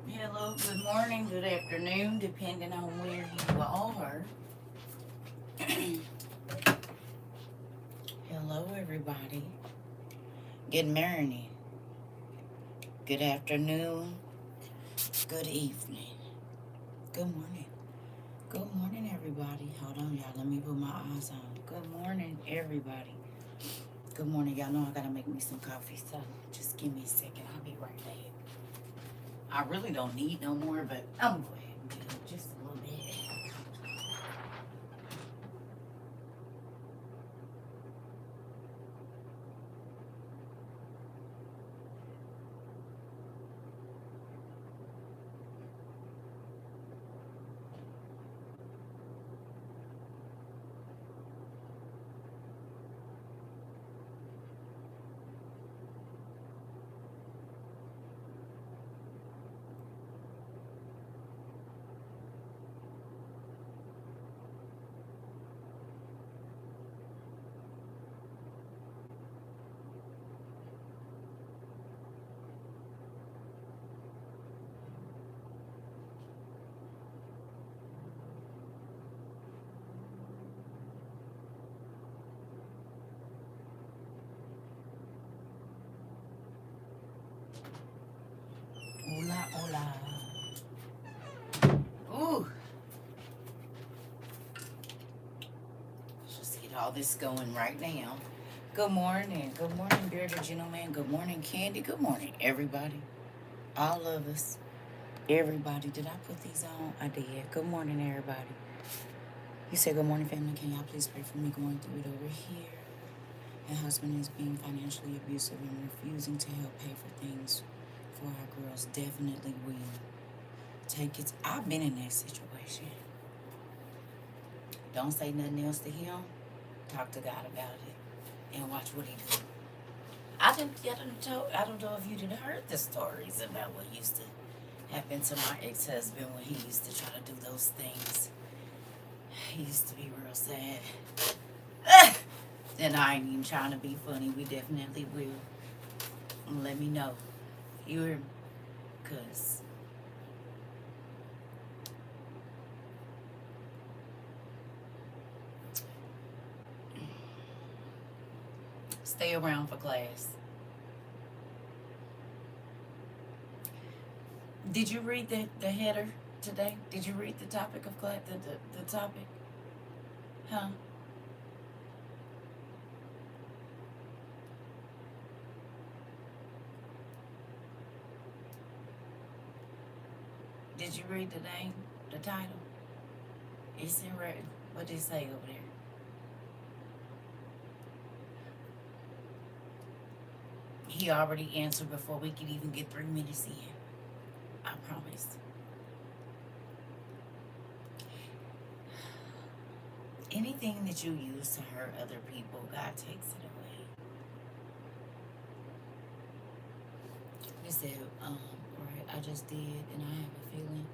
Hello, good morning, good afternoon, depending on where you are. Hello, everybody. Good morning, good afternoon, good evening, good morning. Good morning, everybody. Hold on, y'all. Let me put my eyes on. Good morning, everybody. Good morning. Y'all know I gotta make me some coffee, so just give me a second. I'll be right back. I really don't need no more, but I'm going to go ahead and do just a little bit. Hola, hola. Ooh, let's just get all this going right now. Good morning. Good morning, bearded gentleman. Good morning, Candy. Good morning, everybody. All of us. Everybody. Did I put these on? I did. Good morning, everybody. You said, good morning, family. Can y'all please pray for me going through it over here? My husband is being financially abusive and refusing to help pay for things for our girls. Definitely will. Take it. I've been in that situation. Don't say nothing else to him. Talk to God about it and watch what he do. I don't know if you didn't heard the stories about what used to happen to my ex-husband when he used to try to do those things. He used to be real sad. And I ain't even trying to be funny. We definitely will. Let me know. You hear me? Cause stay around for class. Did you read the header today? Did you read the topic of class? The topic? Huh? Did you read the name? The title? It's in red. What did it say over there? He already answered before we could even get 3 minutes in. I promise. Anything that you use to hurt other people, God takes it away. He said, right, I just did, and I have a feeling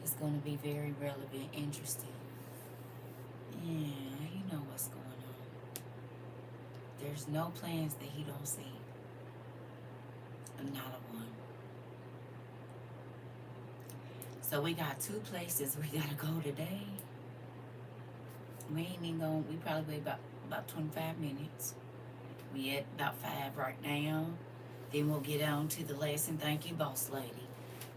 it's going to be very relevant, interesting. Yeah, you know what's going on. There's no plans that he don't see. Not a one. So we got 2 places we gotta go today. We ain't even going. We probably wait about 25 minutes. We at about 5 right now. Then we'll get on to the lesson. Thank you, boss lady.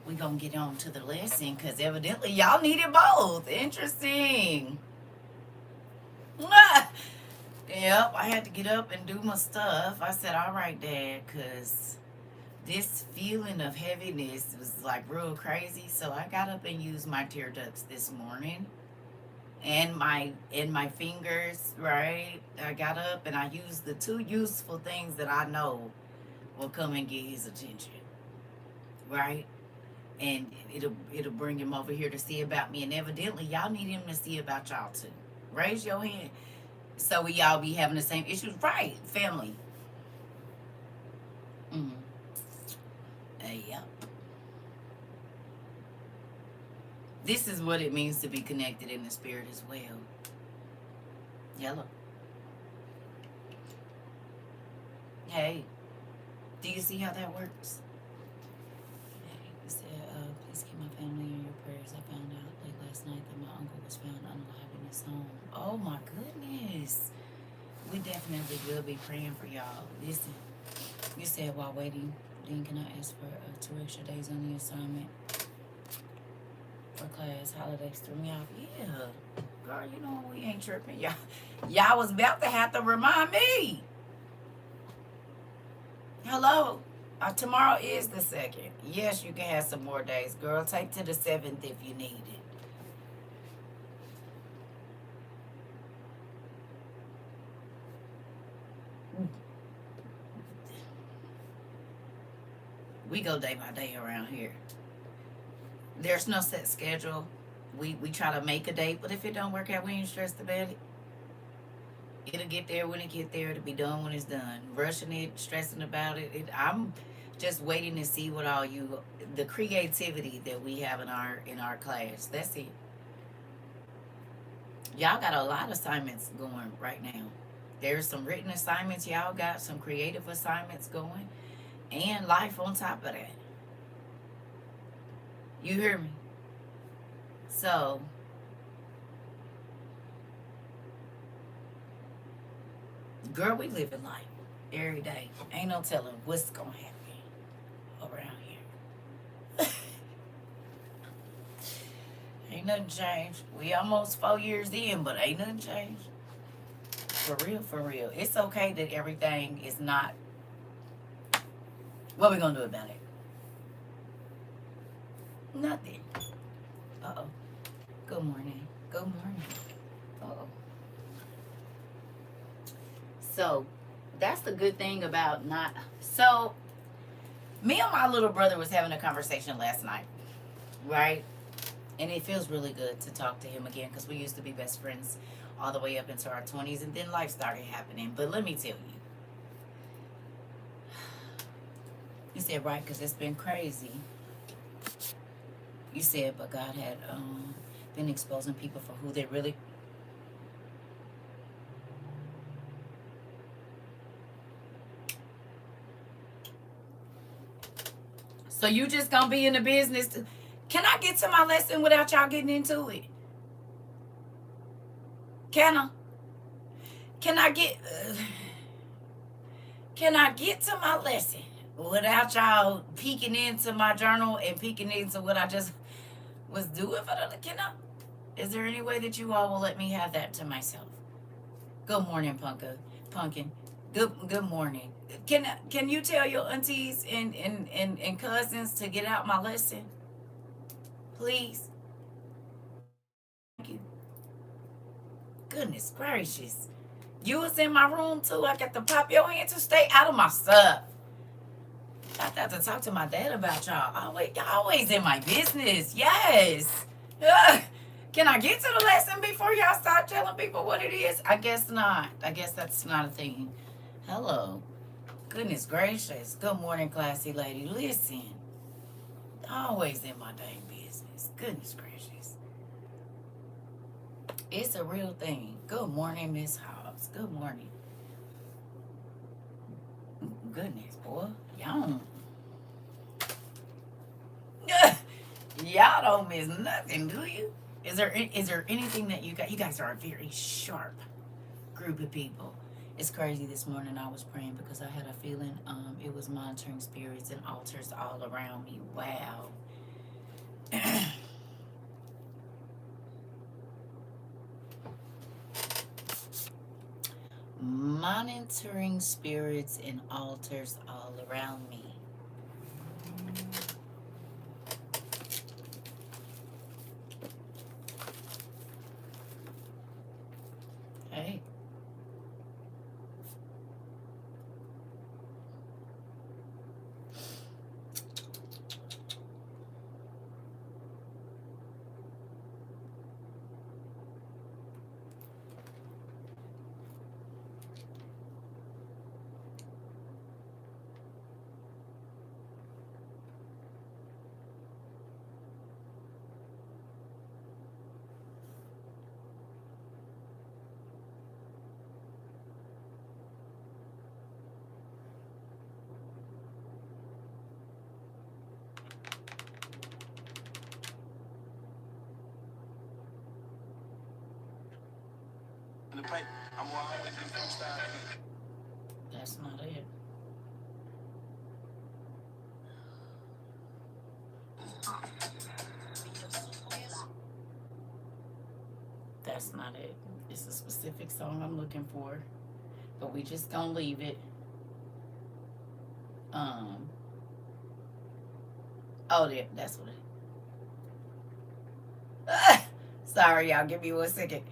We gonna get on to the lesson because evidently y'all needed both. Interesting. Yep, I had to get up and do my stuff. I said, all right, Dad, because this feeling of heaviness was like real crazy. So I got up and used my tear ducts this morning and my fingers, right? I got up and I used the 2 useful things that I know will come and get his attention, right? And it'll bring him over here to see about me. And evidently, y'all need him to see about y'all too. Raise your hand. So we all be having the same issues, right? Family. Mm-hmm. Yep. This is what it means to be connected in the spirit as well. Yellow. Hey, do you see how that works? He said, please was found unalive in his home. Oh my goodness. We definitely will be praying for y'all. Listen, you said while waiting, then can I ask for 2 extra days on the assignment for class? Holidays threw me off. Yeah. Girl, you know we ain't tripping. Y'all was about to have to remind me. Hello. Tomorrow is the 2nd. Yes, you can have some more days. Girl, take to the 7th if you need it. We go day by day around here. There's no set schedule. We try to make a date, but if it don't work out, we ain't stressed about it. It'll get there when it get there. It'll be done when it's done. Rushing it, stressing about it. I'm just waiting to see what all the creativity that we have in our class. That's it. Y'all got a lot of assignments going right now. There's some written assignments. Y'all got some creative assignments going, and life on top of that. You hear me? So, girl, we living life every day. Ain't no telling what's gonna happen around here. Ain't nothing changed. We almost 4 years in, but ain't nothing changed. For real, for real. It's okay that everything is not. What we gonna do about it? Nothing. Uh-oh. Good morning. Good morning. Uh-oh. So, that's the good thing about not... So, me and my little brother was having a conversation last night, right? And it feels really good to talk to him again because we used to be best friends all the way up into our 20s, and then life started happening. But let me tell you. You said, right, because it's been crazy. You said, but God had been exposing people for who they really... So you just gonna be in the business? Can I get to my lesson without y'all getting into it? Can I? Can I get... can I get to my lesson without y'all peeking into my journal and peeking into what I just was doing for the... Can I? Is there any way that you all will let me have that to myself? Good morning, Pumpkin. Good morning. Can you tell your aunties and cousins to get out my lesson? Please. Thank you. Goodness gracious. You was in my room too. I got to pop your hand to stay out of my stuff. I have to talk to my dad about y'all. Always in my business. Yes. Can I get to the lesson before y'all start telling people what it is? I guess not. I guess that's not a thing. Hello. Goodness gracious. Good morning, classy lady. Listen. Always in my dang business. Goodness gracious. It's a real thing. Good morning, Miss Hobbs. Good morning. Goodness, boy. Y'all don't miss nothing, do you? Is there anything that you got? You guys are a very sharp group of people. It's crazy. This morning I was praying because I had a feeling it was monitoring spirits and altars all around me. Wow. Monitoring spirits and altars all around me. Hey. That's not it. That's not it. It's a specific song I'm looking for, but we just gonna leave it. Um. Oh, yeah, that's what it. Sorry, y'all. Give me 1 second.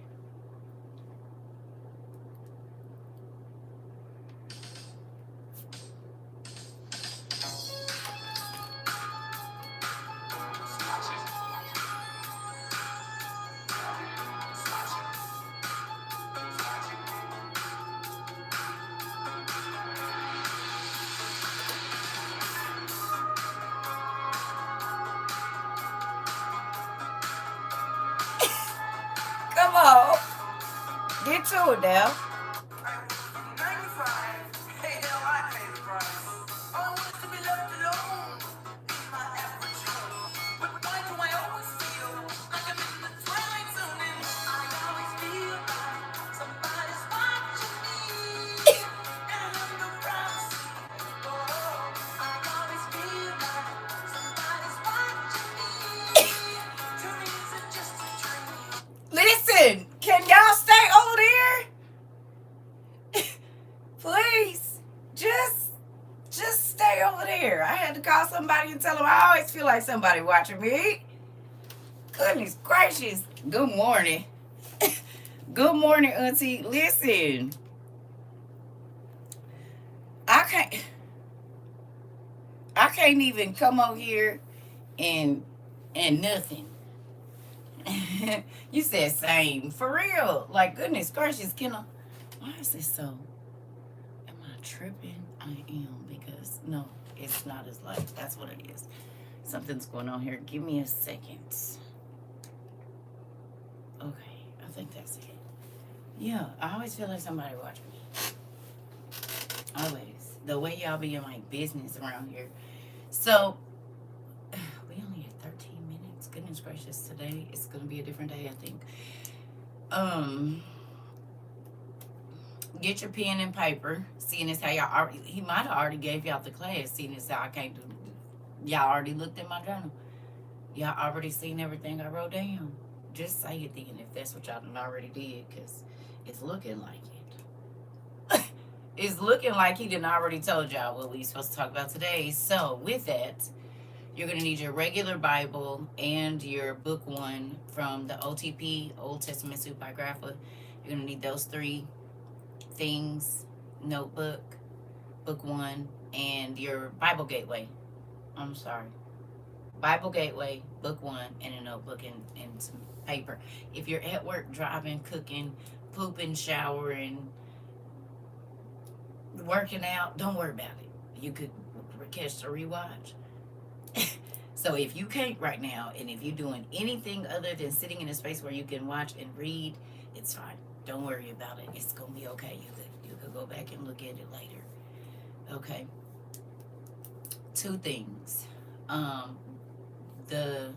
Come on, get to it now. Listen, can y'all stay over there? Please, just stay over there. I had to call somebody and tell them I always feel like somebody watching me. Goodness gracious. Good morning. Good morning, Auntie. Listen, I can't I can't even come over here and nothing. You said same. For real. Like goodness gracious, can I why is this so am I tripping? I am because no, it's not as light. That's what it is. Something's going on here. Give me a second. Okay, I think that's it. Yeah, I always feel like somebody watching me. Always. The way y'all be in like business around here. So we only had 13 minutes. Goodness gracious, today it's gonna be a different day, I think. Um get your pen and paper, seeing as how y'all already he might have already gave y'all the class, seeing as how I can't do y'all already looked at my journal. Y'all already seen everything I wrote down. Just say it then if that's what y'all done already did, because it's looking like it. It's looking like he didn't already told y'all what we supposed to talk about today. So with that, you're going to need your regular Bible and your book one from the OTP, Old Testament Supergrapha. You're going to need those three things, notebook, book one, and your Bible Gateway. I'm sorry. Bible Gateway, book one, and a notebook and some paper. If you're at work, driving, cooking, pooping, showering, working out, don't worry about it. You could catch the rewatch. So if you can't right now, and if you're doing anything other than sitting in a space where you can watch and read, it's fine. Don't worry about it. It's gonna be okay. You could go back and look at it later. Okay. Two things. The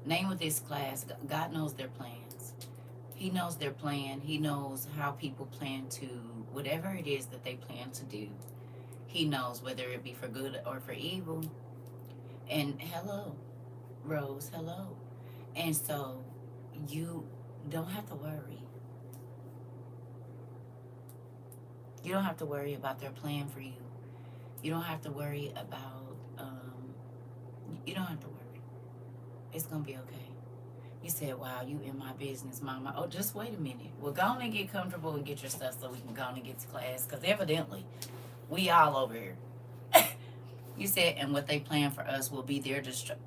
name of this class, God knows their plans. He knows their plan. He knows how people plan to, whatever it is that they plan to do. He knows whether it be for good or for evil. And hello, Rose, hello. And so you don't have to worry. You don't have to worry about their plan for you. You don't have to worry about, you don't have to worry. It's going to be okay. You said, wow, you in my business, mama. Oh, just wait a minute. Well, go on and get comfortable and get your stuff so we can go on and get to class. Because evidently, we all over here. You said, and what they plan for us will be their destruction.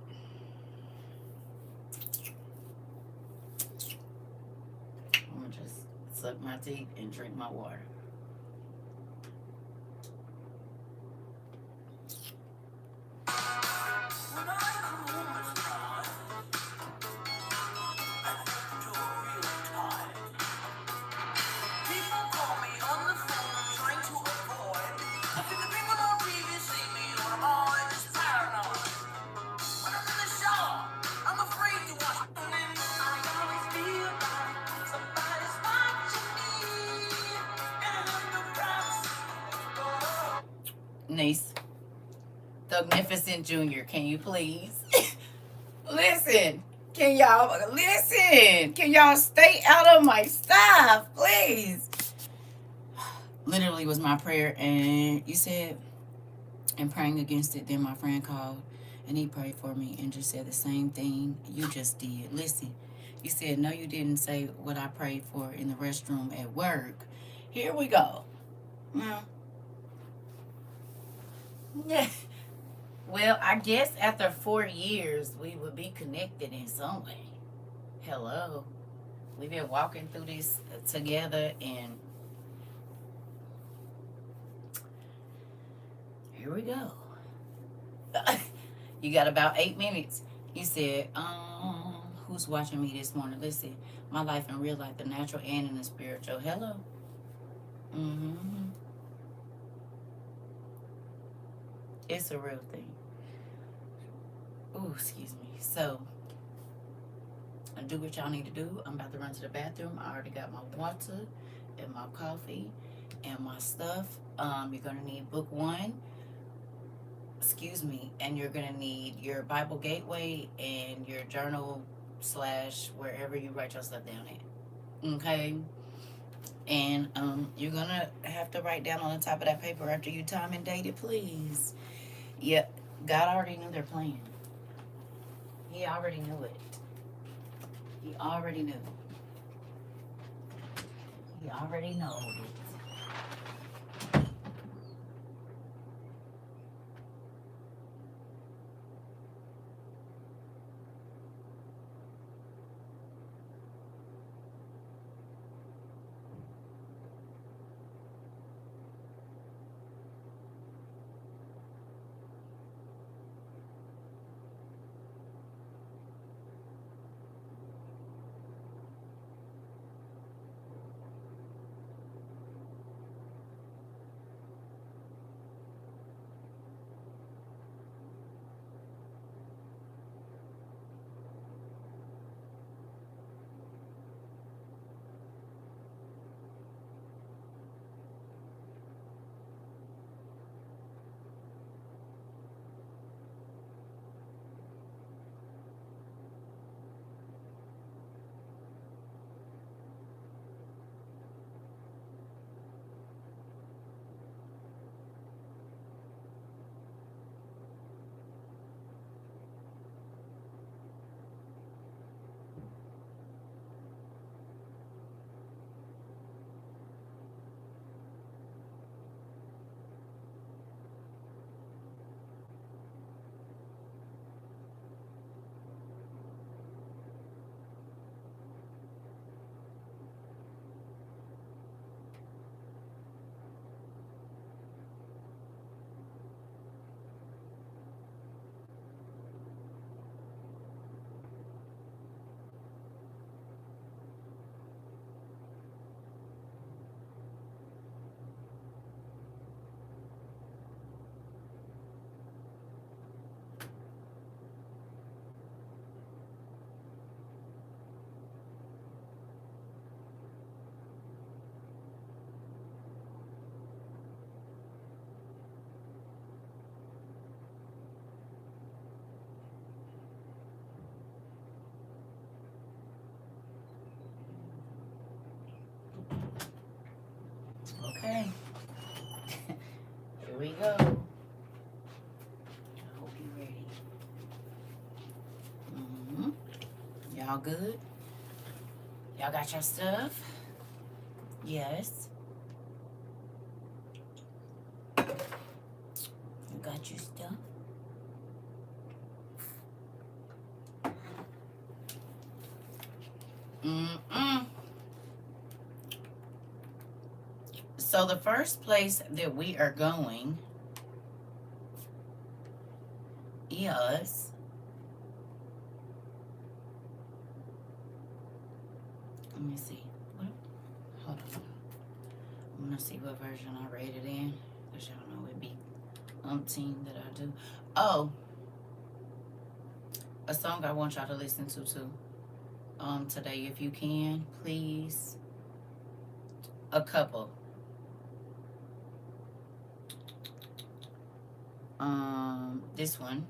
I'm going to just suck my teeth and drink my water. Shanice. Thugnificent Jr., can you please? Listen. Can y'all listen? Can y'all stay out of my stuff, please? Literally was my prayer, and you said, and praying against it. Then my friend called, and he prayed for me and just said the same thing you just did. Listen, you said, no, you didn't say what I prayed for in the restroom at work. Here we go. Well, yeah. Well, I guess after 4 years, we would be connected in some way. Hello. We've been walking through this together, and here we go. You got about 8 minutes. You said, who's watching me this morning? Listen, my life in real life, the natural and in the spiritual. Hello. Mm-hmm. It's a real thing. Ooh, excuse me. So, do what y'all need to do. I'm about to run to the bathroom. I already got my water and my coffee and my stuff. You're gonna need book 1. Excuse me, and you're gonna need your Bible Gateway and your journal / wherever you write your stuff down at. Okay. And you're gonna have to write down on the top of that paper after you time and date it, please. Yep. God already knew their plan. He already knew it. He already knew. He already knows it. Okay. Here we go. I hope you're ready. Mm-hmm. Y'all good? Y'all got your stuff? Yes. You got your stuff? Mm-mm. So the first place that we are going is, let me see. What? Hold on. I'm gonna see what version I read it in, because y'all know it be umpteen that I do. Oh, a song I want y'all to listen to too. Today, if you can, please. A couple. This one.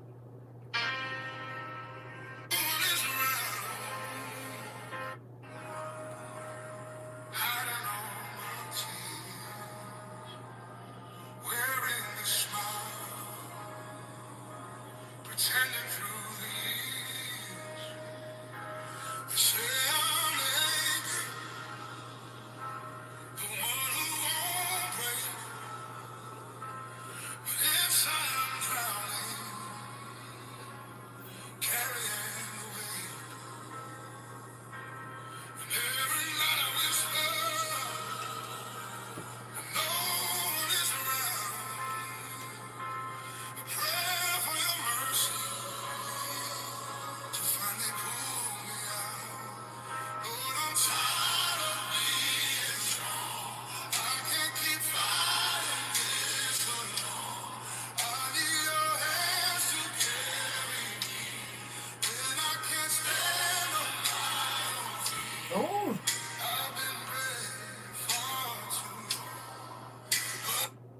Ooh.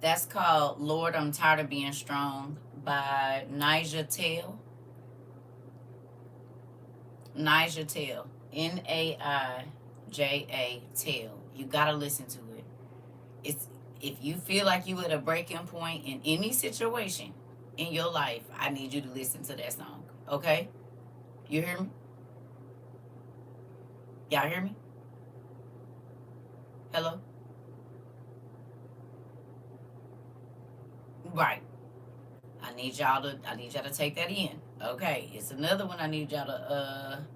That's called Lord, I'm Tired of Being Strong by Naija Tale. Naija Tale. Naija Tale. You gotta listen to it. It's if you feel like you at a breaking point in any situation in your life, I need you to listen to that song. Okay? You hear me? Y'all hear me? Hello? Right. I need y'all to take that in. Okay, it's another one I need y'all to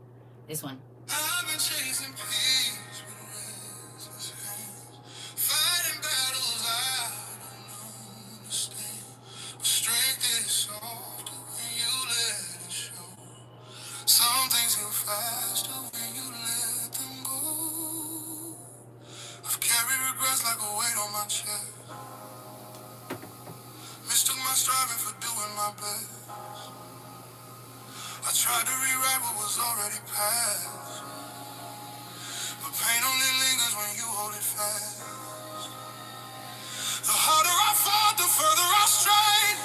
this one. I've been chasing peace with restless hands, fighting battles I don't understand. But strength is soft when you let it show. Some things heal faster when you let them go. I've carried regrets like a weight on my chest. Mistook my striving for doing my best. I tried to rewrite what was already past. But pain only lingers when you hold it fast. The harder I fought, the further I strayed.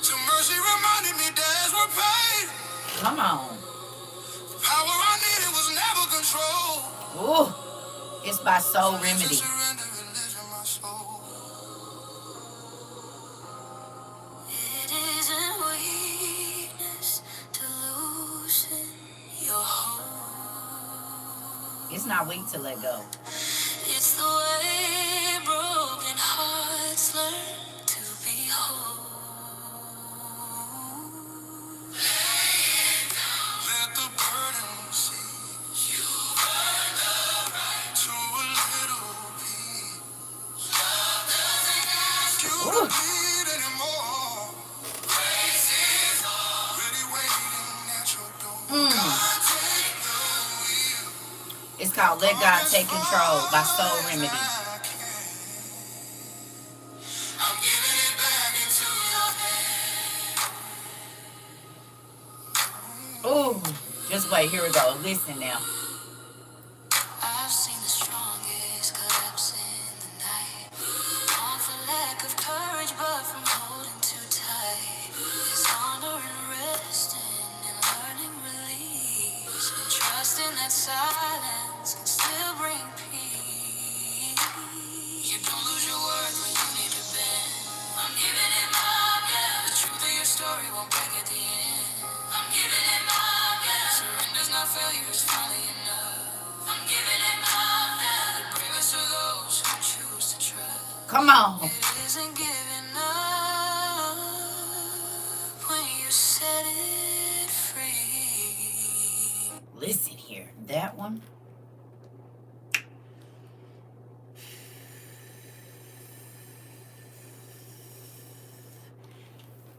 Till mercy reminded me days were paid. Come on. The power I needed was never control. Ooh, it's by Soul Remedy. It isn't weakness to loosen your hold. It's not weak to let go. It's the way broken hearts learn to be whole. Let the burden cease. You earn the right to a little peace. Love doesn't ask you to bleed anymore. Grace is already waiting at your door. God, take the wheel. It's called Let God Take Control by Soul Remedy. I'm giving it back into your hands. Ooh, just wait, here we go. Listen now. I've seen the strongest collapse in the night. Not for lack of courage, but from holding too tight. There's honor in resting and learning release. And trusting that silence can still bring peace. You don't lose your worth when you need to bend. I'm giving it my best. The truth of your story won't break at the end. I'm giving it my best. Surrender's not failure, it's finally enough. I'm giving it my best. The bravest are those who choose to trust. Come on. It isn't giving up when you set it free. Listen here, that one.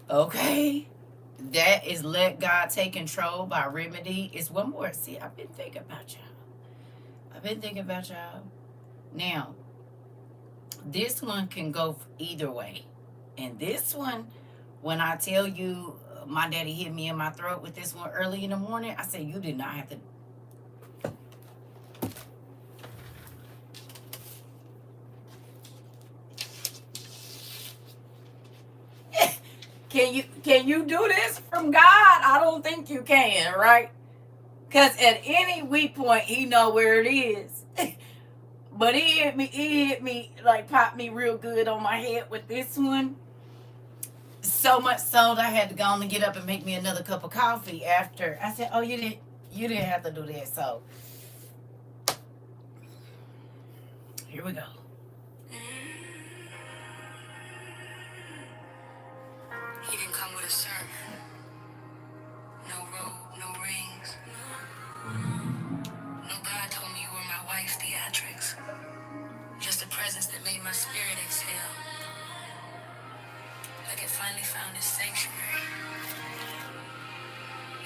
Okay. That is Let God Take Control by Remedy. It's one more. See, I've been thinking about y'all. Now, this one can go either way. And this one, when I tell you my daddy hit me in my throat with this one early in the morning, I said, you did not have to. can you do this from God? I don't think you can, right? Because at any weak point, he know where it is. But he hit me, like popped me real good on my head with this one. So much so that I had to go on and get up and make me another cup of coffee after. I said, oh, you didn't have to do that. So here we go. He didn't come with a sermon. No robe, no rings. No God told me you were my wife's theatrics. Just a presence that made my spirit exhale. Like it finally found its sanctuary.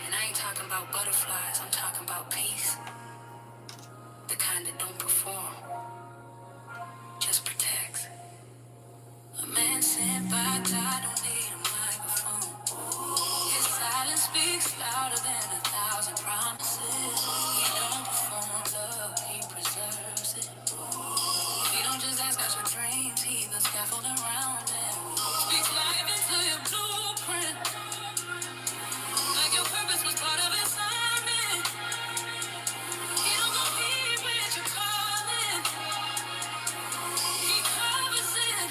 And I ain't talking about butterflies, I'm talking about peace. The kind that don't perform, just protects. A man sent by God don't need a microphone. His silence speaks louder than 1,000 promises. He don't perform love, he preserves it. He don't just ask us for dreams, he the scaffold around them. Speaks life into your blueprint, like your purpose was part of his assignment. He don't compete with your calling, he covers it.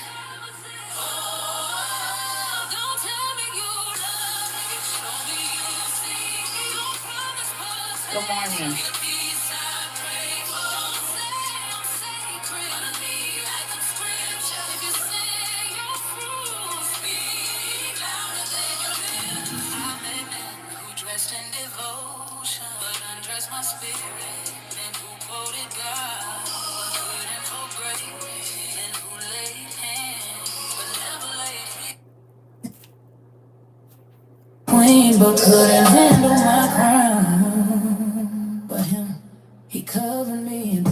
Oh, don't tell me you love me, show me you see me. Don't promise perfection. Good morning. Be the peace I pray for. Don't say I'm sacred, underneath like the scripture. If you say you're through, speak louder than your lips. I'm a man who dressed in devotion, but undressed my spirit. Men who quoted God, but couldn't hold grace. Men who laid hands, but never laid feet. Queen, but couldn't handle my crown. But him, he covered me.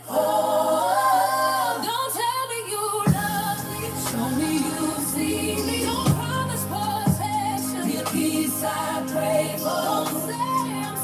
Oh, don't tell me you love me. Show me you see me. Don't promise protection. Be the peace I pray for. Don't say I'm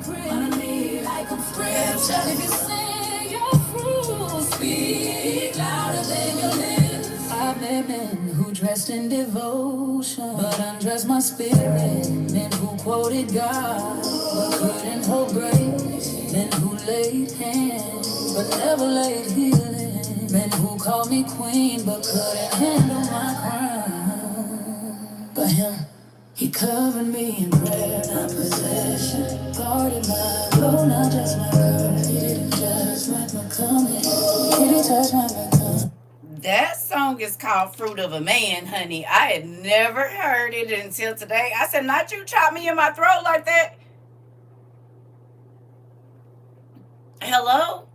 sacred. Underneath like I'm scripture. If you say you're through, speak louder than your lips. I've met men who dressed in devotion, but undressed my spirit. Men who quoted God, but couldn't hold grace. Men who laid hands, but never laid healing. Men who called me queen, but couldn't handle my crown. But him, he covered me in prayer, not possession. Guarded my flow, not just my girth. He didn't just like my coming, he didn't touch my becoming. That song is called Fruit of a Man, honey. I had never heard it until today. I said, not you chop me in my throat like that. Hello?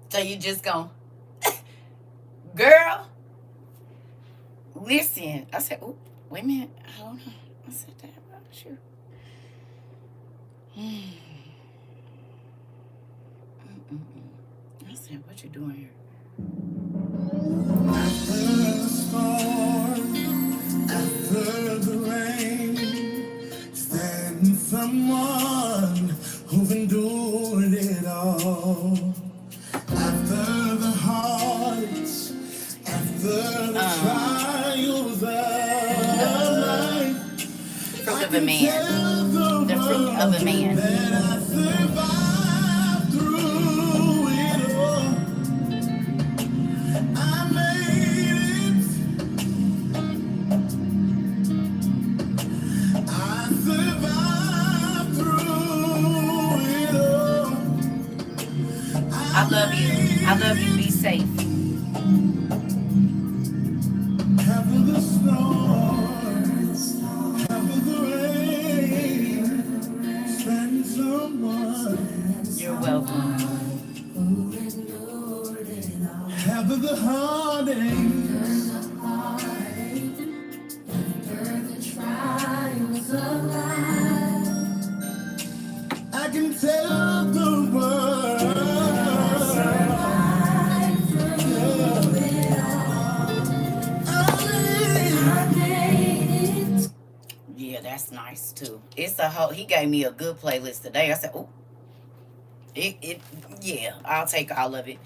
So you just gonna, girl, listen. I said, oh, wait a minute. Hold on. I said that about you. I said, what you doing here? After the storm, after the rain, stands someone who's endured it all. After the heartaches, after the trials of life, Fruit of a man. The fruit of a man. that I survived through it all. I made it. I survived through it all. I love you. I love you. Be safe. After the storm, after the rain, stand someone. You're welcome. After the heartache, I can tell the world. Yeah, that's nice too. It's a whole. He gave me a good playlist today. I said, oh, yeah, I'll take all of it.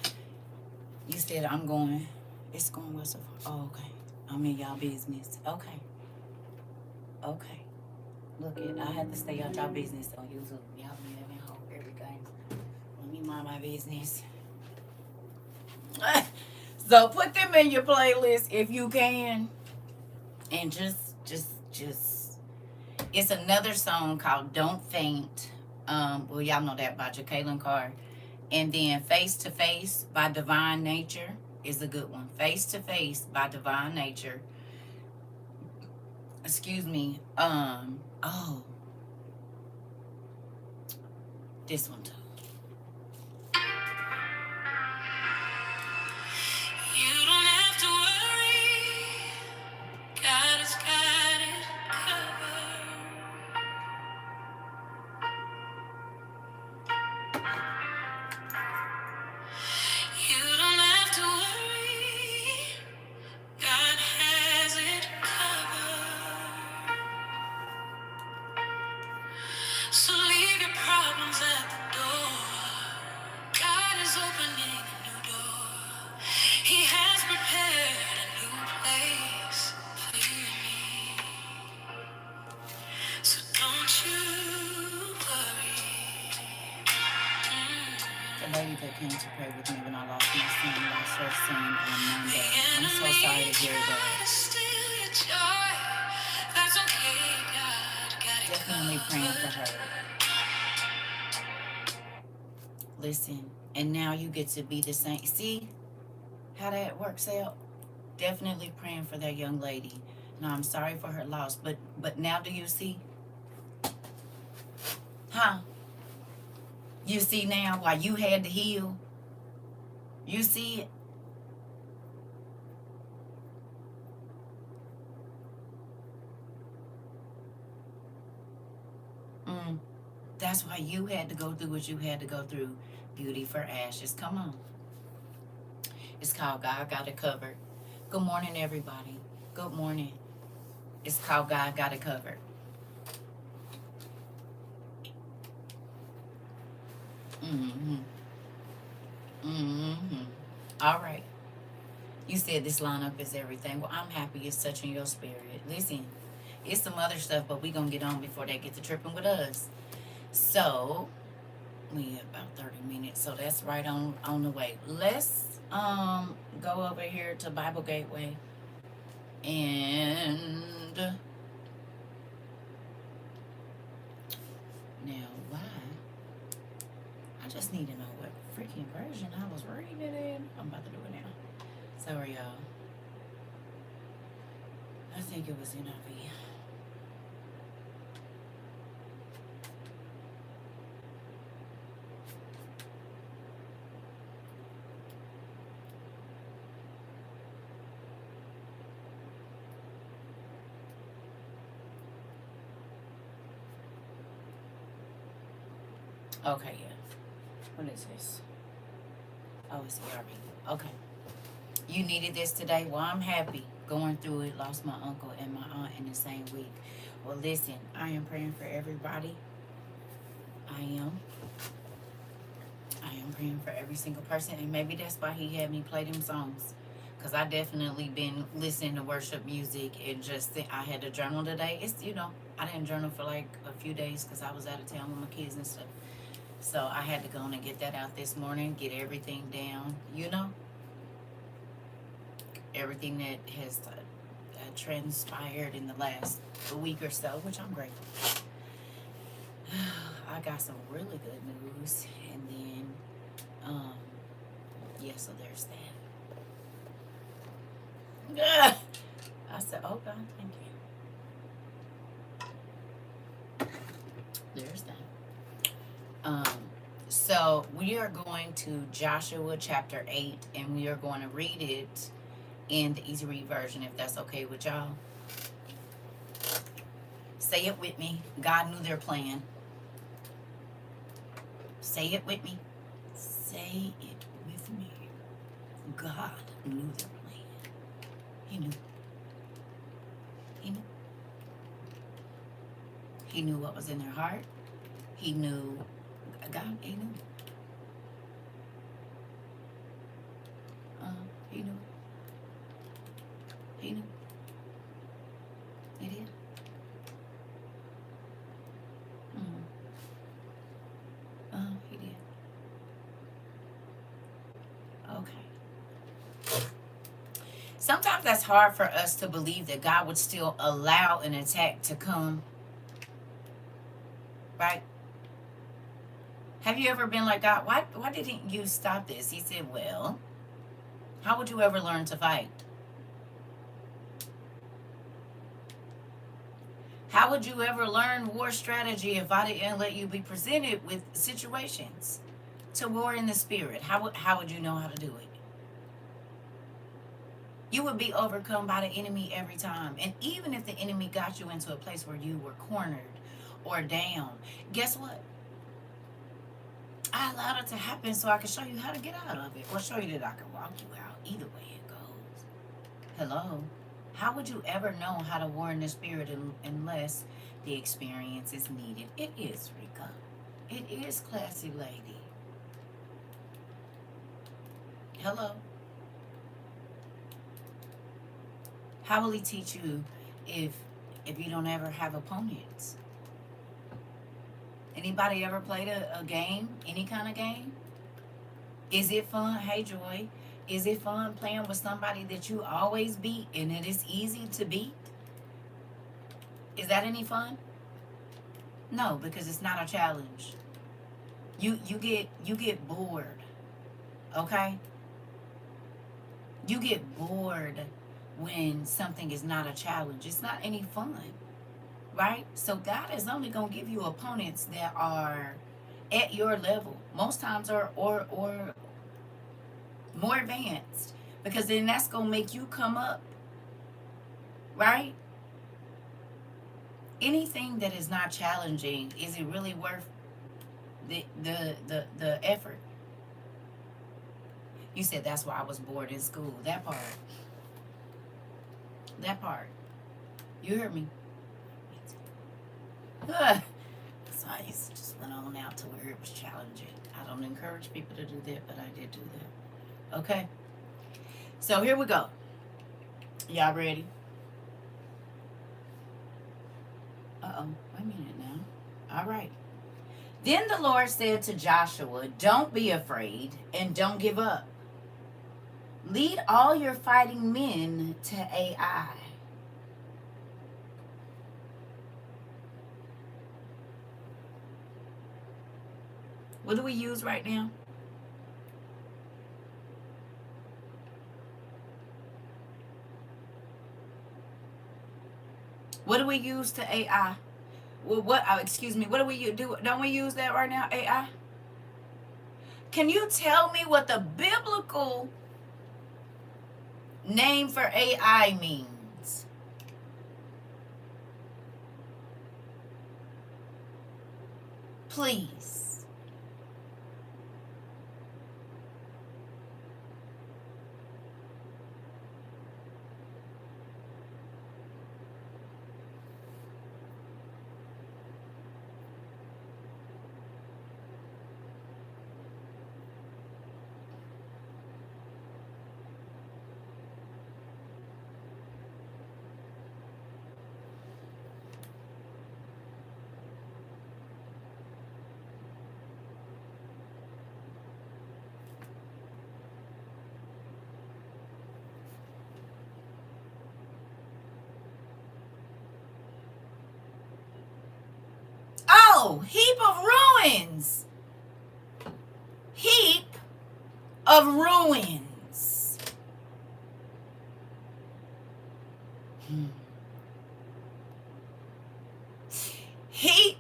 You said I'm going. It's going well so far. Oh, okay. I'm in y'all business. Okay. Okay. Look it. I have to stay out y'all business on YouTube. Y'all be having hope everything. Let me mind my business. So put them in your playlist if you can. And just it's another song called Don't Faint. Well, y'all know that by Jacqueline Carr. And then Face to Face by Divine Nature is a good one. Face to Face by Divine Nature. Excuse me. Oh, this one too. You don't have to worry. God has got it covered. You don't have to worry. God has it covered. So leave your problems at the door. God is opening a new door. He has prepared a new place for you and me. So don't you worry. The lady that came to pray with me when I lost my son, lost her son on Monday. I'm so sorry to hear that. Definitely praying for her. Listen, and now you get to be the same. See how that works out? Definitely praying for that young lady. Now I'm sorry for her loss, but now do you see? Huh? You see now why you had to heal? You see it? That's why you had to go through what you had to go through. Beauty for ashes. Come on. It's called God Got It Covered. Good morning, everybody. Good morning. It's called God Got It Covered. All right. You said this lineup is everything. Well, I'm happy it's touching your spirit. Listen, it's some other stuff, but we gonna get on before they get to tripping with us. So we have about 30 minutes, so that's right on the way. Let's go over here to Bible Gateway and now why? I just need to know what freaking version I was reading it in. I'm about to do it now. Sorry, y'all. I think it was NIV. Okay, yeah. What is this? Oh, it's ERV. Okay. You needed this today? Well, I'm happy. Going through it, lost my uncle and my aunt in the same week. Well, listen, I am praying for everybody. I am praying for every single person. And maybe that's why he had me play them songs. Because I definitely been listening to worship music and just I had to journal today. It's, I didn't journal for like a few days because I was out of town with my kids and stuff. So I had to go on and get that out this morning, get everything down, everything that has transpired in the last week or so, which I'm grateful. I got some really good news, and then, yeah, so there's that. I said, oh God, thank you. There's that. So we are going to Joshua chapter 8, and we are going to read it in the easy read version, if that's okay with y'all. Say it with me. God knew their plan. Say it with me. Say it with me. God knew their plan. He knew. He knew. He knew what was in their heart. He knew. God, he knew. He knew. He did. He did. Okay. Sometimes that's hard for us to believe that God would still allow an attack to come. Right? Have you ever been like, God, why didn't you stop this? He said, well, how would you ever learn to fight? How would you ever learn war strategy if I didn't let you be presented with situations to war in the spirit? How would you know how to do it? You would be overcome by the enemy every time. And even if the enemy got you into a place where you were cornered or down, guess what? I allowed it to happen so I could show you how to get out of it, or show you that I can walk you out. Either way it goes. Hello? How would you ever know how to war in the spirit unless the experience is needed? It is, Rika. It is, classy lady. Hello? How will he teach you if you don't ever have opponents? Anybody ever played a game? Any kind of game? Is it fun? Hey, Joy. Is it fun playing with somebody that you always beat and it is easy to beat? Is that any fun? No, because it's not a challenge. You get bored. Okay? You get bored when something is not a challenge. It's not any fun. Right? So God is only going to give you opponents that are at your level. Most times or more advanced, because then that's going to make you come up. Right? Anything that is not challenging, is it really worth the effort? You said that's why I was bored in school. That part. That part. You heard me. So I just went on out to where it was challenging. I don't encourage people to do that, but I did do that. Okay. So here we go. Y'all ready? Uh-oh. Wait a minute now. All right. Then the Lord said to Joshua, don't be afraid and don't give up. Lead all your fighting men to Ai. What do we use right now? What do we use to AI? Well, what? Excuse me. What do we do? Don't we use that right now? AI. Can you tell me what the biblical name for AI means? Please. Oh, heap of ruins. Heap of ruins. Heap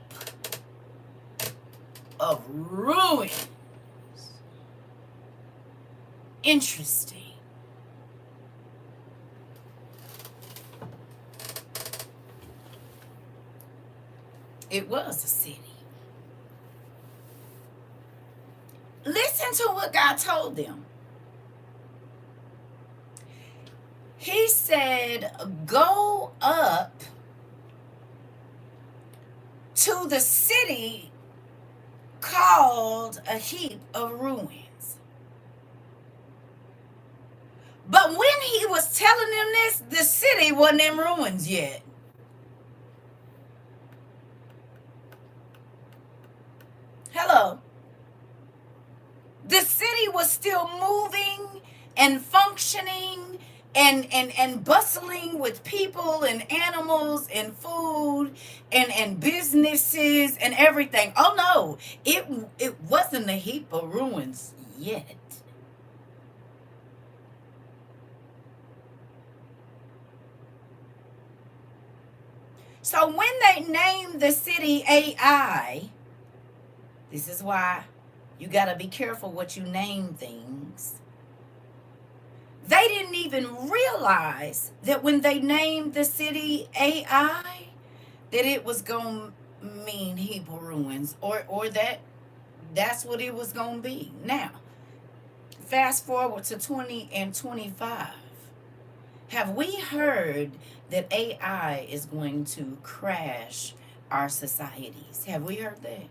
of ruins. Interesting. It was a city. Listen to what God told them. He said, go up to the city called a heap of ruins. But when he was telling them this, the city wasn't in ruins yet. Hello. The city was still moving and functioning and bustling with people and animals and food and businesses and everything. Oh no, it wasn't a heap of ruins yet. So when they named the city AI, this is why you got to be careful what you name things. They didn't even realize that when they named the city AI, that it was going to mean Hebrew ruins, or that's what it was going to be. Now, fast forward to 20 and 25. Have we heard that AI is going to crash our societies? Have we heard that?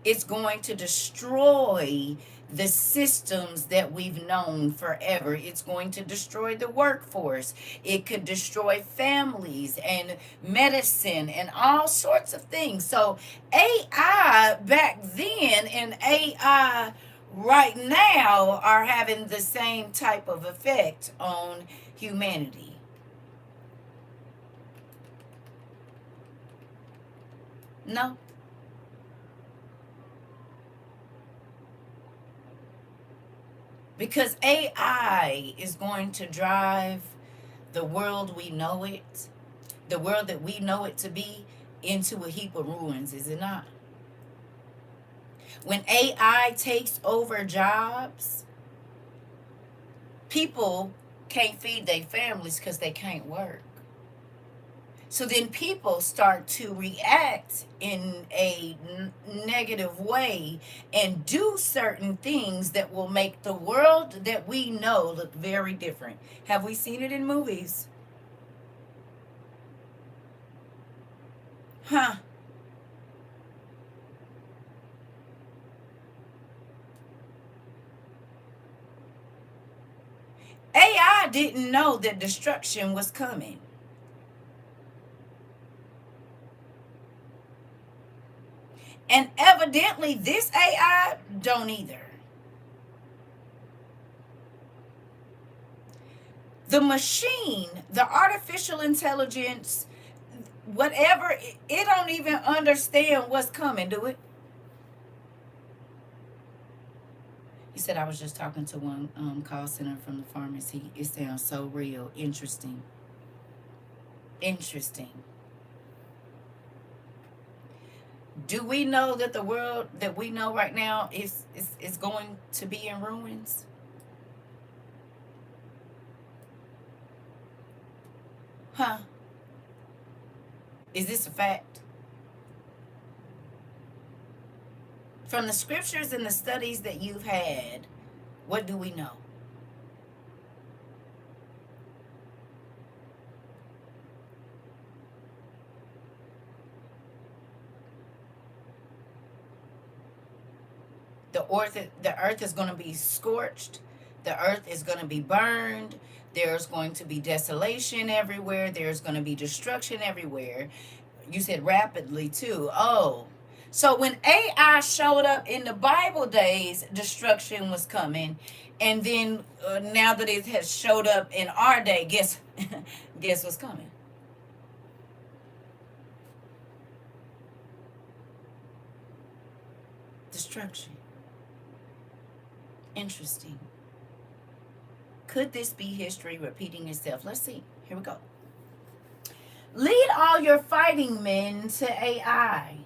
It's going to destroy the systems that we've known forever. It's going to destroy the workforce. It could destroy families and medicine and all sorts of things. So AI back then and AI right now are having the same type of effect on humanity. No. Because AI is going to drive the world we know it, the world that we know it to be, into a heap of ruins, is it not? When AI takes over jobs, people can't feed their families because they can't work. So then people start to react in a negative way and do certain things that will make the world that we know look very different. Have we seen it in movies? Huh. AI didn't know that destruction was coming. And evidently this AI don't either. The machine, the artificial intelligence, whatever, it don't even understand what's coming, do it? He said, I was just talking to one call center from the pharmacy. It sounds so real. Interesting. Interesting. Do we know that the world that we know right now is going to be in ruins? Huh? Is this a fact? From the scriptures and the studies that you've had, what do we know? The earth is going to be scorched. The earth is going to be burned. There's going to be desolation everywhere. There's going to be destruction everywhere. You said rapidly too. Oh, so when AI showed up in the Bible days, destruction was coming, and then now that it has showed up in our day, guess guess what's coming? Destruction. Interesting. Could this be history repeating itself? Let's see. Here we go. Lead all your fighting men to AI.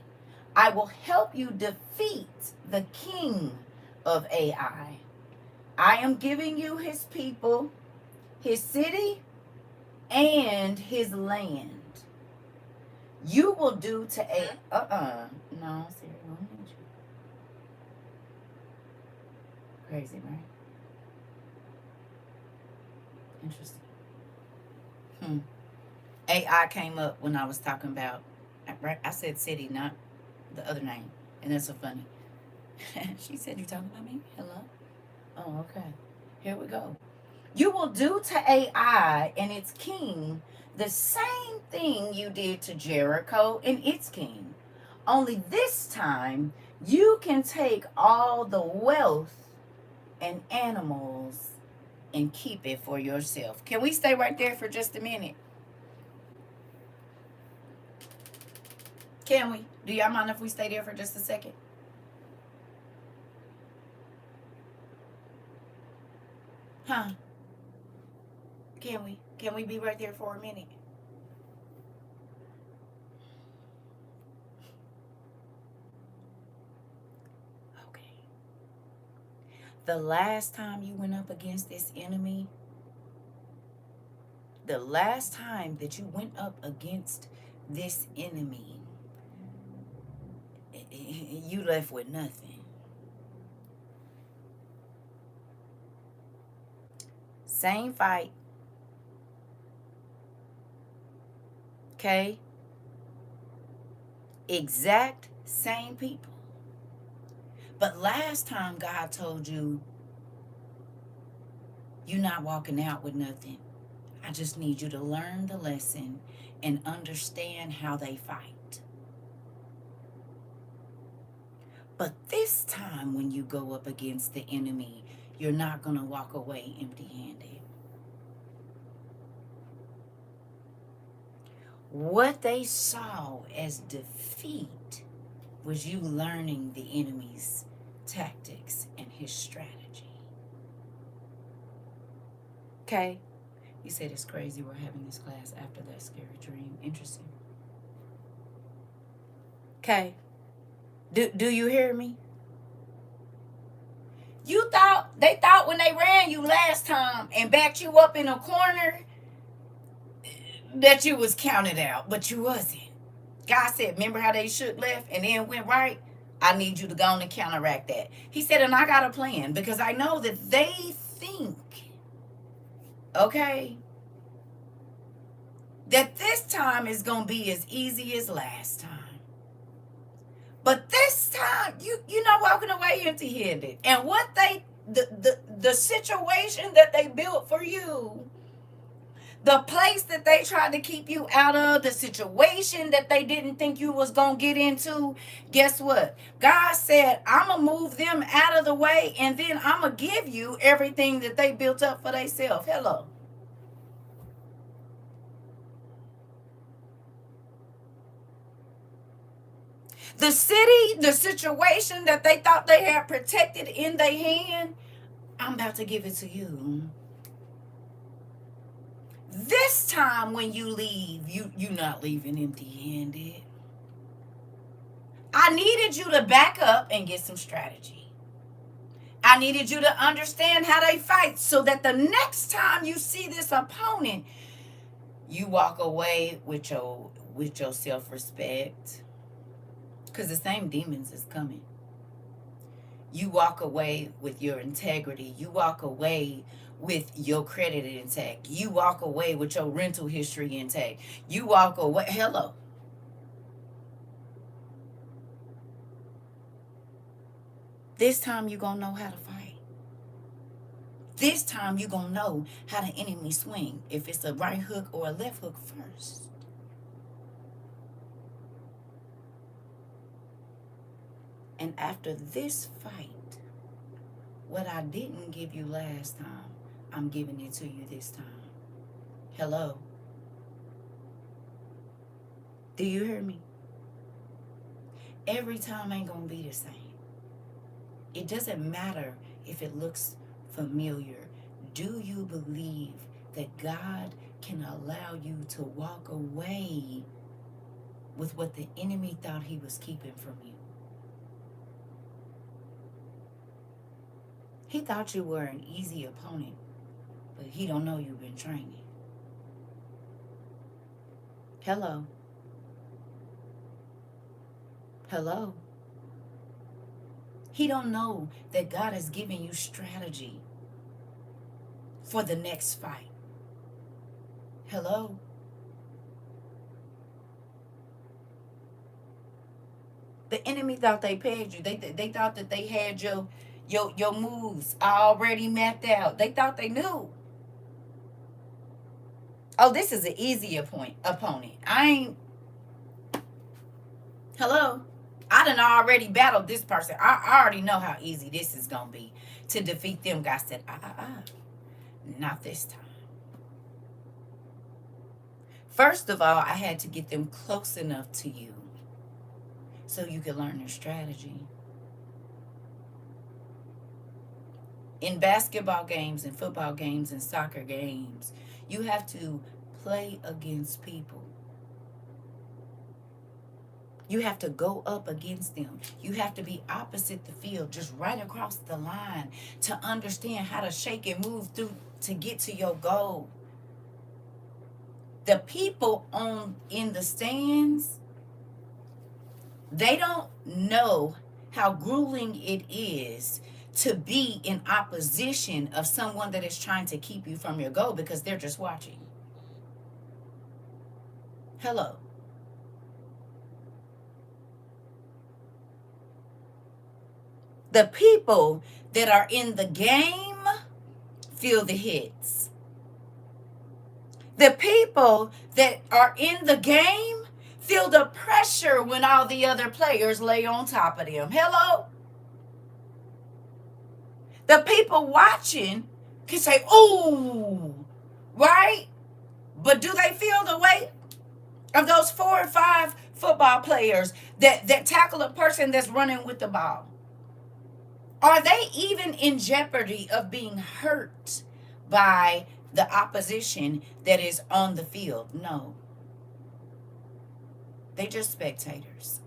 I will help you defeat the king of AI. I am giving you his people, his city, and his land. You will do to AI. No, Siri, won't need you. Crazy, right? Interesting. AI came up when I was talking about, right? I said city, not the other name. And that's so funny. She said, you talking about me? Hello? Oh, okay. Here we go. You will do to AI and its king the same thing you did to Jericho and its king. Only this time, you can take all the wealth and animals and keep it for yourself. Can we stay right there for just a minute? Can we? Do y'all mind if we stay there for just a second? Huh? Can we? Can we be right there for a minute? Okay. The last time you went up against this enemy, the last time that you went up against this enemy, you left with nothing. Same fight. Okay? Exact same people. But last time God told you, you're not walking out with nothing. I just need you to learn the lesson and understand how they fight. But this time when you go up against the enemy, you're not going to walk away empty-handed. What they saw as defeat was you learning the enemy's tactics and his strategy. Okay? You said it's crazy we're having this class after that scary dream. Interesting. Okay. Do you hear me? They thought when they ran you last time and backed you up in a corner that you was counted out, but you wasn't. God said, remember how they shook left and then went right? I need you to go on and counteract that. He said, and I got a plan because I know that they think, okay, that this time is going to be as easy as last time. But this time, you're not walking away empty-handed. And what the situation that they built for you, the place that they tried to keep you out of, the situation that they didn't think you was going to get into, guess what? God said, I'm going to move them out of the way, and then I'm going to give you everything that they built up for themselves. Hello. The city, the situation that they thought they had protected in their hand, I'm about to give it to you. This time when you leave, you're not leaving empty-handed. I needed you to back up and get some strategy. I needed you to understand how they fight so that the next time you see this opponent, you walk away with your self-respect. Because the same demons is coming. You walk away with your integrity. You walk away with your credit intact. You walk away with your rental history intact. You walk away. Hello. This time you're going to know how to fight. This time you're going to know how the enemy swing. If it's a right hook or a left hook first. And after this fight, what I didn't give you last time, I'm giving it to you this time. Hello? Do you hear me? Every time ain't gonna be the same. It doesn't matter if it looks familiar. Do you believe that God can allow you to walk away with what the enemy thought he was keeping from you? He thought you were an easy opponent, but he don't know you've been training. Hello. Hello. He don't know that God has given you strategy for the next fight. Hello. The enemy thought they pegged you. They thought that they had your moves already mapped out. They thought they knew. Oh, this is an easy opponent. Hello? I done already battled this person. I already know how easy this is going to be to defeat them. God said, not this time. First of all, I had to get them close enough to you so you could learn their strategy. In basketball games and football games and soccer games, you have to play against people. You have to go up against them. You have to be opposite the field, just right across the line to understand how to shake and move through to get to your goal. The people in the stands, they don't know how grueling it is to be in opposition of someone that is trying to keep you from your goal because they're just watching. Hello. The people that are in the game feel the hits. The people that are in the game feel the pressure when all the other players lay on top of them. Hello? The people watching can say, "Ooh," right? But do they feel the weight of those 4 or 5 football players that tackle a person that's running with the ball? Are they even in jeopardy of being hurt by the opposition that is on the field? No. They're just spectators.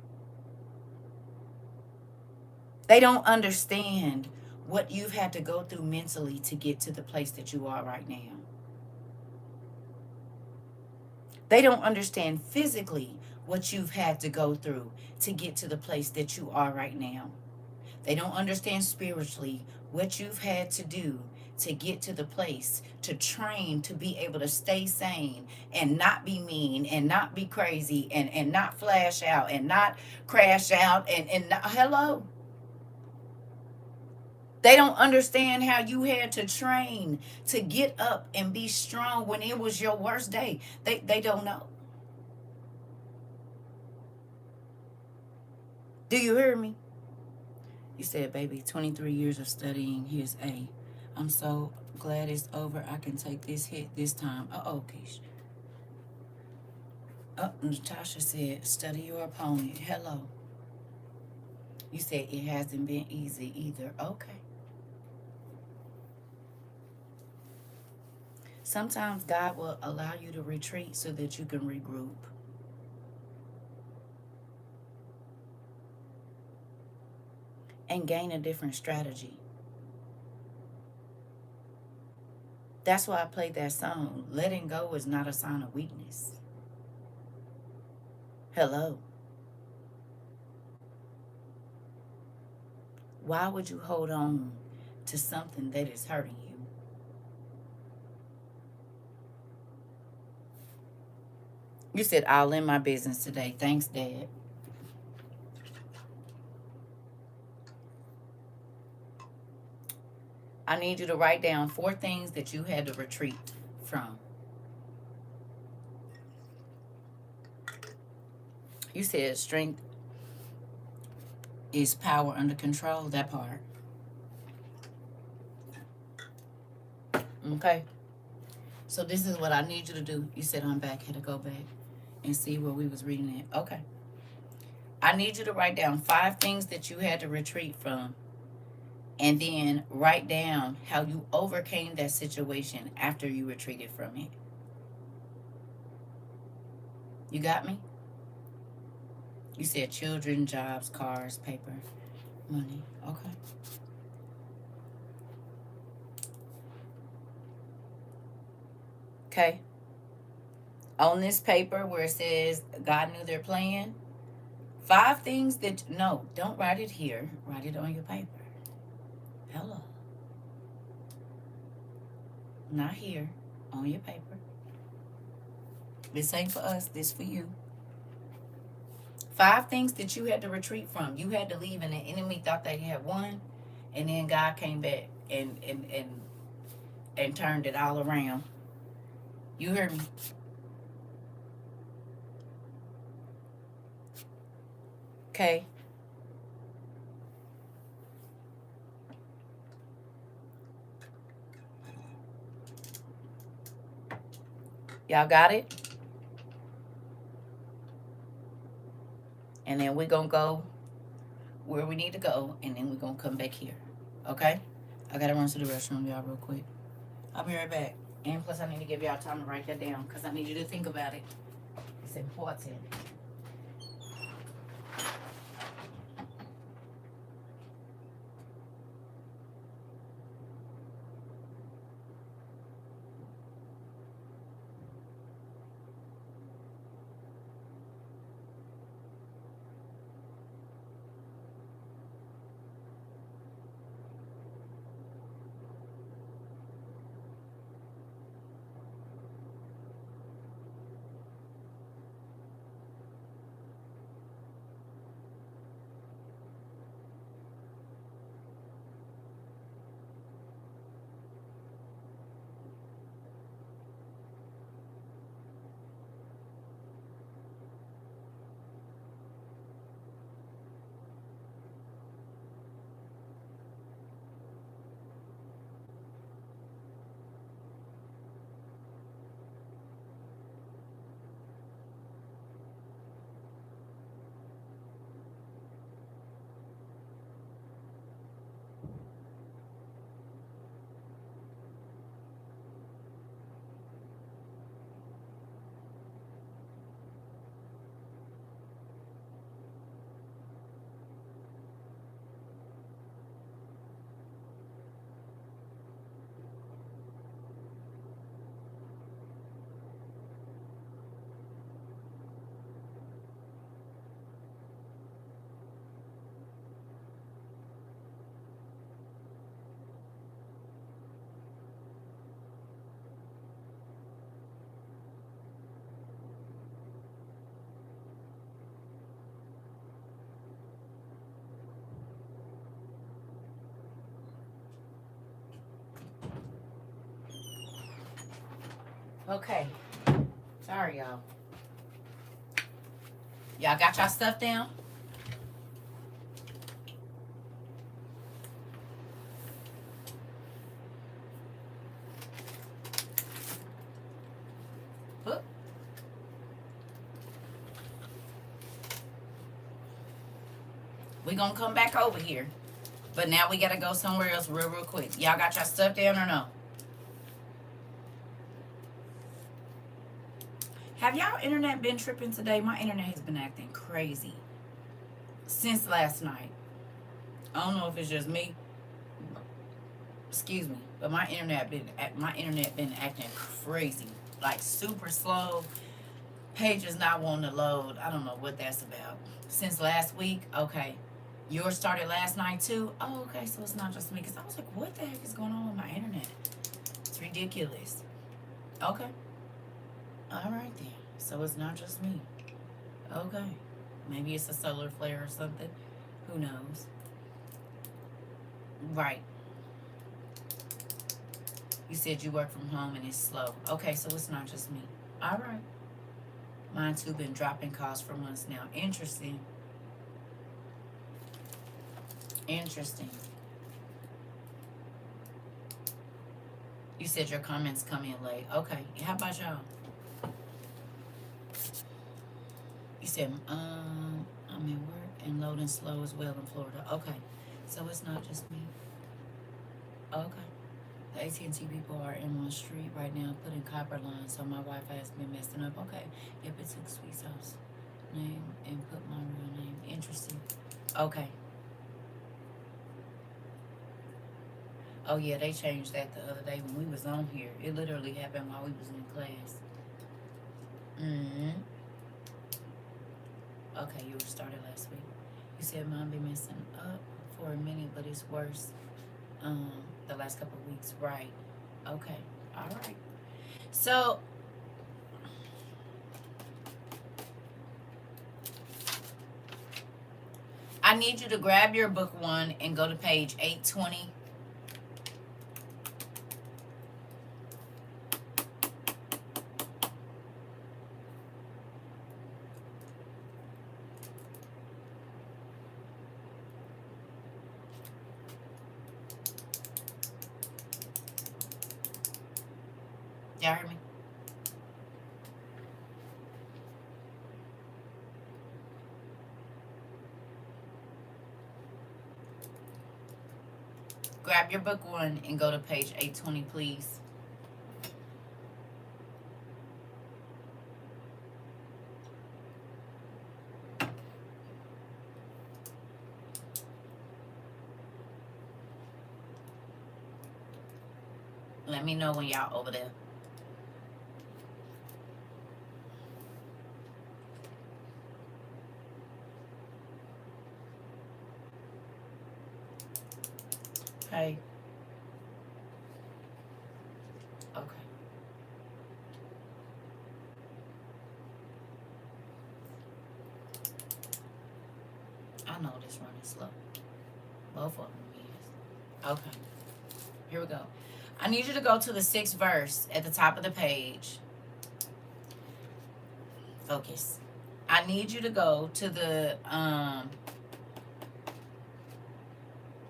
They don't understand what you've had to go through mentally to get to the place that you are right now. They don't understand physically what you've had to go through to get to the place that you are right now. They don't understand spiritually what you've had to do to get to the place, to train, to be able to stay sane and not be mean and not be crazy and not flash out and not crash out and not, hello. They don't understand how you had to train to get up and be strong when it was your worst day. They don't know. Do you hear me? You said, "Baby, 23 years of studying, here's A. I'm so glad it's over. I can take this hit this time." Uh-oh, Keish. Natasha said, "Study your opponent." Hello. You said it hasn't been easy either. Okay. Sometimes God will allow you to retreat so that you can regroup. And gain a different strategy. That's why I played that song. Letting go is not a sign of weakness. Hello. Why would you hold on to something that is hurting you? You said, "I'll end my business today." Thanks, Dad. I need you to write down 4 things that you had to retreat from. You said strength is power under control, that part. Okay. So this is what I need you to do. You said, "I'm back." Had to go back and see where we was reading it. Okay. I need you to write down 5 things that you had to retreat from. And then write down how you overcame that situation after you retreated from it. You got me? You said children, jobs, cars, paper, money. Okay. Okay. On this paper where it says God knew their plan, 5 things that, no, don't write it here. Write it on your paper. Hello. Not here. On your paper. This ain't for us. This for you. 5 things that you had to retreat from. You had to leave and the enemy thought they had won. And then God came back and turned it all around. You heard me. Okay. Y'all got it? And then we're going to go where we need to go, and then we're going to come back here. Okay? I got to run to the restroom, y'all, real quick. I'll be right back. And plus, I need to give y'all time to write that down because I need you to think about it. It's important. Okay. Sorry, y'all. Y'all got y'all stuff down? Oop. We gonna come back over here. But now we gotta go somewhere else real quick. Y'all got y'all stuff down or no? Have y'all internet been tripping today? My internet has been acting crazy since last night. I don't know if it's just me. Excuse me, but my internet been acting crazy, like super slow. Pages not wanting to load. I don't know what that's about. Since last week, okay. Yours started last night too. Oh, okay. So it's not just me, because I was like, what the heck is going on with my internet? It's ridiculous. Okay. All right then. So it's not just me. Okay. Maybe it's a solar flare or something. Who knows? Right. You said you work from home and it's slow. Okay, so it's not just me. All right. Mine too been dropping calls for months now. Interesting. Interesting. You said your comments come in late. Okay. How about y'all? You said, I'm at work and loading slow as well in Florida. Okay. So it's not just me. Okay. The AT&T people are in one street right now putting copper lines, so my Wi-Fi has been messing up. Okay. Yep, it took Sweet Sauce name and put my real name. Interesting. Okay. Oh yeah, they changed that the other day when we was on here. It literally happened while we was in class. Mm-hmm. Okay, you started last week. You said mine be messing up for a minute, but it's worse. The last couple of weeks, right? Okay, all right. So, I need you to grab your book one and go to page 820. Y'all hear me? Grab your book one and go to page 820, please. Let me know when y'all over there. Hey. Okay. I know this running slow. Both of them is. Okay. Here we go. I need you to go to the 6th verse at the top of the page. Focus. I need you to go to the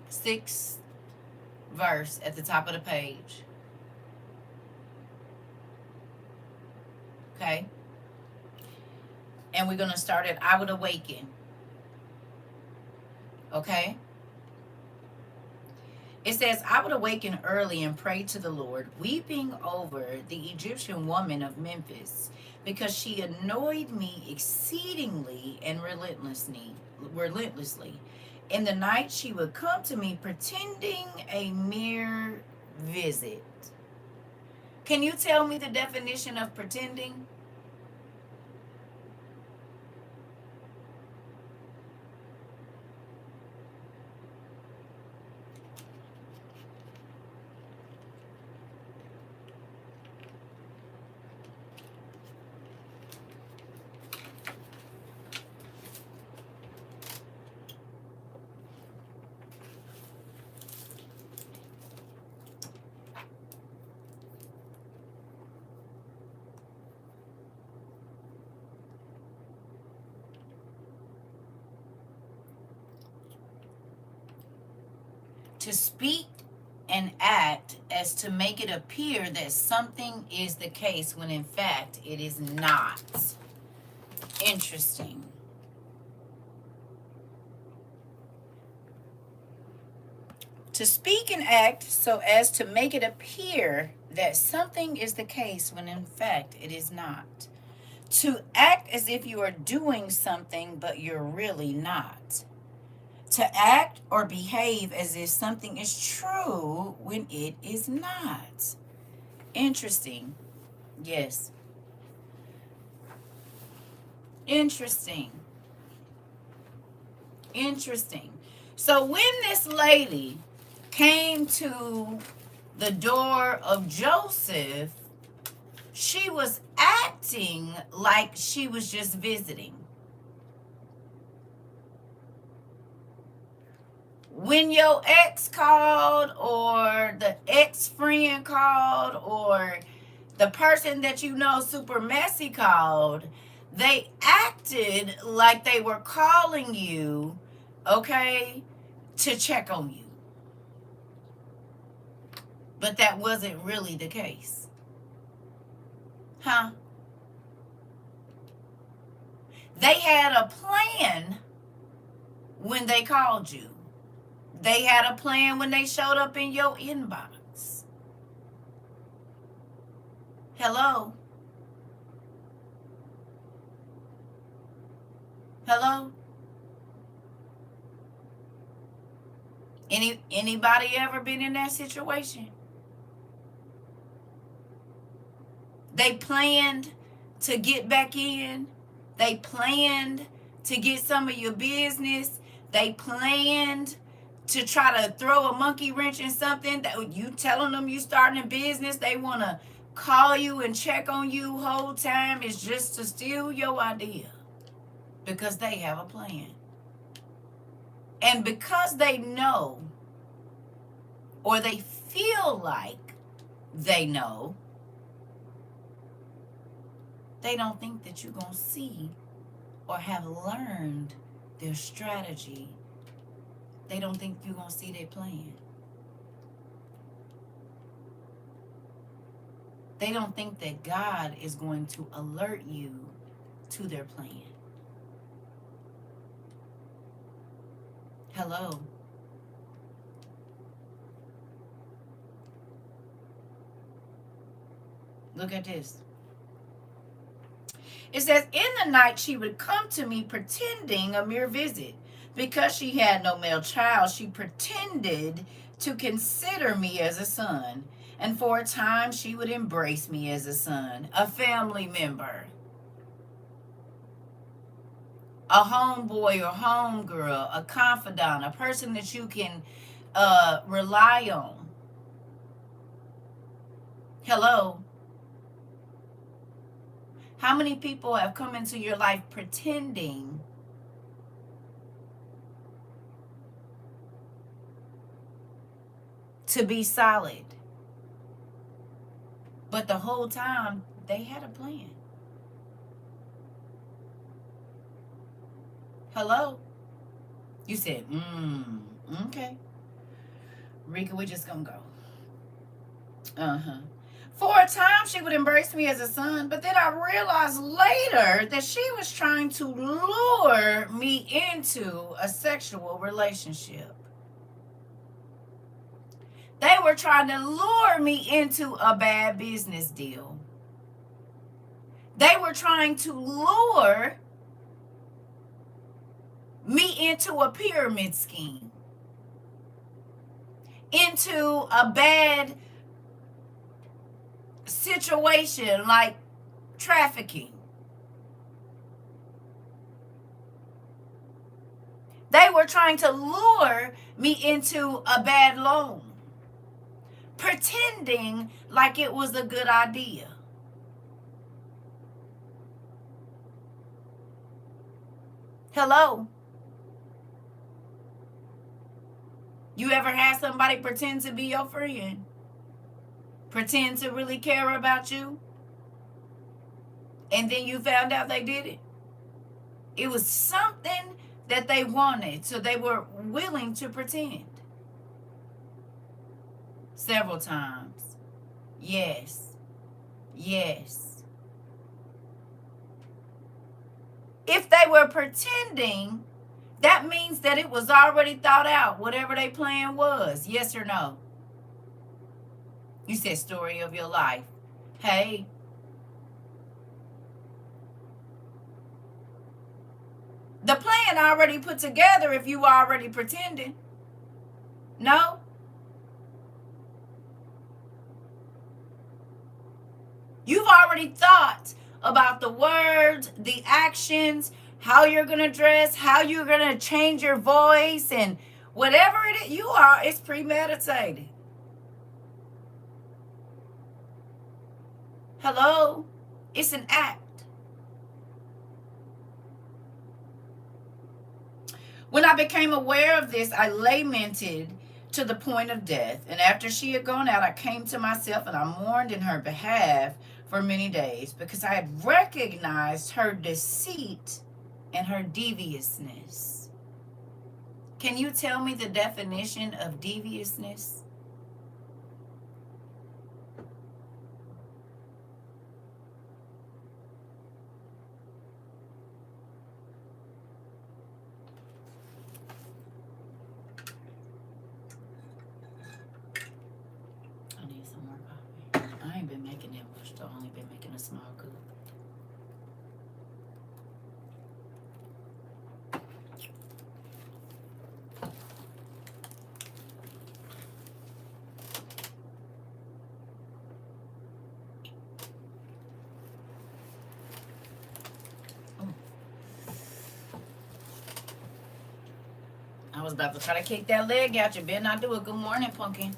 6th verse at the top of the page. Okay? And we're going to start at I would awaken. Okay? It says, I would awaken early and pray to the Lord, weeping over the Egyptian woman of Memphis, because she annoyed me exceedingly and relentlessly. In the night she would come to me pretending a mere visit. Can you tell me the definition of pretending? To speak and act as to make it appear that something is the case when in fact it is not. Interesting. To speak and act so as to make it appear that something is the case when in fact it is not. To act as if you are doing something but you're really not. To act or behave as if something is true when it is not. Interesting. Yes. Interesting. Interesting. So when this lady came to the door of Joseph, she was acting like she was just visiting. When your ex called, or the ex-friend called, or the person that you know super messy called, they acted like they were calling you, okay, to check on you. But that wasn't really the case. Huh? They had a plan when they called you. They had a plan when they showed up in your inbox. Hello? Hello? Anybody ever been in that situation? They planned to get back in. They planned to get some of your business. They planned to try to throw a monkey wrench in something that you telling them you starting a business. They want to call you and check on you whole time. It's just to steal your idea because they have a plan. And because they know, or they feel like they know, they don't think that you're going to see or have learned their strategy. They don't think you're going to see their plan. They don't think that God is going to alert you to their plan. Hello. Look at this. It says, in the night she would come to me pretending a mere visit. Because she had no male child, she pretended to consider me as a son. And for a time she would embrace me as a son, a family member, a homeboy or homegirl, a confidant, a person that you can rely on. Hello. How many people have come into your life pretending to be solid, but the whole time they had a plan? Hello? You said, okay. Rika, we're just gonna go. For a time, she would embrace me as a son, but then I realized later that she was trying to lure me into a sexual relationship. They were trying to lure me into a bad business deal. They were trying to lure me into a pyramid scheme, into a bad situation like trafficking. They were trying to lure me into a bad loan, pretending like it was a good idea. Hello? You ever had somebody pretend to be your friend? Pretend to really care about you? And then you found out they did it? It was something that they wanted, so they were willing to pretend. Several times. Yes. Yes. If they were pretending, that means that it was already thought out, whatever their plan was. Yes or no? You said story of your life. Hey. The plan already put together if you already pretending. No? You've already thought about the words, the actions, how you're going to dress, how you're going to change your voice, and whatever it is you are, it's premeditated. Hello? It's an act. When I became aware of this, I lamented to the point of death. And after she had gone out, I came to myself and I mourned in her behalf for many days because I had recognized her deceit and her deviousness. Can you tell me the definition of deviousness? I ain't been making that much, though. I've only been making a small cup. Ooh. I was about to try to kick that leg out. You better not do it. Good morning, Pumpkin.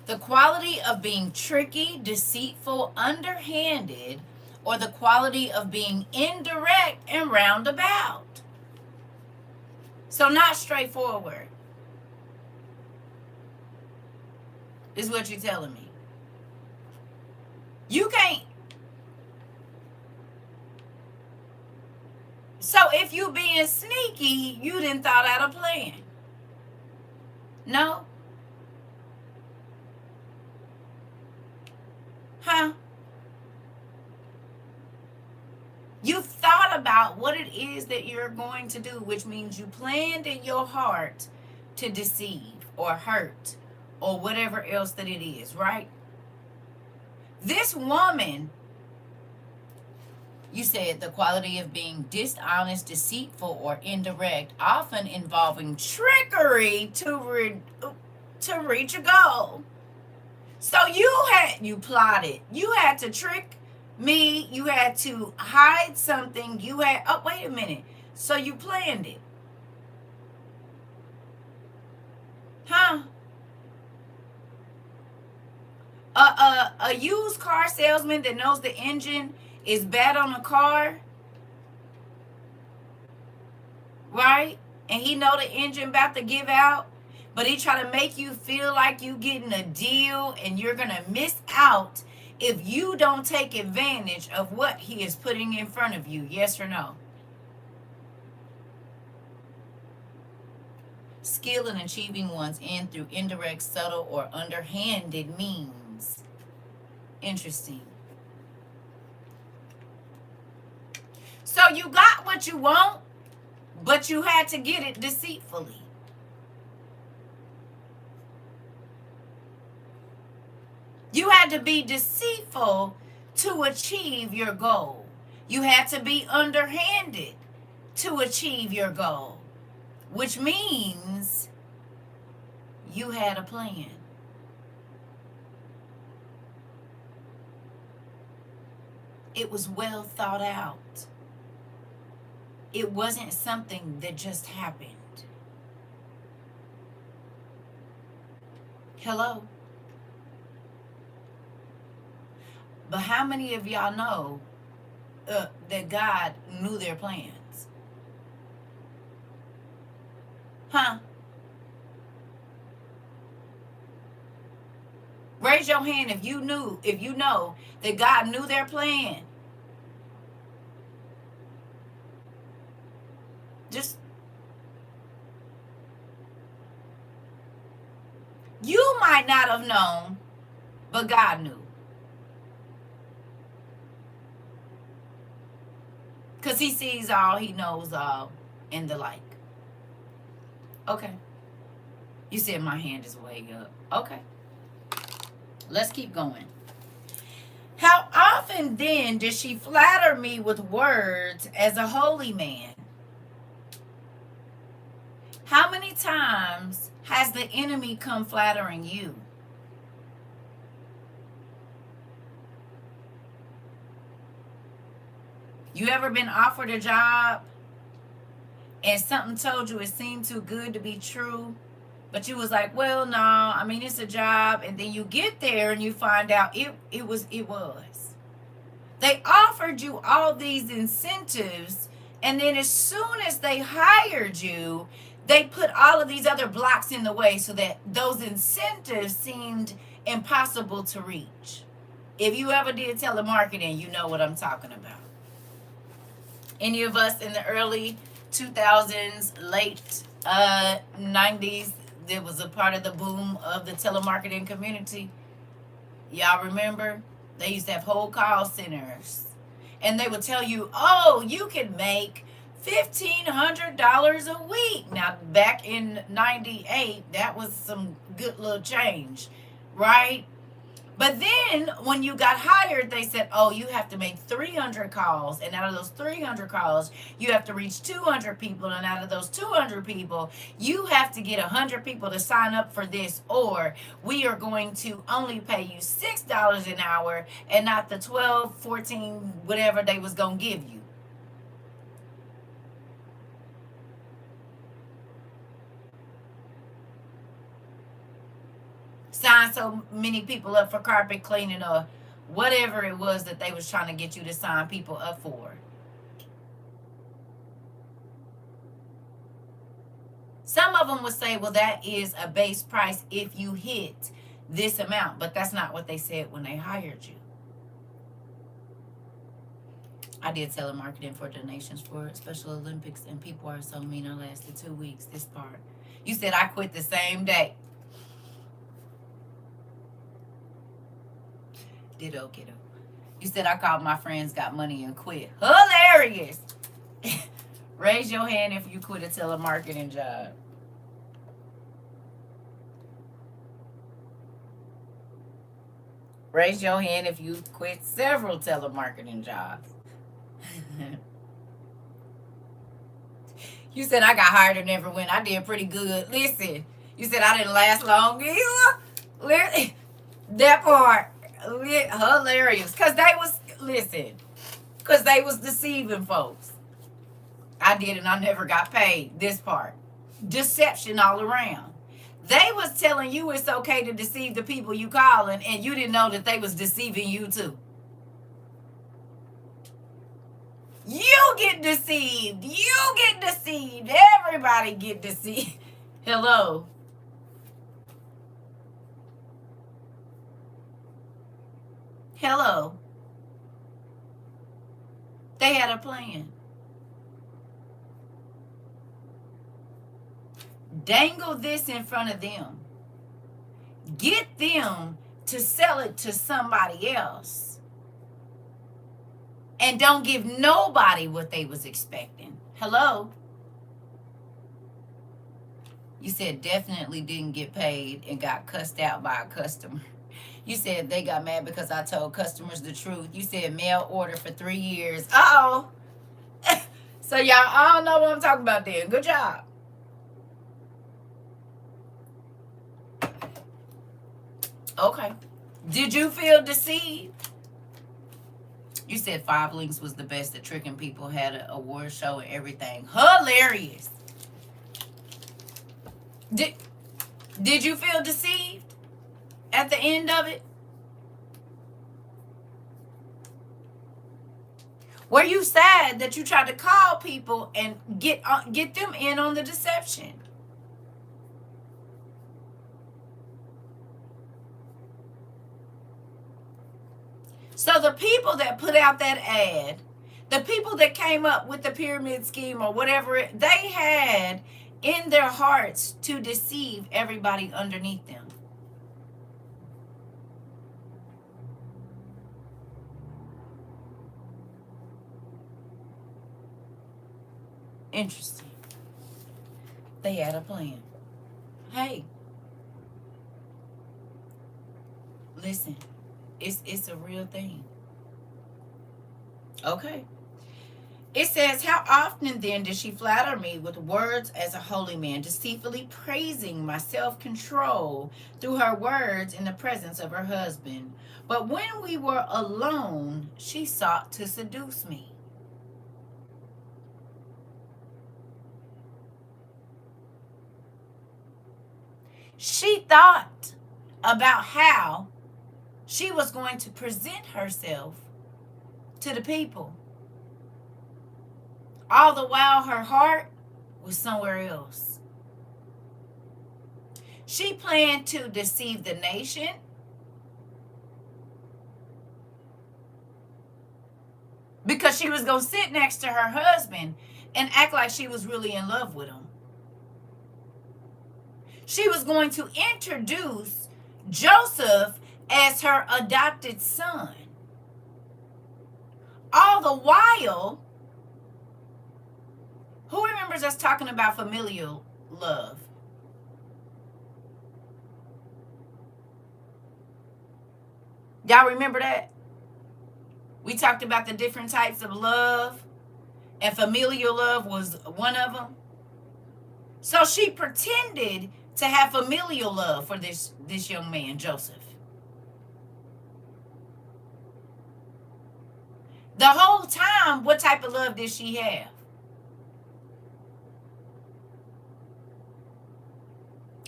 The quality of being tricky, deceitful, underhanded, or the quality of being indirect and roundabout. So not straightforward is what you're telling me. You can't. So if you being sneaky, you didn't thought out a plan. No? Huh? You thought about what it is that you're going to do, which means you planned in your heart to deceive or hurt or whatever else that it is, right? This woman, you said the quality of being dishonest, deceitful, or indirect, often involving trickery to reach a goal. So you plotted. You had to trick me. You had to hide something. Oh, wait a minute. So you planned it. Huh? A used car salesman that knows the engine is bad on a car, right? And he know the engine about to give out, but he try to make you feel like you getting a deal and you're gonna miss out if you don't take advantage of what he is putting in front of you. Yes or no? Skill in achieving one's end through indirect, subtle, or underhanded means. Interesting. So you got what you want, but you had to get it deceitfully. You had to be deceitful to achieve your goal. You had to be underhanded to achieve your goal, which means you had a plan. It was well thought out. It wasn't something that just happened. Hello? But how many of y'all know that God knew their plans? Huh? Raise your hand if you know that God knew their plan. Just, you might not have known, but God knew. Because he sees all, he knows all, and the like. Okay. You said my hand is way up. Okay. Let's keep going. How often then did she flatter me with words as a holy man? How many times has the enemy come flattering you? You ever been offered a job and something told you it seemed too good to be true, but you was like, well, no, I mean, it's a job, and then you get there and you find out it was. They offered you all these incentives, and then as soon as they hired you, they put all of these other blocks in the way so that those incentives seemed impossible to reach. If you ever did telemarketing, you know what I'm talking about. Any of us in the early 2000s, late 90s, that was a part of the boom of the telemarketing community? Y'all remember? They used to have whole call centers. And they would tell you, oh, you can make $1,500 a week. Now, back in 98, that was some good little change, right? But then when you got hired, they said, oh, you have to make 300 calls. And out of those 300 calls, you have to reach 200 people. And out of those 200 people, you have to get 100 people to sign up for this. Or we are going to only pay you $6 an hour and not the 12, 14, whatever they was going to give you. Sign so many people up for carpet cleaning or whatever it was that they was trying to get you to sign people up for. Some of them would say, well, that is a base price if you hit this amount, but that's not what they said when they hired you. I did telemarketing for donations for Special Olympics, and people are so mean. I lasted 2 weeks. This part. You said I quit the same day. Ditto, kiddo. You said I called my friends, got money, and quit. Hilarious. Raise your hand if you quit a telemarketing job. Raise your hand if you quit several telemarketing jobs. You said I got hired and never went. I did pretty good. Listen, you said I didn't last long either. That part, hilarious. Because they was, listen, because they was deceiving folks. I did and I never got paid. This part. Deception all around. They was telling you it's okay to deceive the people you calling, and you didn't know that they was deceiving you too. You get deceived. You get deceived. Everybody get deceived. Hello. Hello. They had a plan. Dangle this in front of them. Get them to sell it to somebody else. And don't give nobody what they was expecting. Hello? You said definitely didn't get paid and got cussed out by a customer. You said they got mad because I told customers the truth. You said mail order for 3 years. Uh-oh. So y'all all know what I'm talking about then. Good job. Okay. Did you feel deceived? You said Five Links was the best at tricking people, had an award show and everything. Hilarious. Did you feel deceived at the end of it? Were you sad that you tried to call people and get them in on the deception? So the people that put out that ad, the people that came up with the pyramid scheme or whatever, they had in their hearts to deceive everybody underneath them. Interesting. They had a plan. Hey, listen. It's a real thing. Okay. It says, how often then did she flatter me with words as a holy man, deceitfully praising my self-control through her words in the presence of her husband? But when we were alone, she sought to seduce me. She thought about how she was going to present herself to the people. All the while her heart was somewhere else. She planned to deceive the nation. Because she was going to sit next to her husband and act like she was really in love with him. She was going to introduce Joseph as her adopted son. All the while, who remembers us talking about familial love? Y'all remember that? We talked about the different types of love, and familial love was one of them. So she pretended to have familial love for this young man, Joseph. The whole time, what type of love did she have?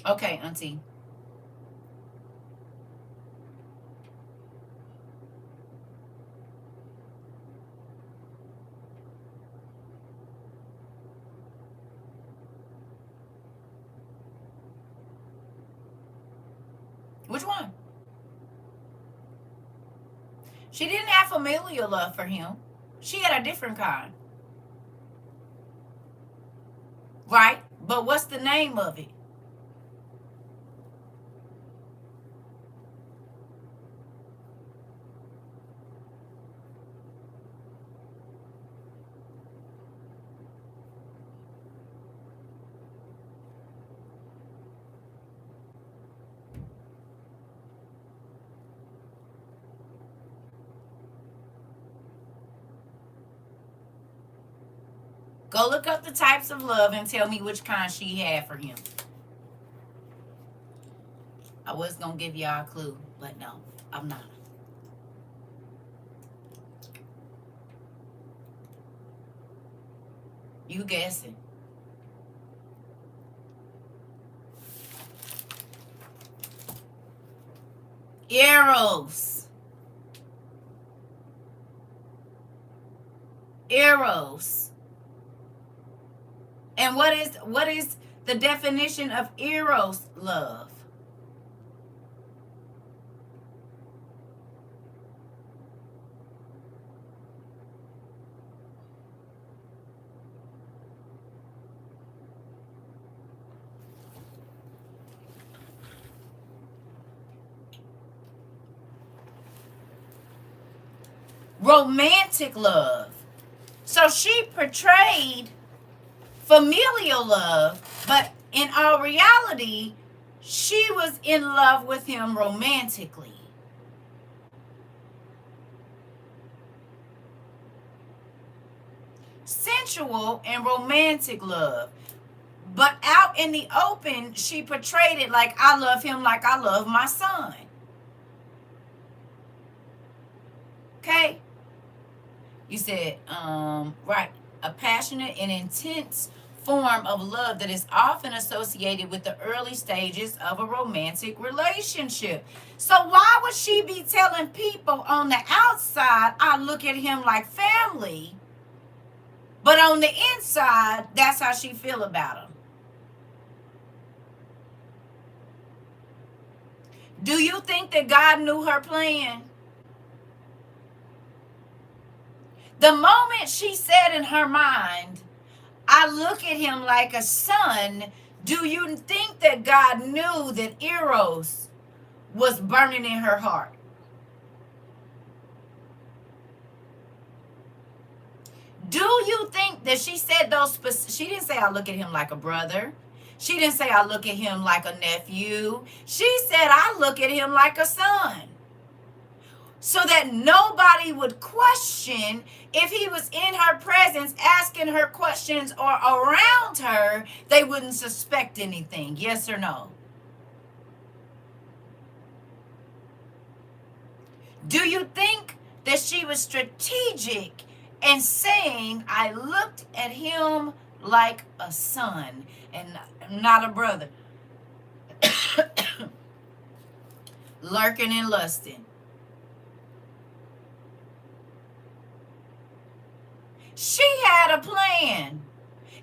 Okay, Auntie. Which one? She didn't have familial love for him. She had a different kind. Right? But what's the name of it? Go look up the types of love and tell me which kind she had for him. I was going to give y'all a clue, but no, I'm not. You guessing. Eros. Eros. And what is the definition of Eros love? Romantic love. So she portrayed familial love, but in all reality, she was in love with him romantically. Sensual and romantic love. But out in the open, she portrayed it like, I love him like I love my son. Okay? You said, right. A passionate and intense form of love that is often associated with the early stages of a romantic relationship. So why would she be telling people on the outside, I look at him like family, but on the inside, that's how she feel about him? Do you think that God knew her plan? The moment she said in her mind, I look at him like a son, do you think that God knew that Eros was burning in her heart? Do you think that she said those, she didn't say I look at him like a brother. She didn't say I look at him like a nephew. She said I look at him like a son. So that nobody would question if he was in her presence asking her questions or around her, they wouldn't suspect anything. Yes or no? Do you think that she was strategic in saying, I looked at him like a son and not a brother? Lurking and lusting. She had a plan.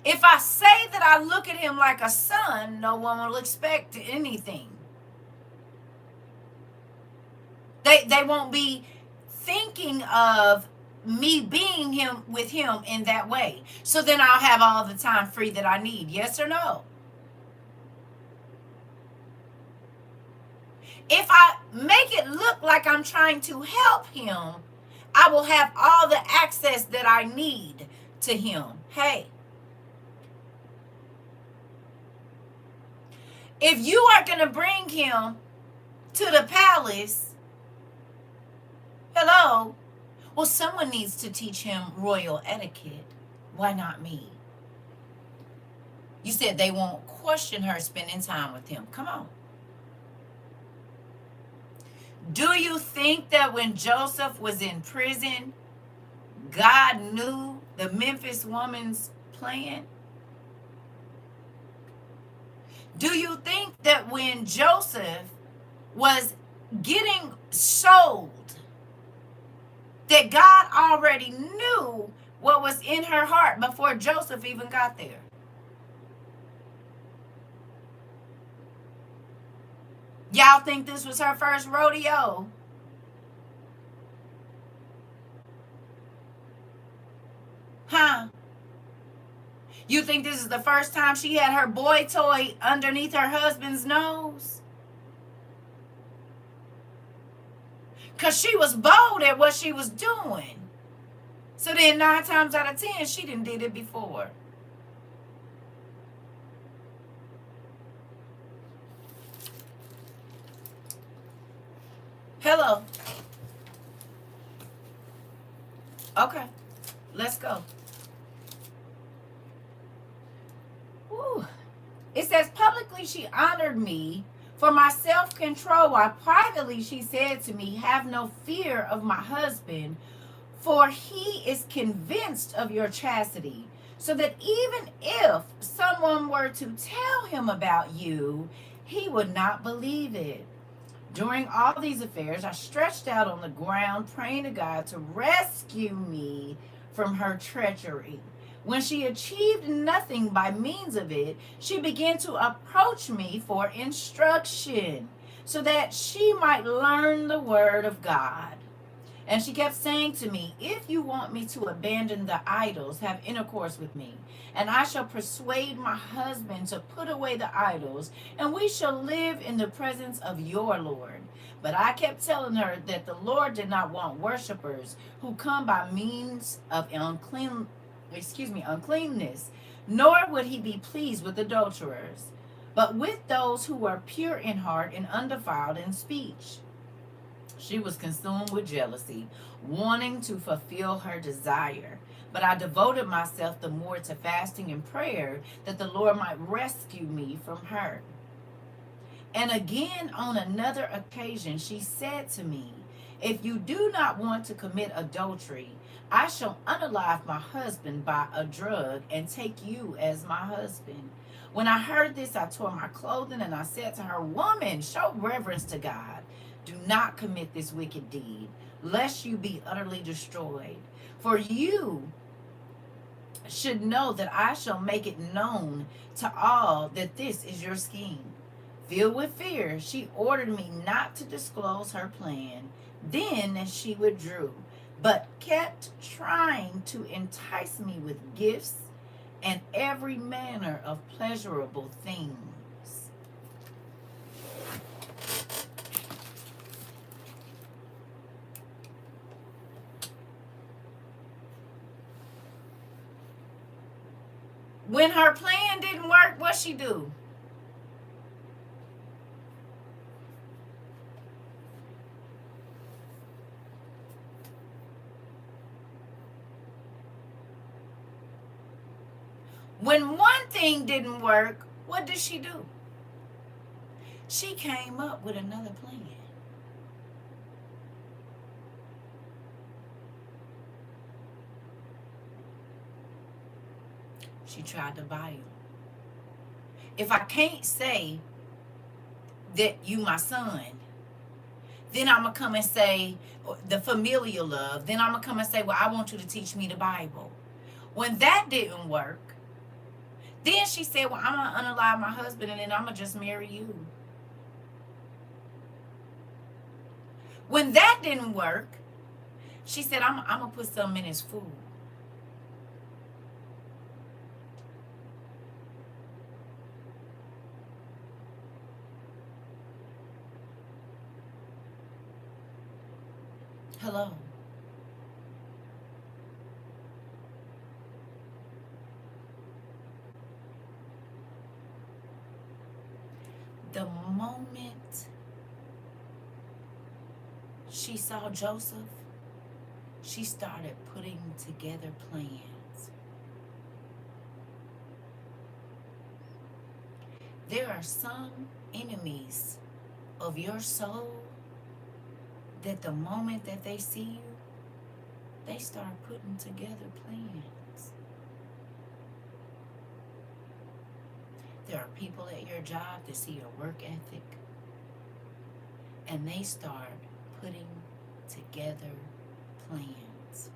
If I say that I look at him like a son, no one will expect anything. They won't be thinking of me being him with him in that way. So then I'll have all the time free that I need. Yes or no? If I make it look like I'm trying to help him, I will have all the access that I need to him. Hey, if you are going to bring him to the palace, hello, well, someone needs to teach him royal etiquette. Why not me? You said they won't question her spending time with him. Come on. Do you think that when Joseph was in prison, God knew the Memphis woman's plan? Do you think that when Joseph was getting sold, that God already knew what was in her heart before Joseph even got there? Y'all think this was her first rodeo? Huh? You think this is the first time she had her boy toy underneath her husband's nose? Because she was bold at what she was doing. So then 9 times out of 10, she done did it before. Hello. Okay, let's go. Whew. It says, publicly she honored me for my self-control, while privately she said to me, have no fear of my husband, for he is convinced of your chastity, so that even if someone were to tell him about you, he would not believe it. During all these affairs, I stretched out on the ground, praying to God to rescue me from her treachery. When she achieved nothing by means of it, she began to approach me for instruction, so that she might learn the word of God. And she kept saying to me, if you want me to abandon the idols, have intercourse with me, and I shall persuade my husband to put away the idols, and we shall live in the presence of your Lord. But I kept telling her that the Lord did not want worshipers who come by means of uncleanness, nor would he be pleased with adulterers, but with those who were pure in heart and undefiled in speech. She was consumed with jealousy, wanting to fulfill her desire. But I devoted myself the more to fasting and prayer, that the Lord might rescue me from her. And again, on another occasion, she said to me, if you do not want to commit adultery, I shall unalive my husband by a drug and take you as my husband. When I heard this, I tore my clothing, and I said to her, woman, show reverence to God. Do not commit this wicked deed, lest you be utterly destroyed. For you should know that I shall make it known to all that this is your scheme. Filled with fear, she ordered me not to disclose her plan. Then she withdrew, but kept trying to entice me with gifts and every manner of pleasurable things. When her plan didn't work, what she do? When one thing didn't work, what did she do? She came up with another plan. She tried to buy you. If I can't say that you my son, then I'm going to come and say the familial love. Then I'm going to come and say, well, I want you to teach me the Bible. When that didn't work, then she said, well, I'm going to unalive my husband, and then I'm going to just marry you. When that didn't work, she said, I'm going to put something in his food. Hello. The moment she saw Joseph, she started putting together plans. There are some enemies of your soul that the moment that they see you, they start putting together plans. There are people at your job that see your work ethic, and they start putting together plans.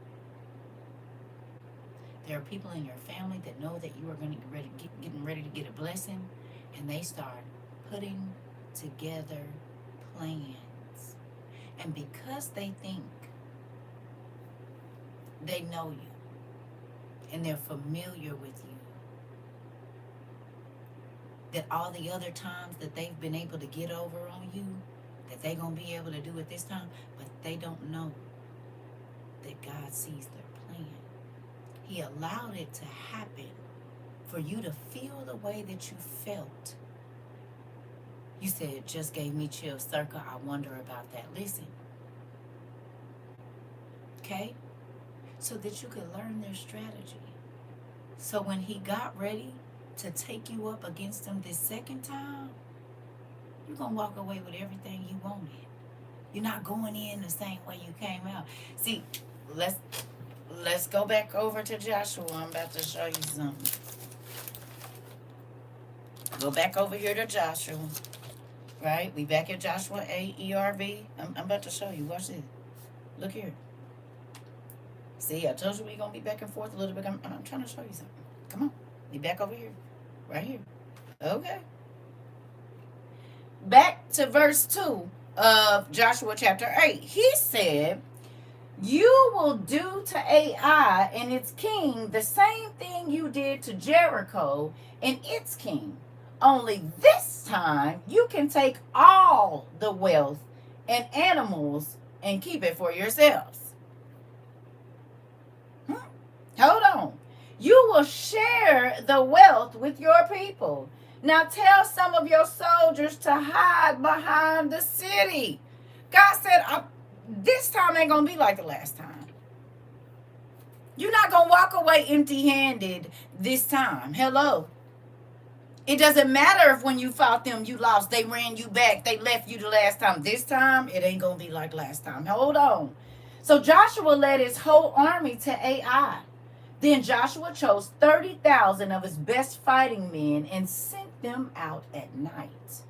There are people in your family that know that you are going to getting ready to get a blessing, and they start putting together plans. And because they think they know you and they're familiar with you, that all the other times that they've been able to get over on you, that they're going to be able to do it this time, but they don't know that God sees their plan. He allowed it to happen for you to feel the way that you felt. You said, it just gave me chills, Circa. I wonder about that. Listen. Okay? So that you could learn their strategy. So when he got ready to take you up against them this second time, you're going to walk away with everything you wanted. You're not going in the same way you came out. See, let's go back over to Joshua. I'm about to show you something. Go back over here to Joshua. Right? We back at Joshua 8 ERV. I'm about to show you. Watch this. Look here. See, I told you we're going to be back and forth a little bit. I'm trying to show you something. Come on. We back over here. Right here. Okay. Back to verse 2 of Joshua chapter 8. He said, you will do to Ai and its king the same thing you did to Jericho and its king. Only this time you can take all the wealth and animals and keep it for yourselves. Hold on. You will share the wealth with your people. Now tell some of your soldiers to hide behind the city. God said, this time ain't going to be like the last time. You're not going to walk away empty-handed this time. Hello. It doesn't matter if when you fought them, you lost. They ran you back. They left you the last time. This time, it ain't going to be like last time. Hold on. So Joshua led his whole army to Ai. Then Joshua chose 30,000 of his best fighting men and sent them out at night.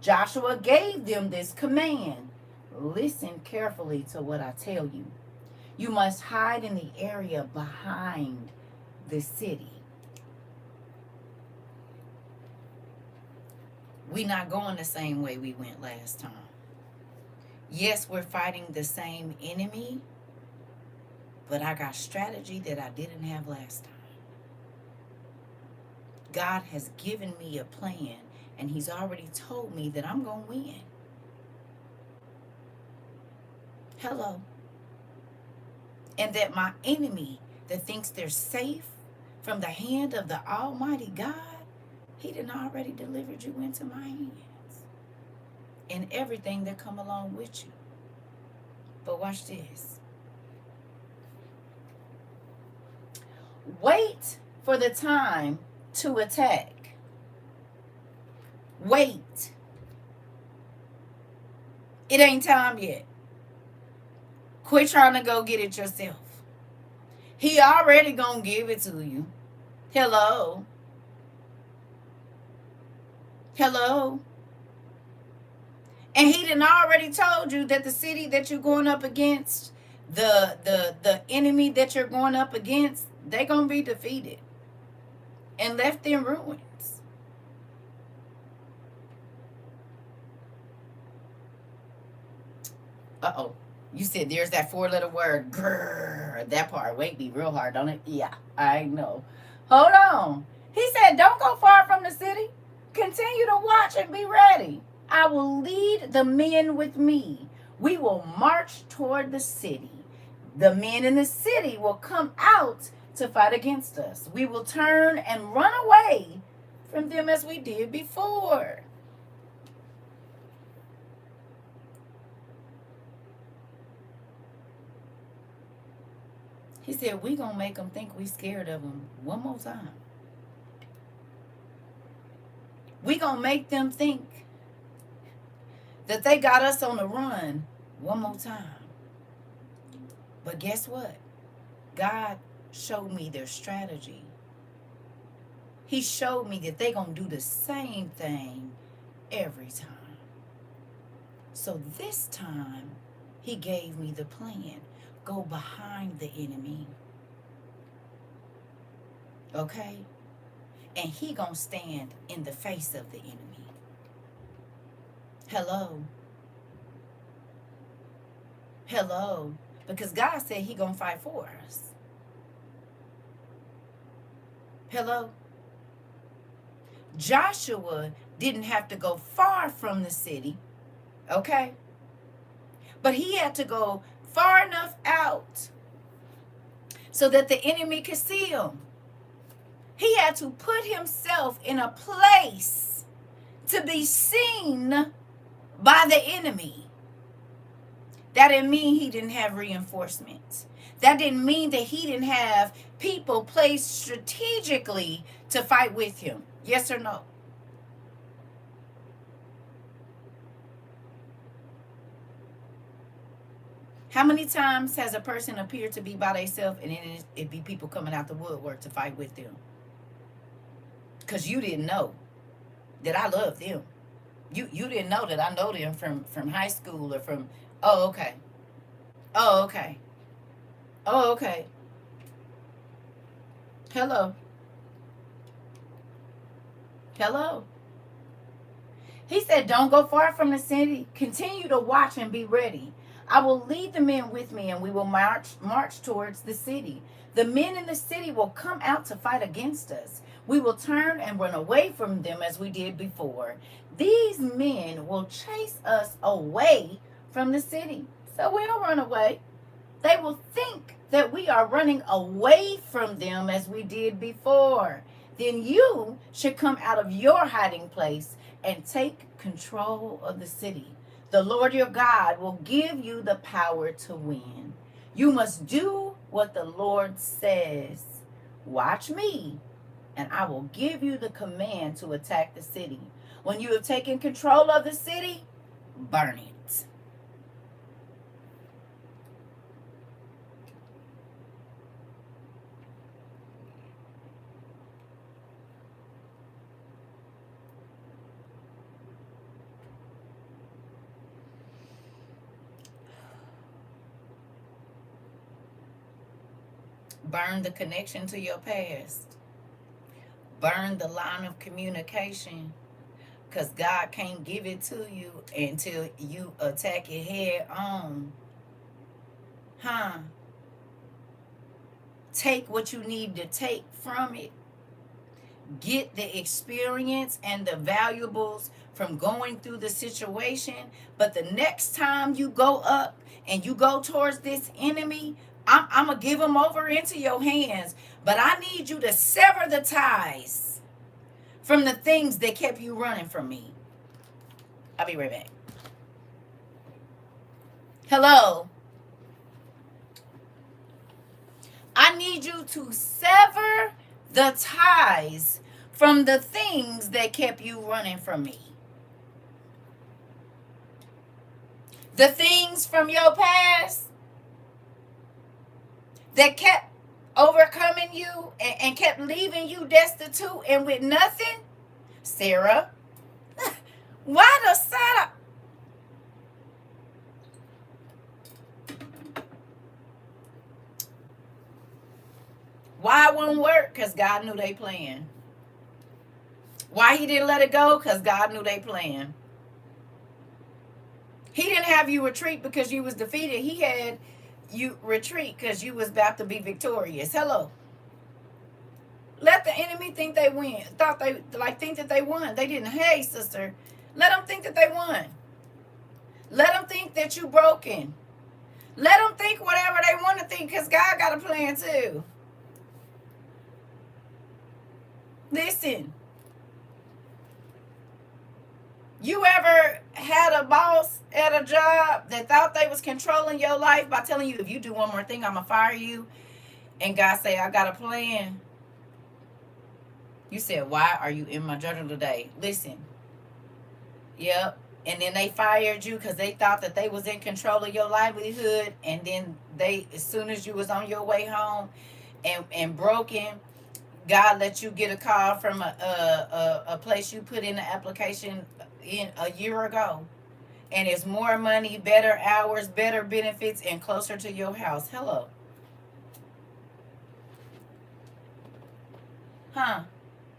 Joshua gave them this command. Listen carefully to what I tell you. You must hide in the area behind the city. We're not going the same way we went last time. Yes, we're fighting the same enemy, but I got strategy that I didn't have last time. God has given me a plan, and he's already told me that I'm going to win. Hello. And that my enemy that thinks they're safe from the hand of the Almighty God, he done already delivered you into my hands. And everything that come along with you. But watch this. Wait for the time to attack. Wait. It ain't time yet. Quit trying to go get it yourself. He already gonna give it to you. Hello. Hello. And he done already told you that the city that you're going up against, the enemy that you're going up against, they're going to be defeated and left in ruins. Uh-oh. You said there's that 4-letter word. Grrr. That part. Wait, be real hard, don't it? Yeah, I know. Hold on. He said, don't go far from the city. Continue to watch and be ready. I will lead the men with me. We will march toward the city. The men in the city will come out to fight against us. We will turn and run away from them as we did before. He said, we're going to make them think we scared of them one more time. We're going to make them think that they got us on the run one more time. But guess what? God showed me their strategy. He showed me that they're going to do the same thing every time. So this time, he gave me the plan. Go behind the enemy. Okay? And he gonna stand in the face of the enemy. Hello. Hello. Because God said he gonna fight for us. Hello. Joshua didn't have to go far from the city. Okay? But he had to go far enough out so that the enemy could see him. He had to put himself in a place to be seen by the enemy. That didn't mean he didn't have reinforcements. That didn't mean that he didn't have people placed strategically to fight with him. Yes or no? How many times has a person appeared to be by themselves and then it be people coming out the woodwork to fight with them? Because you didn't know that I love them. You didn't know that I know them from high school or from. Oh, okay. Oh, okay. Oh, okay. Hello. Hello. He said, don't go far from the city. Continue to watch and be ready. I will lead the men with me, and we will march towards the city. The men in the city will come out to fight against us. We will turn and run away from them as we did before. These men will chase us away from the city. So we don't run away. They will think that we are running away from them as we did before. Then you should come out of your hiding place and take control of the city. The Lord your God will give you the power to win. You must do what the Lord says. Watch me, and I will give you the command to attack the city. When you have taken control of the city, burn it. Burn the connection to your past. Burn the line of communication. Because God can't give it to you until you attack it head on. Huh? Take what you need to take from it. Get the experience and the valuables from going through the situation. But the next time you go up and you go towards this enemy, I'm going to give them over into your hands. But I need you to sever the ties from the things that kept you running from me. I'll be right back. Hello. I need you to sever the ties from the things that kept you running from me. The things from your past that kept overcoming you and kept leaving you destitute and with nothing. Sarah, why the setup? Why it won't work? Because God knew they plan. Why he didn't let it go? Because God knew they plan. He didn't have you retreat because you was defeated. He had you retreat because you was about to be victorious. Hello. Let the enemy think they win. Think that they won. They didn't. Hey, sister. Let them think that they won. Let them think that you broken. Let them think whatever they want to think because God got a plan too. Listen. You ever had a boss at a job that thought they was controlling your life by telling you, if you do one more thing, I'm going to fire you? And God say, I got a plan. You said, why are you in my journal today? Listen. Yep. And then they fired you because they thought that they was in control of your livelihood. And then as soon as you was on your way home and broken, God let you get a call from a place you put in the application in a year ago. And it's more money, better hours, better benefits, and closer to your house. Hello. Huh?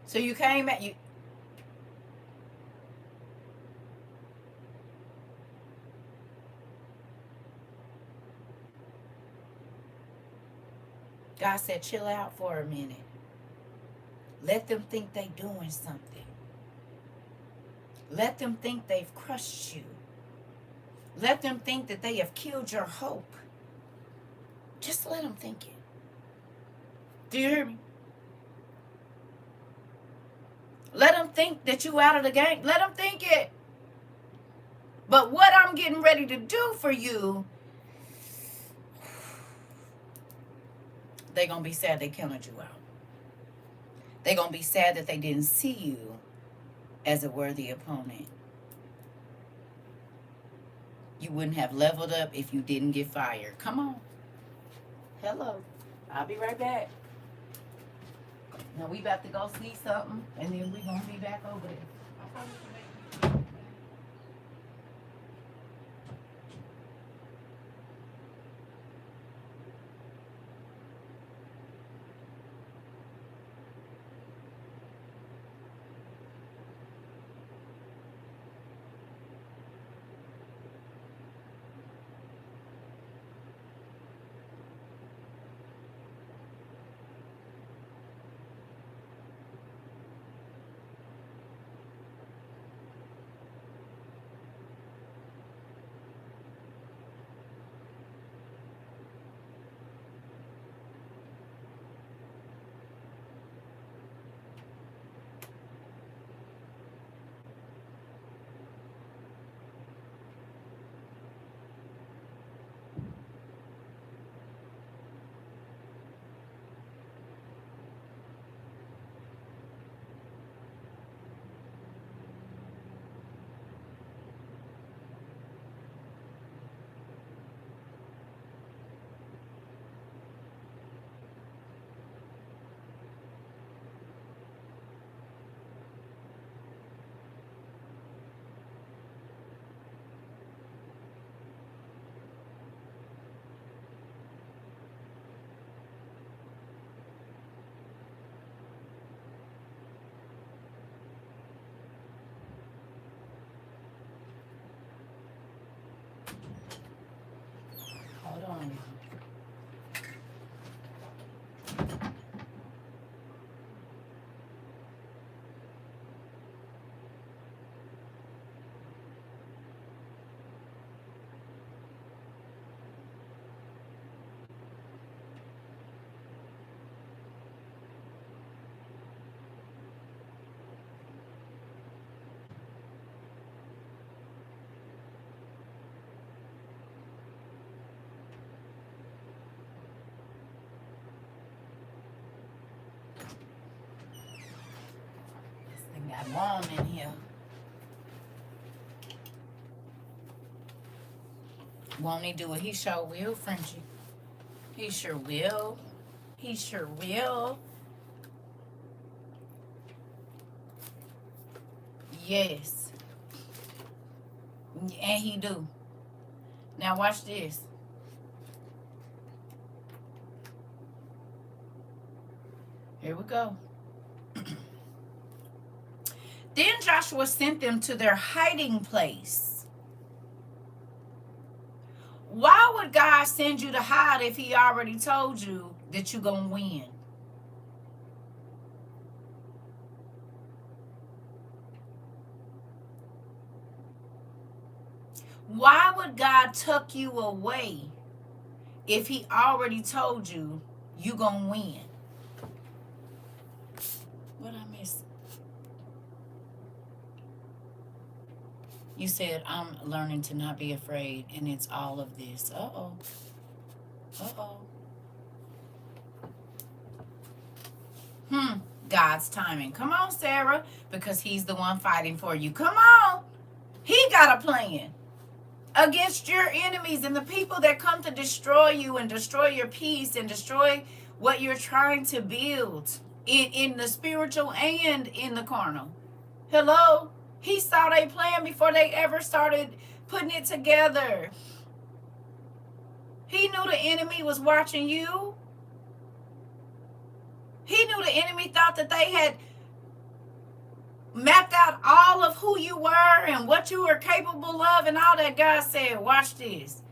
So you came at you. God said, chill out for a minute. Let them think they doing something. Let them think they've crushed you. Let them think that they have killed your hope. Just let them think it. Do you hear me? Let them think that you out of the game. Let them think it. But what I'm getting ready to do for you, they're going to be sad they counted you out. They're going to be sad that they didn't see you as a worthy opponent. You wouldn't have leveled up if you didn't get fired. Come on. Hello. I'll be right back. Now we about to go see something, and then we going to be back over there. Hold on. This thing got warm in here. Won't he do it? He sure will, Frenchie. He sure will. He sure will. Yes. And he do. Now watch this. Here we go. Then Joshua sent them to their hiding place. Why would God send you to hide if he already told you that you're going to win? Why would God tuck you away if he already told you you're going to win? What I miss? You said, I'm learning to not be afraid, and it's all of this. Uh-oh. Uh-oh. God's timing. Come on, Sarah, because he's the one fighting for you. Come on. He got a plan against your enemies and the people that come to destroy you and destroy your peace and destroy what you're trying to build in the spiritual and in the carnal. Hello? He saw their plan before they ever started putting it together. He knew the enemy was watching you. He knew the enemy thought that they had mapped out all of who you were and what you were capable of and all that. God said, watch this.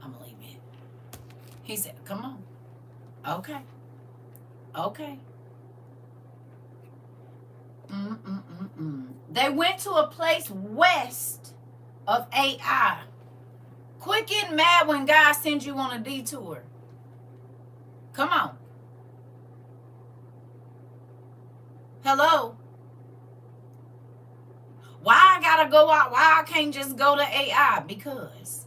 I'm gonna leave it. He said, come on. Okay. Okay. Mm-mm-mm-mm. They went to a place west of AI. Quit getting mad when God sends you on a detour. Come on. Hello. Why I gotta go out? Why I can't just go to AI? Because.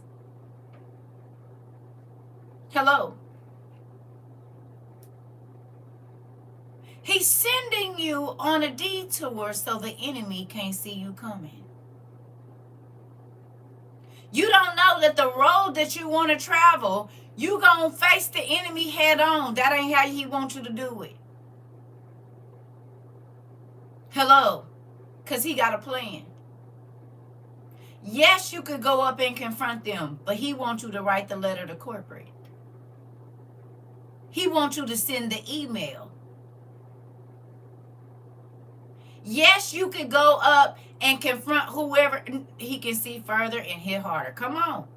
Hello. He's sending you on a detour so the enemy can't see you coming. You don't know that the road that you want to travel, you gonna face the enemy head on. That ain't how he wants you to do it. Hello. Because he got a plan. Yes, you could go up and confront them, but he wants you to write the letter to corporate. He wants you to send the email. Yes, you could go up and confront whoever he can see further and hit harder. Come on.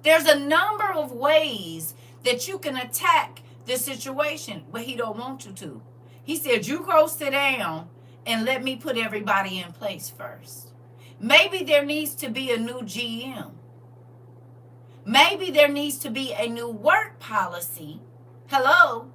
There's a number of ways that you can attack the situation, but he don't want you to. He said, you go sit down and let me put everybody in place first. Maybe there needs to be a new GM. Maybe there needs to be a new work policy. Hello?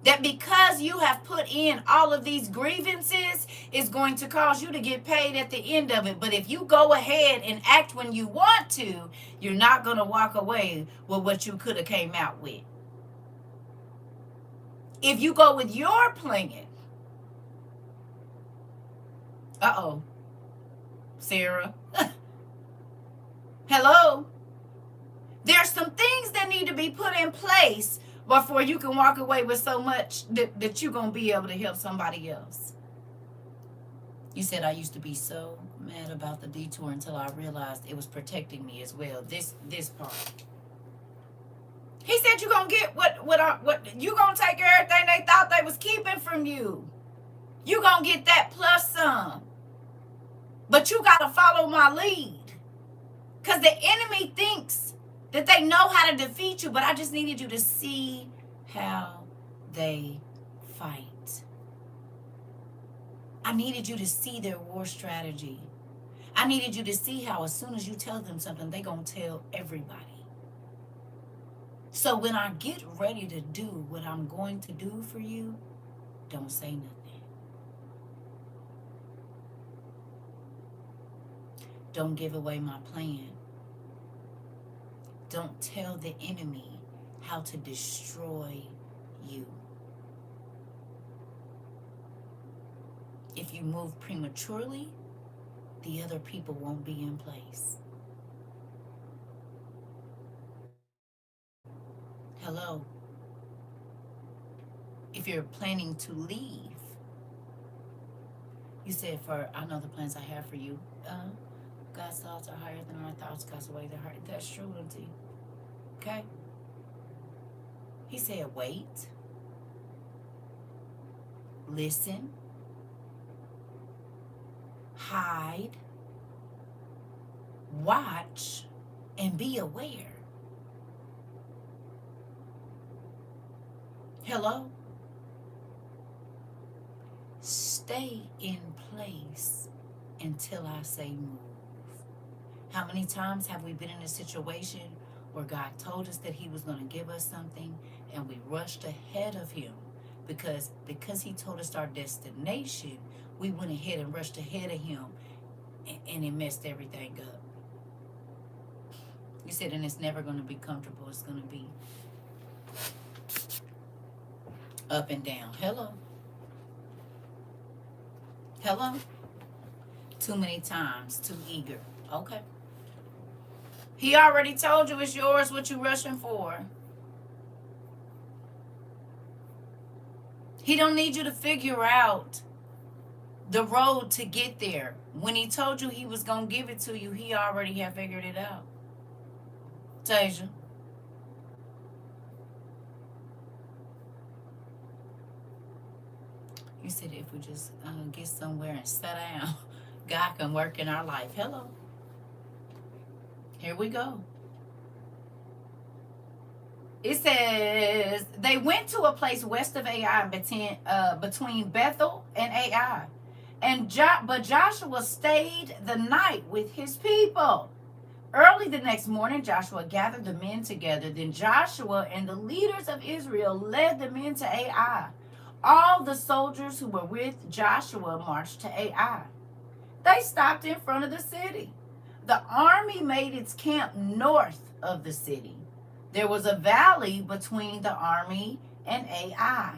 That because you have put in all of these grievances is going to cause you to get paid at the end of it. But if you go ahead and act when you want to, you're not going to walk away with what you could have came out with. If you go with your plan, Sarah. Hello? There's some things that need to be put in place before you can walk away with so much that you're going to be able to help somebody else. You said I used to be so mad about the detour until I realized it was protecting me as well. This part. He said you're going to get what you going to take everything they thought they was keeping from you. You going to get that plus some. But you got to follow my lead. Because the enemy thinks that they know how to defeat you, but I just needed you to see how they fight. I needed you to see their war strategy. I needed you to see how as soon as you tell them something, they're going to tell everybody. So when I get ready to do what I'm going to do for you, don't say nothing. Don't give away my plan. Don't tell the enemy how to destroy you. If you move prematurely, the other people won't be in place. Hello. If you're planning to leave, you said, I know the plans I have for you. God's thoughts are higher than our thoughts. God's ways are higher. That's true, Lindsay. Okay? He said, wait. Listen. Hide. Watch. And be aware. Hello? Stay in place until I say move. How many times have we been in a situation where God told us that he was going to give us something and we rushed ahead of him because he told us our destination, we went ahead and rushed ahead of him and it messed everything up. You said, and it's never going to be comfortable. It's going to be up and down. Hello? Hello? Too many times. Too eager. Okay. He already told you it's yours. What you rushing for? He don't need you to figure out the road to get there. When he told you he was going to give it to you, he already had figured it out. Tasia. You said if we just get somewhere and sit down, God can work in our life. Hello. Here we go. It says they went to a place west of Ai between Bethel and Ai. But Joshua stayed the night with his people. Early the next morning, Joshua gathered the men together. Then Joshua and the leaders of Israel led the men to Ai. All the soldiers who were with Joshua marched to Ai. They stopped in front of the city. The army made its camp north of the city. There was a valley between the army and Ai.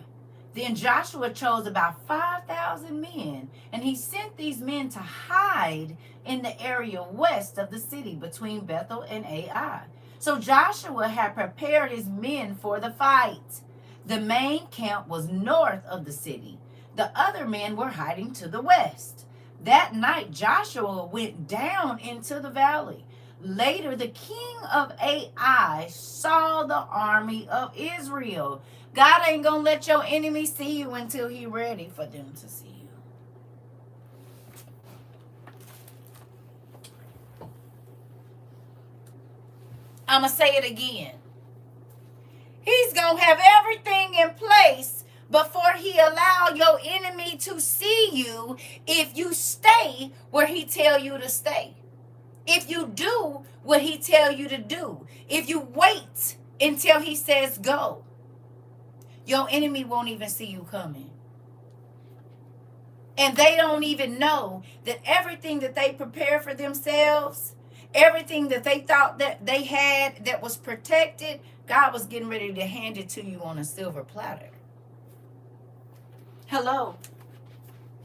Then Joshua chose about 5,000 men, and he sent these men to hide in the area west of the city between Bethel and Ai. So Joshua had prepared his men for the fight. The main camp was north of the city. The other men were hiding to the west. That night, Joshua went down into the valley. Later, the king of Ai saw the army of Israel. God ain't going to let your enemy see you until he's ready for them to see you. I'm going to say it again. He's going to have everything in place before he allow your enemy to see you if you stay where he tell you to stay. If you do what he tell you to do. If you wait until he says go. Your enemy won't even see you coming. And they don't even know that everything that they prepare for themselves, everything that they thought that they had that was protected, God was getting ready to hand it to you on a silver platter. Hello.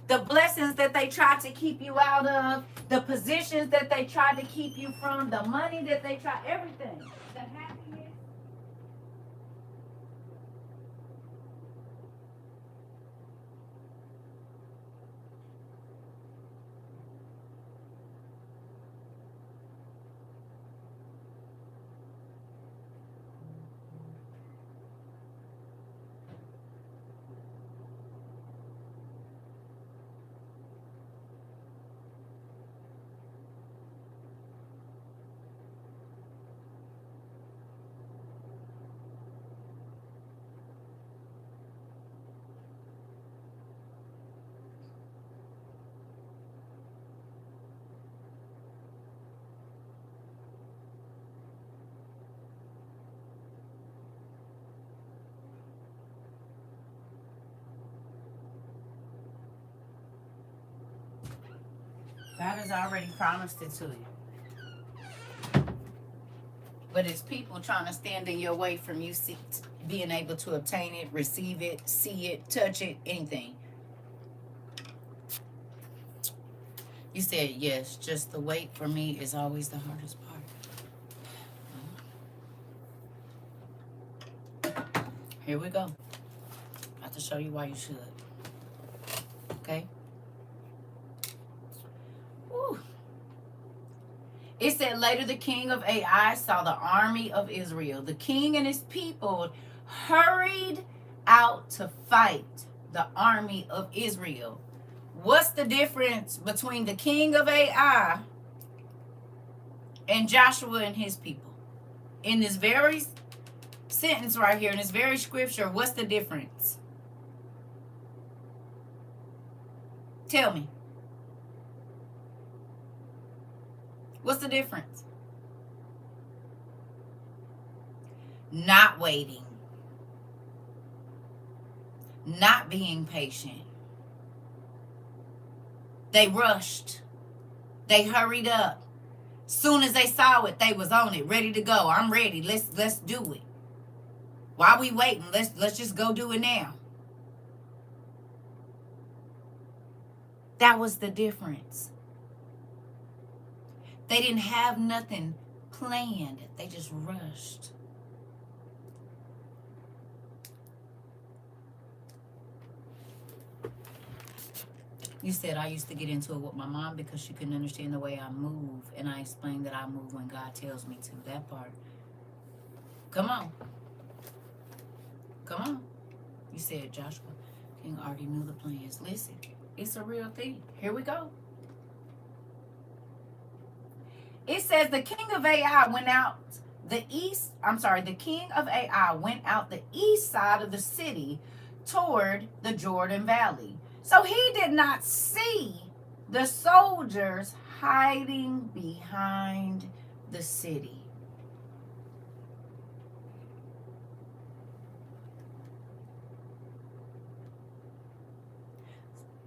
The blessings that they tried to keep you out of, the positions that they tried to keep you from, the money that they tried, everything. The happiness. God has already promised it to you. But it's people trying to stand in your way from you being able to obtain it, receive it, see it, touch it, anything. You said, yes, just the wait for me is always the hardest part. Here we go. I have to show you why you should. Okay? Whew. It said, later the king of Ai saw the army of Israel. The king and his people hurried out to fight the army of Israel. What's the difference between the king of Ai and Joshua and his people? In this very sentence right here, in this very scripture, what's the difference? Tell me. What's the difference? Not waiting. Not being patient. They rushed. They hurried up. Soon as they saw it, they was on it, ready to go. I'm ready. Let's do it. Why we waiting? Let's just go do it now. That was the difference. They didn't have nothing planned. They just rushed. You said I used to get into it with my mom because she couldn't understand the way I move. And I explained that I move when God tells me to. That part. Come on. Come on. You said Joshua King already knew the plans. Listen, it's a real thing. Here we go. It says the king of Ai went out The king of Ai went out the east side of the city toward the Jordan Valley. So he did not see the soldiers hiding behind the city.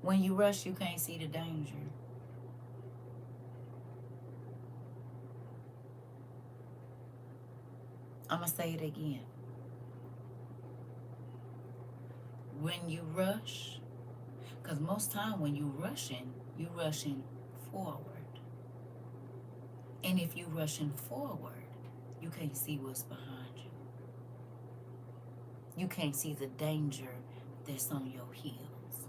When you rush, you can't see the danger. I'm going to say it again. When you rush, because most time when you rushing forward. And if you rushing forward, you can't see what's behind you. You can't see the danger that's on your heels.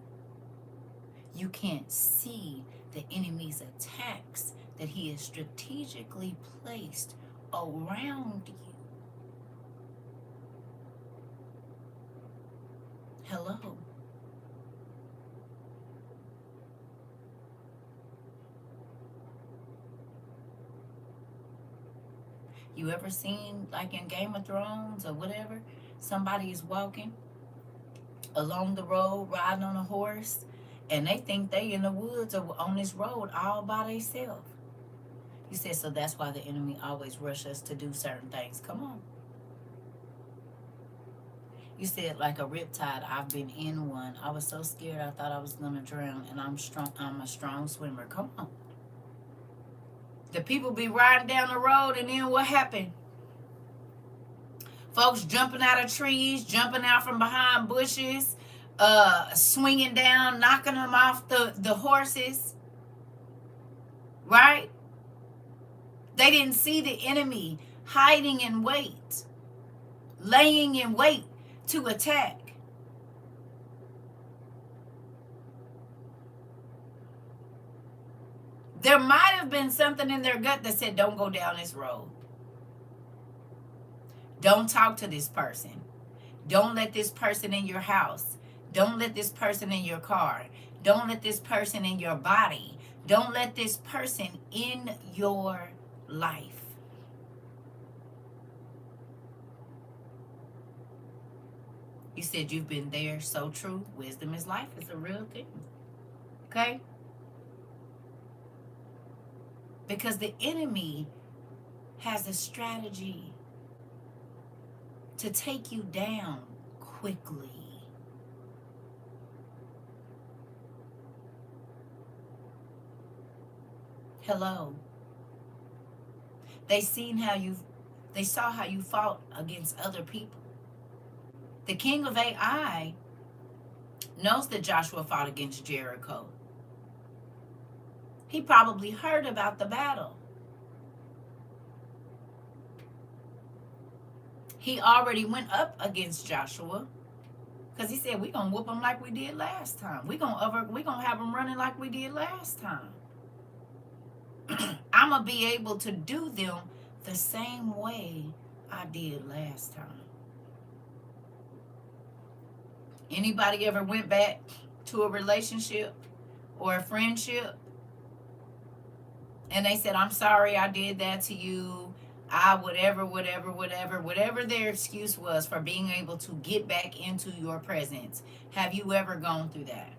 You can't see the enemy's attacks that he has strategically placed around you. Hello. You ever seen, like in Game of Thrones or whatever, somebody is walking along the road, riding on a horse, and they think they in the woods or on this road all by themselves. You said, so that's why the enemy always rushes us to do certain things. Come on. You said, like a riptide, I've been in one. I was so scared I thought I was going to drown, and I'm a strong swimmer. Come on. The people be riding down the road, and then what happened? Folks jumping out of trees, jumping out from behind bushes, swinging down, knocking them off the horses. Right? They didn't see the enemy hiding in wait, laying in wait to attack. There might have been something in their gut that said, don't go down this road. Don't talk to this person. Don't let this person in your house. Don't let this person in your car. Don't let this person in your body. Don't let this person in your life. You said you've been there. So true. Wisdom is life. It's a real thing. Okay? Because the enemy has a strategy to take you down quickly. Hello. They saw how you fought against other people. The king of Ai knows that Joshua fought against Jericho. He probably heard about the battle. He already went up against Joshua because he said, we're going to whoop them like we did last time. We're going to have them running like we did last time. I'm going to be able to do them the same way I did last time. Anybody ever went back to a relationship or a friendship and they said, I'm sorry I did that to you. Whatever their excuse was for being able to get back into your presence. Have you ever gone through that?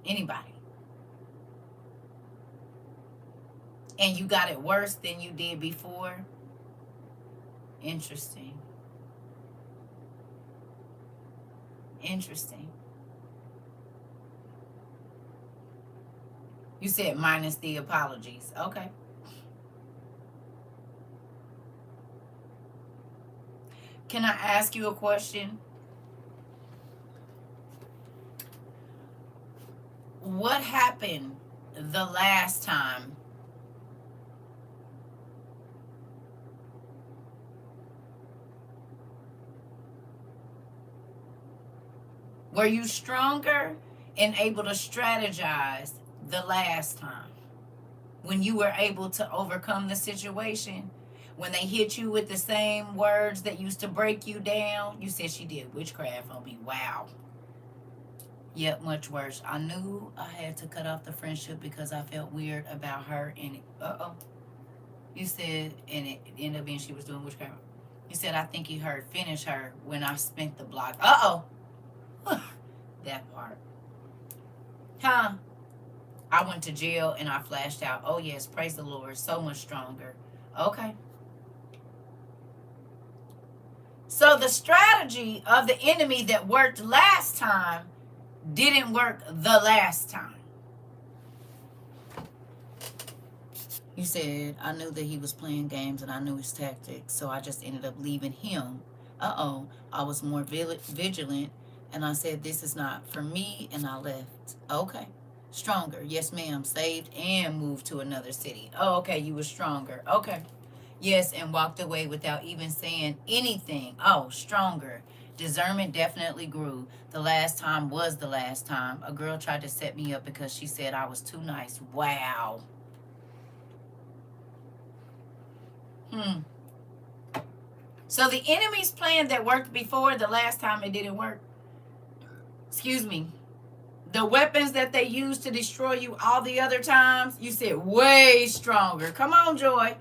Anybody? And you got it worse than you did before? Interesting. Interesting. You said minus the apologies. Okay. Can I ask you a question? What happened the last time were you stronger and able to strategize the last time when you were able to overcome the situation? When they hit you with the same words that used to break you down? You said she did witchcraft on me. Wow. Yet much worse. I knew I had to cut off the friendship because I felt weird about her and it. You said, and it ended up being she was doing witchcraft. You said, I think he heard finish her when I spent the block. That part. Huh? I went to jail and I flashed out. Oh, yes. Praise the Lord. So much stronger. Okay. So the strategy of the enemy that worked last time didn't work the last time. You said, I knew that he was playing games and I knew his tactics, so I just ended up leaving him. I was more vigilant and I said, this is not for me, and I left. Okay. Stronger. Yes, ma'am. Saved and moved to another city. Oh, okay. You were stronger. Okay. Yes, and walked away without even saying anything. Oh, stronger. Discernment definitely grew. The last time was the last time. A girl tried to set me up because she said I was too nice. Wow. So the enemy's plan that worked before, the last time it didn't work. Excuse me. The weapons that they used to destroy you all the other times, you said way stronger. Come on, Joy.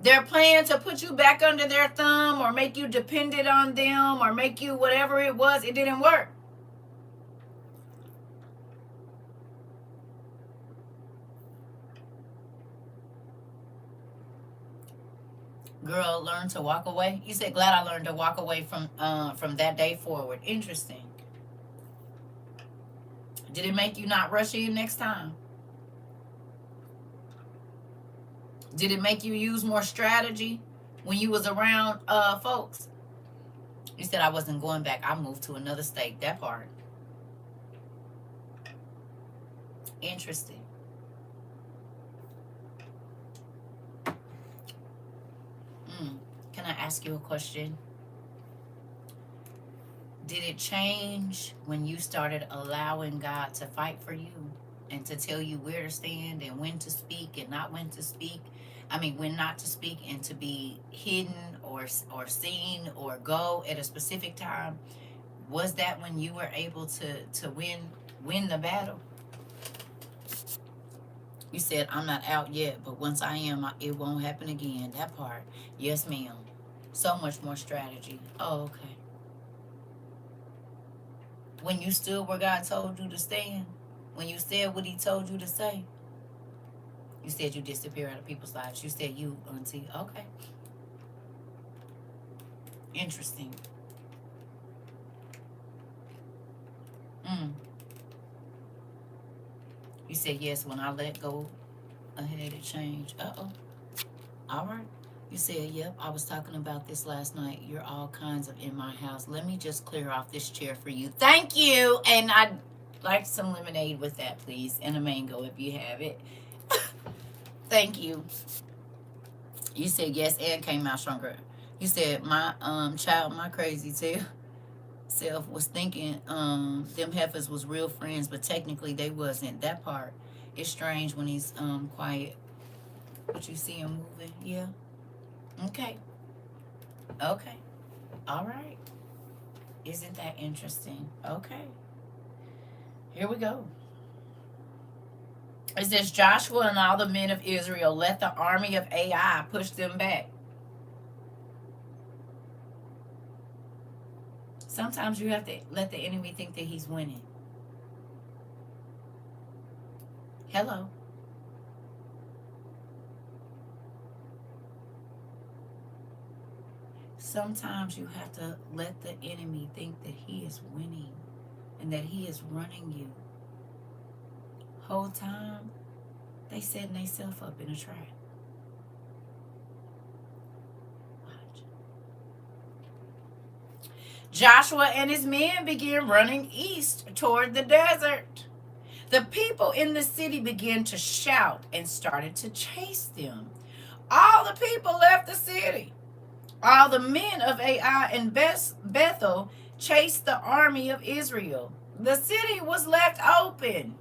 Their plan to put you back under their thumb or make you dependent on them or make you whatever it was, it didn't work. Girl, learn to walk away. You said, glad I learned to walk away from that day forward. Interesting. Did it make you not rush in next time? Did it make you use more strategy when you was around folks? You said, I wasn't going back. I moved to another state. That part. Interesting. Can I ask you a question? Did it change when you started allowing God to fight for you and to tell you where to stand and when to speak and not when to speak? I mean, when not to speak and to be hidden or seen or go at a specific time? Was that when you were able to win the battle? You said, I'm not out yet, but once I am, it won't happen again. That part. Yes, ma'am. So much more strategy. Oh, okay. When you stood where God told you to stand, when you said what he told you to say, you said you disappear out of people's lives. You said you, auntie. Okay. Interesting. You said, yes, when I let go, ahead it changed. All right. You said, yep, I was talking about this last night. You're all kinds of in my house. Let me just clear off this chair for you. Thank you. And I'd like some lemonade with that, please. And a mango if you have it. Thank you. You said, yes, and came out stronger. You said, my child, my crazy self was thinking them heifers was real friends, but technically they wasn't. That part is strange when he's quiet. But you see him moving. Yeah. Okay. Okay. All right. Isn't that interesting? Okay. Here we go. It says Joshua and all the men of Israel let the army of Ai push them back. Sometimes you have to let the enemy think that he's winning. Hello. Sometimes you have to let the enemy think that he is winning and that he is running you. Whole time, they setting themselves up in a trap. Watch. Joshua and his men began running east toward the desert. The people in the city began to shout and started to chase them. All the people left the city. All the men of Ai and Bethel chased the army of Israel. The city was left open.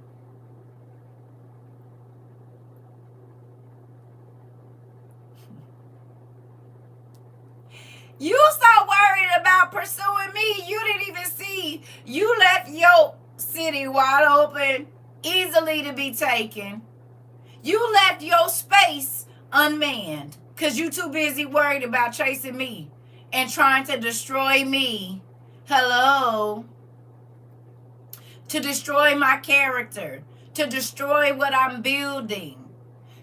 You so worried about pursuing me, you didn't even see you left your city wide open, easily to be taken. You left your space unmanned because you too busy worried about chasing me and trying to destroy me. Hello? To destroy my character, to destroy what I'm building.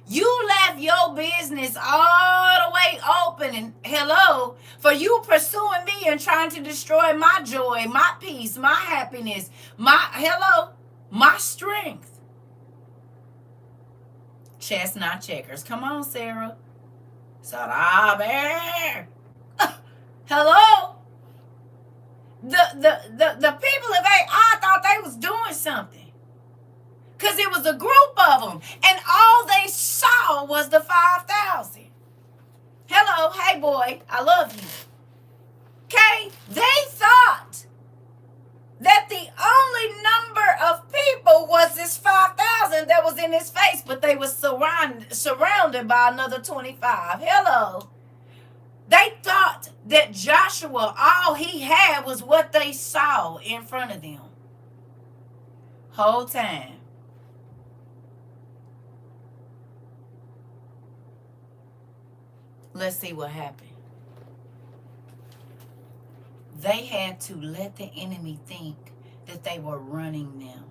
You left your business all the way open and hello for you pursuing me and trying to destroy my joy, my peace, my happiness, my strength. Chestnut checkers. Come on, Sarah. Sarabe. Hello? The people of AI thought they was doing something. Because it was a group of them. And all they saw was the 5,000. Hello, hey boy, I love you. Okay? They thought that the only number of people was this 5,000 that was in his face, but they were surrounded by another 25. Hello. They thought that Joshua, all he had was what they saw in front of them. Whole time. Let's see what happened. They had to let the enemy think that they were running them.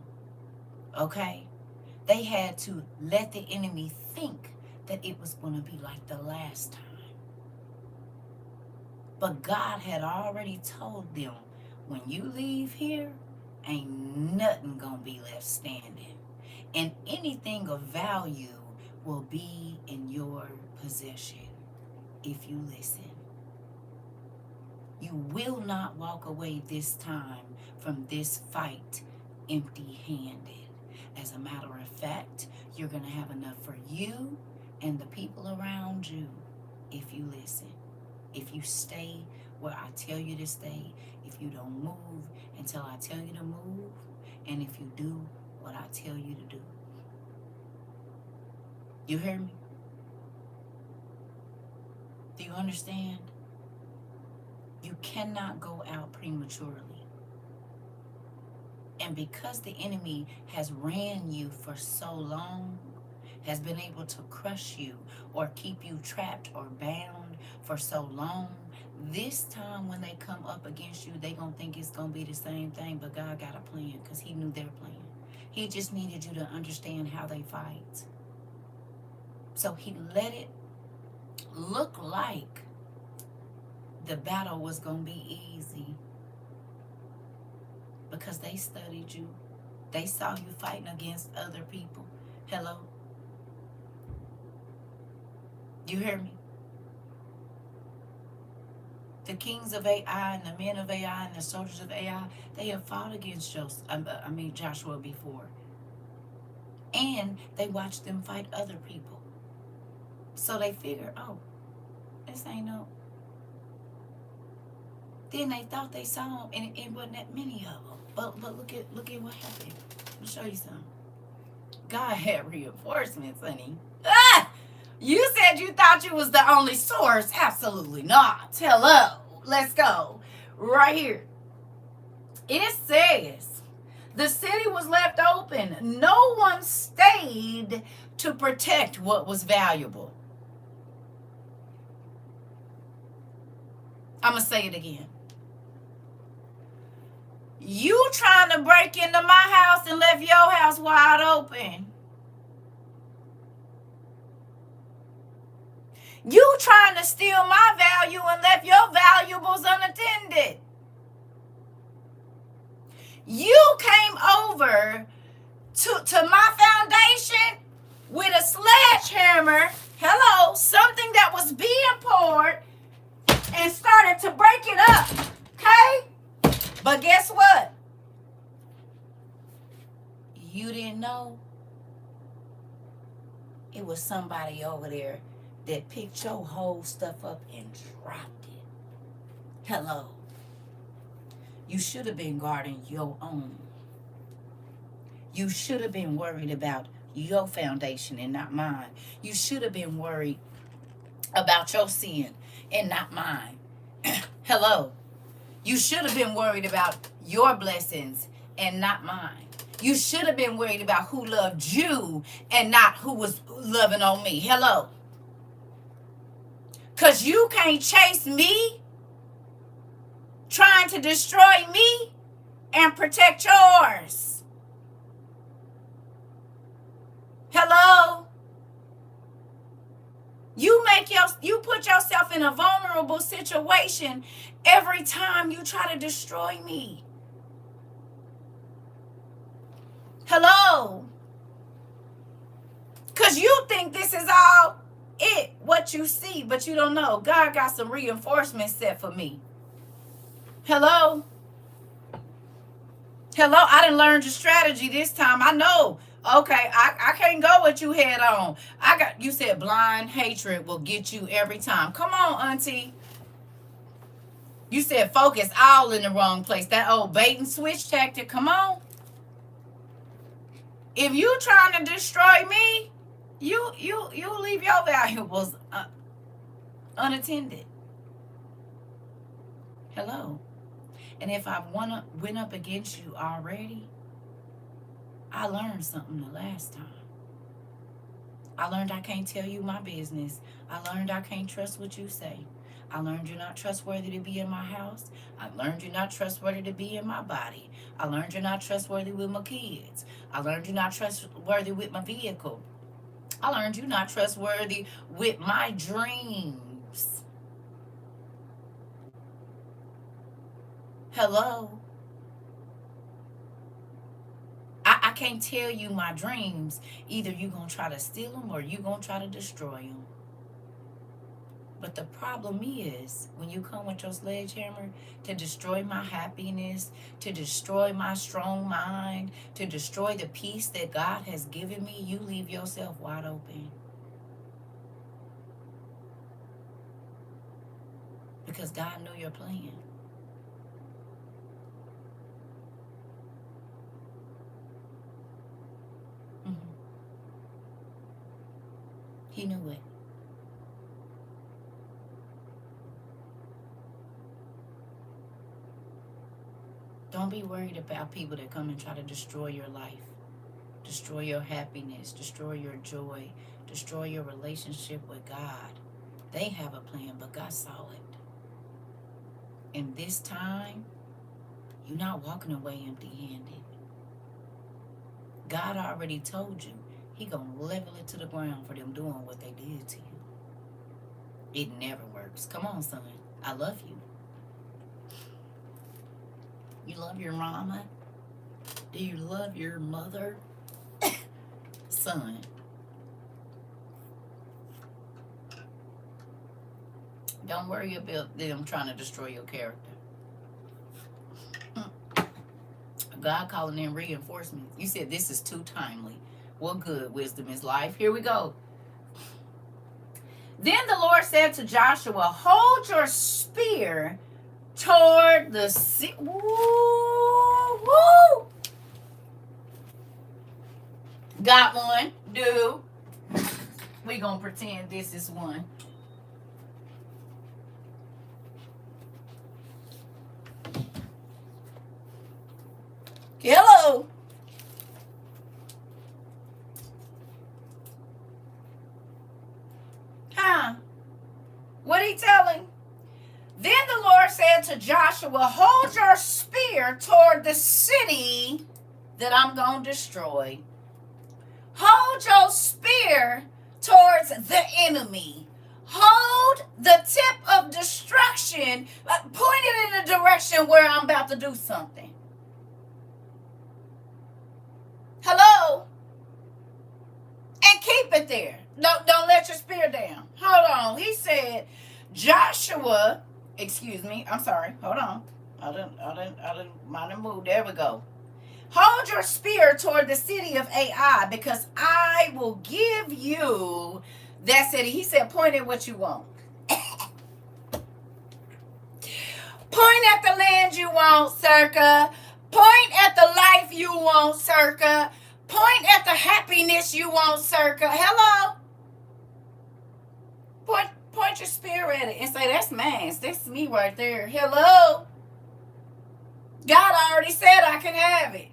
Okay? They had to let the enemy think that it was going to be like the last time. But God had already told them, when you leave here, ain't nothing going to be left standing. And anything of value will be in your possession if you listen. You will not walk away this time from this fight empty-handed. As a matter of fact, you're going to have enough for you and the people around you if you listen. If you stay where I tell you to stay, if you don't move until I tell you to move, and if you do what I tell you to do. You hear me? Do you understand? You cannot go out prematurely. And because the enemy has ran you for so long, has been able to crush you or keep you trapped or bound for so long, this time when they come up against you, they gonna think it's gonna be the same thing, but God got a plan because he knew their plan. He just needed you to understand how they fight. So he let it look like the battle was gonna be easy because they studied you. They saw you fighting against other people. Hello? You hear me? The kings of AI and the men of AI and the soldiers of AI, they have fought against Joshua before. And they watched them fight other people. So they figured, oh, this ain't no. Then they thought they saw him, and it wasn't that many of them. But look at what happened. Let me show you something. God had reinforcements, honey. Ah! You said you thought you was the only source. Absolutely not. Hello. Let's go. Right here. It says, the city was left open. No one stayed to protect what was valuable. I'm going to say it again. You trying to break into my house and left your house wide open. You trying to steal my value and left your valuables unattended. You came over to my foundation with a sledgehammer, hello, something that was being poured, and started to break it up, okay? But guess what? You didn't know it was somebody over there that picked your whole stuff up and dropped it. Hello. You should have been guarding your own. You should have been worried about your foundation and not mine. You should have been worried about your sin and not mine. Hello. You should have been worried about your blessings and not mine. You should have been worried about who loved you and not who was loving on me. Hello. Because you can't chase me, trying to destroy me and protect yours. Hello. You put yourself in a vulnerable situation every time you try to destroy me. Hello. Because you think this is all what you see, but you don't know. God got some reinforcements set for me. Hello. Hello. I done learned your strategy this time. I know. Okay, I can't go with you head on. You said blind hatred will get you every time. Come on, auntie. You said focus all in the wrong place. That old bait and switch tactic. Come on. If you trying to destroy me, you leave your valuables unattended. Hello. And if I went up against you already, I learned something the last time. I learned I can't tell you my business. I learned I can't trust what you say. I learned you're not trustworthy to be in my house. I learned you're not trustworthy to be in my body. I learned you're not trustworthy with my kids. I learned you're not trustworthy with my vehicle. I learned you're not trustworthy with my dreams. Hello? I can't tell you my dreams. Either you're going to try to steal them or you're going to try to destroy them. But the problem is, when you come with your sledgehammer to destroy my happiness, to destroy my strong mind, to destroy the peace that God has given me, you leave yourself wide open. Because God knew your plan. He knew it. Don't be worried about people that come and try to destroy your life, destroy your happiness, destroy your joy, destroy your relationship with God. They have a plan, but God saw it. And this time, you're not walking away empty-handed. God already told you He gonna level it to the ground for them doing what they did to you. It never works. Come on, son. I love you. You love your mama? Do you love your mother? Son. Don't worry about them trying to destroy your character. God calling in reinforcements. You said this is too timely. Well, good. Wisdom is life. Here we go. Then the Lord said to Joshua, hold your spear toward the sea. Woo, woo. Got one. Do. We gonna pretend this is one. Hello. Huh? What he telling? Then the Lord said to Joshua, hold your spear toward the city that I'm going to destroy. Hold your spear towards the enemy. Hold the tip of destruction, point it in a direction where I'm about to do something. Hello? And keep it there. Don't let your spear down. Hold on. He said, Joshua, excuse me, I'm sorry. Hold on. I didn't move. There we go. Hold your spear toward the city of Ai, because I will give you that city. He said, point at what you want. Point at the land you want, circa. Point at the life you want, circa. Point at the happiness you want, circa. Hello? Point your spear at it and say, that's mine. That's me right there. Hello? God already said I can have it.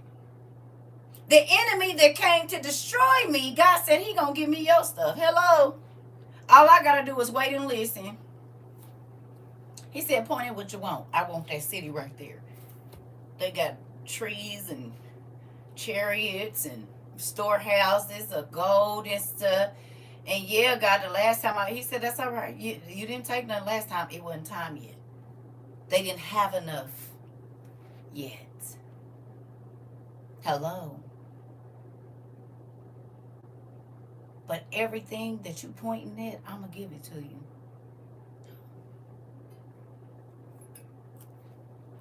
The enemy that came to destroy me, God said he gonna give me your stuff. Hello? All I gotta do is wait and listen. He said, point at what you want. I want that city right there. They got trees and chariots and storehouses of gold and stuff. And yeah, God, the last time he said, that's all right. You didn't take none last time. It wasn't time yet. They didn't have enough yet. Hello. But everything that you pointing at, I'm going to give it to you.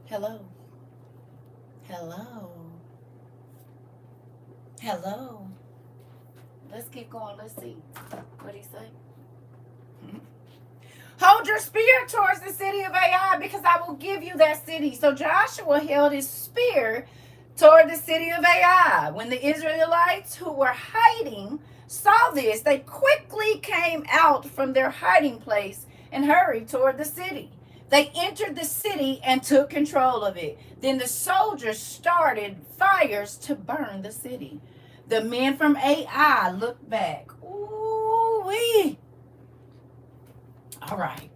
Hello. Hello. Hello. Let's keep going. Let's see. What did he say? Hold your spear towards the city of Ai, because I will give you that city. So Joshua held his spear toward the city of Ai. When the Israelites who were hiding saw this, they quickly came out from their hiding place and hurried toward the city. They entered the city and took control of it. Then the soldiers started fires to burn the city. The men from Ai looked back. Ooh-wee. All right.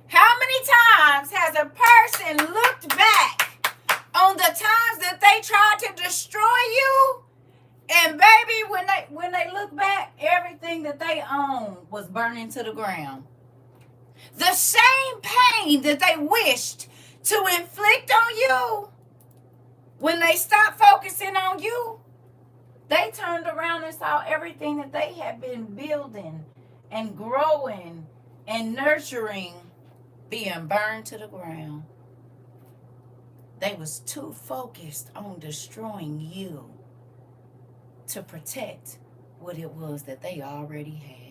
How many times has a person looked back on the times that they tried to destroy you? And baby, when they look back, everything that they owned was burning to the ground. The same pain that they wished to inflict on you, when they stopped focusing on you, they turned around and saw everything that they had been building and growing and nurturing being burned to the ground. They was too focused on destroying you to protect what it was that they already had.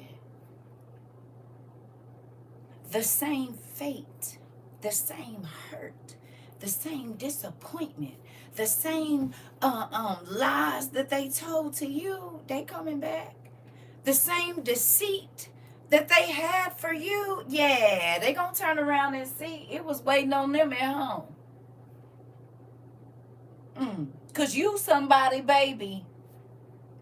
The same fate, the same hurt, the same disappointment, the same lies that they told to you, they coming back. The same deceit that they had for you, yeah, they gonna turn around and see it was waiting on them at home. Because you somebody, baby.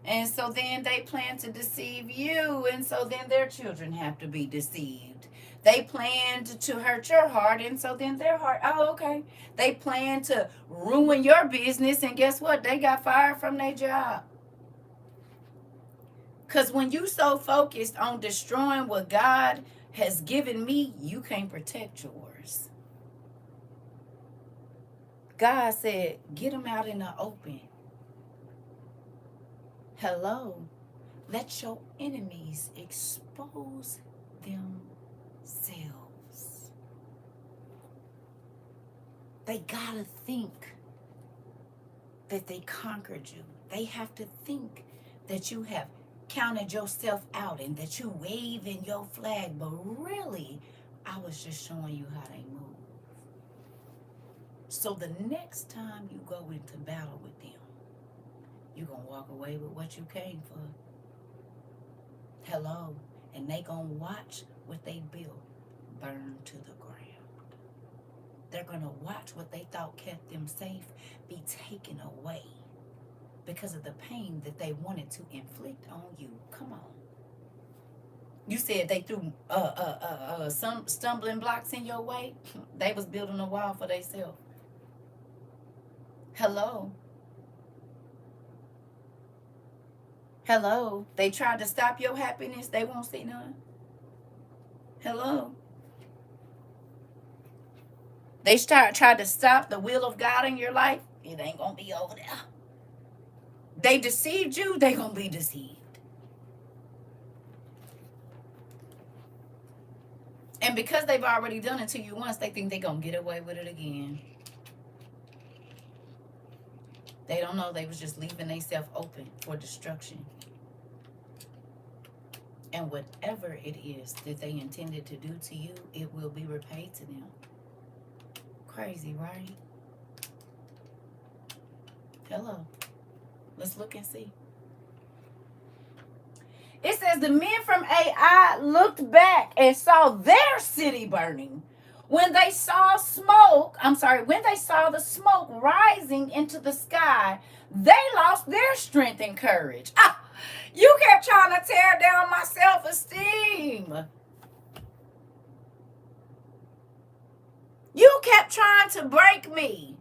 And so then they plan to deceive you, and so then their children have to be deceived. They planned to hurt your heart, and so then their heart, oh, okay. They planned to ruin your business, and guess what? They got fired from their job. Because when you so focused on destroying what God has given me, you can't protect yours. God said, get them out in the open. Hello. Let your enemies expose themselves. They gotta think that they conquered you. They have to think that you have counted yourself out and that you waving your flag, but really, I was just showing you how they move. So the next time you go into battle with them, you're going to walk away with what you came for. Hello. And they going to watch what they built burn to the ground. They're going to watch what they thought kept them safe be taken away because of the pain that they wanted to inflict on you. Come on. You said they threw some stumbling blocks in your way. They was building a wall for themselves. Hello. Hello. They tried to stop your happiness. They won't see none. Hello. They tried to stop the will of God in your life. It ain't going to be over there. They deceived you. They going to be deceived. And because they've already done it to you once, they think they're going to get away with it again. They don't know they was just leaving themselves open for destruction. And whatever it is that they intended to do to you, it will be repaid to them. Crazy, right? Hello. Let's look and see. It says the men from Ai looked back and saw their city burning. When they saw when they saw the smoke rising into the sky, they lost their strength and courage. Ah, you kept trying to tear down my self-esteem. You kept trying to break me.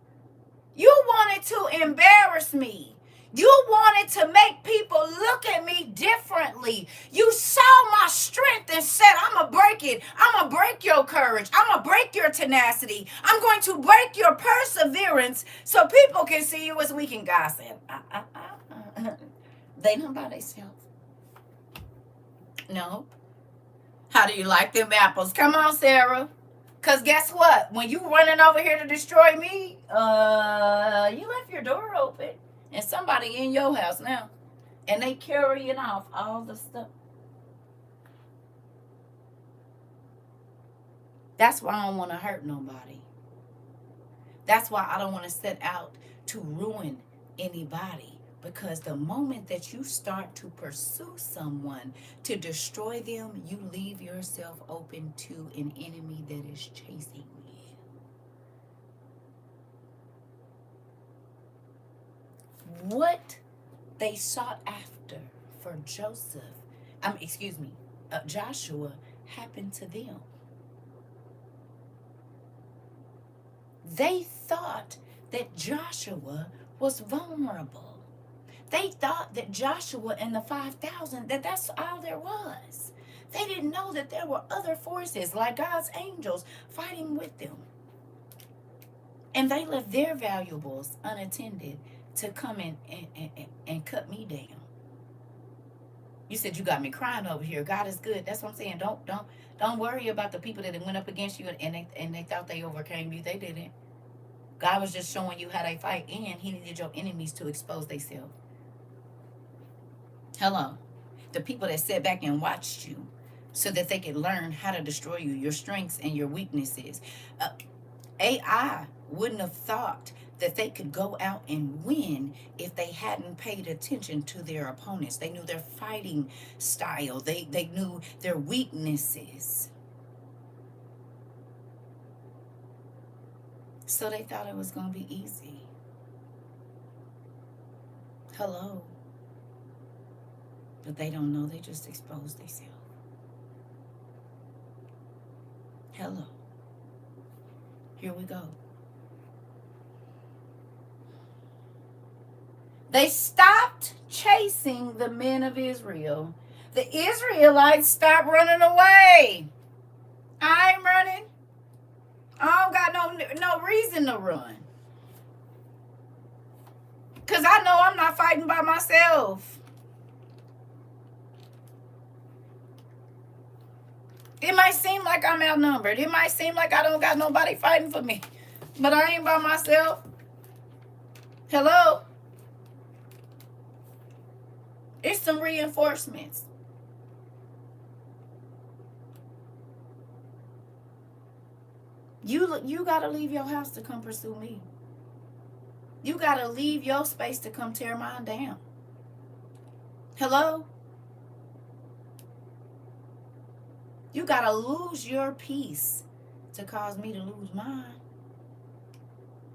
You wanted to embarrass me. You wanted to make people look at me differently. You saw my strength and said, I'm going to break it. I'm going to break your courage. I'm going to break your tenacity. I'm going to break your perseverance so people can see you as weak and gossip. They not by themselves. No. How do you like them apples? Come on, Sarah. Because guess what? When you running over here to destroy me, you left your door open. And somebody in your house now. And they carrying off all the stuff. That's why I don't want to hurt nobody. That's why I don't want to set out to ruin anybody. Because the moment that you start to pursue someone to destroy them, you leave yourself open to an enemy that is chasing you. What they sought after for Joshua happened to them. They thought that Joshua was vulnerable. They thought that Joshua and the 5,000, that's all there was. They didn't know that there were other forces like God's angels fighting with them. And they left their valuables unattended to come in and cut me down. You said you got me crying over here. God is good. That's what I'm saying. Don't worry about the people that went up against you and they thought they overcame you. They didn't. God was just showing you how they fight, and he needed your enemies to expose themselves. Hello. The people that sat back and watched you so that they could learn how to destroy you, your strengths and your weaknesses. Ai wouldn't have thought that they could go out and win if they hadn't paid attention to their opponents. They knew their fighting style. They knew their weaknesses. So they thought it was going to be easy. Hello. But they don't know. They just exposed themselves. Hello. Here we go. They stopped chasing the men of Israel. The Israelites stopped running away. I ain't running. I don't got no reason to run. Because I know I'm not fighting by myself. It might seem like I'm outnumbered. It might seem like I don't got nobody fighting for me. But I ain't by myself. Hello? It's some reinforcements. You got to leave your house to come pursue me. You got to leave your space to come tear mine down. Hello? You got to lose your peace to cause me to lose mine.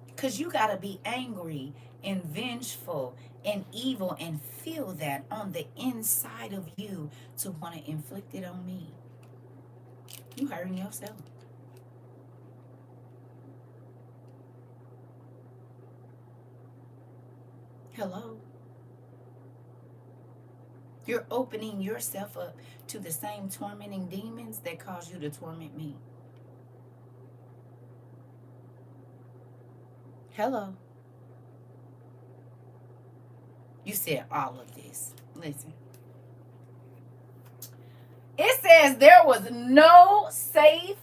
Because you got to be angry and vengeful and evil and feel that on the inside of you to want to inflict it on me. You hurting yourself. Hello? You're opening yourself up to the same tormenting demons that cause you to torment me. Hello? You said all of this. Listen. It says there was no safe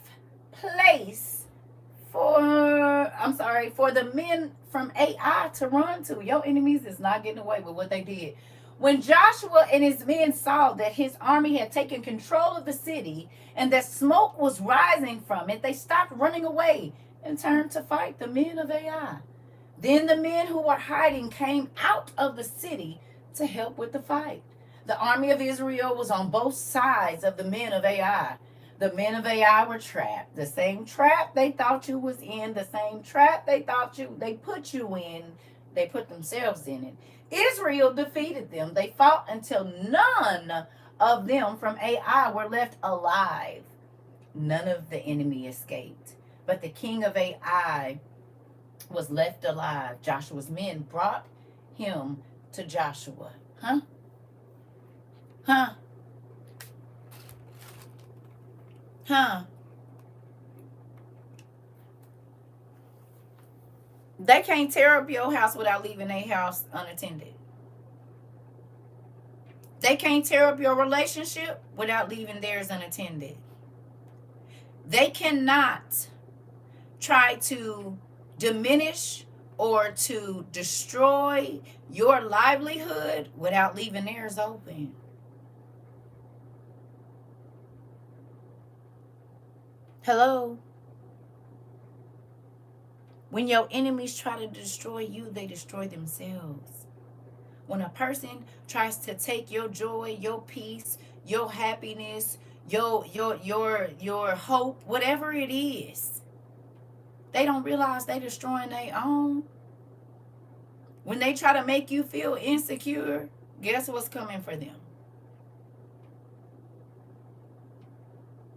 place for the men from Ai to run to. Your enemies is not getting away with what they did. When Joshua and his men saw that his army had taken control of the city and that smoke was rising from it, they stopped running away and turned to fight the men of Ai. Then the men who were hiding came out of the city to help with the fight. The army of Israel was on both sides of the men of Ai. The men of Ai were trapped. The same trap they thought you was in, the same trap they put you in, they put themselves in it. Israel defeated them. They fought until none of them from Ai were left alive. None of the enemy escaped. But the king of Ai was left alive. Joshua's men brought him to Joshua. Huh? Huh? Huh? They can't tear up your house without leaving their house unattended. They can't tear up your relationship without leaving theirs unattended. They cannot try to diminish or to destroy your livelihood without leaving theirs open. Hello? When your enemies try to destroy you, they destroy themselves. When a person tries to take your joy, your peace, your happiness, your hope, whatever it is, they don't realize they destroying their own. When they try to make you feel insecure, guess what's coming for them?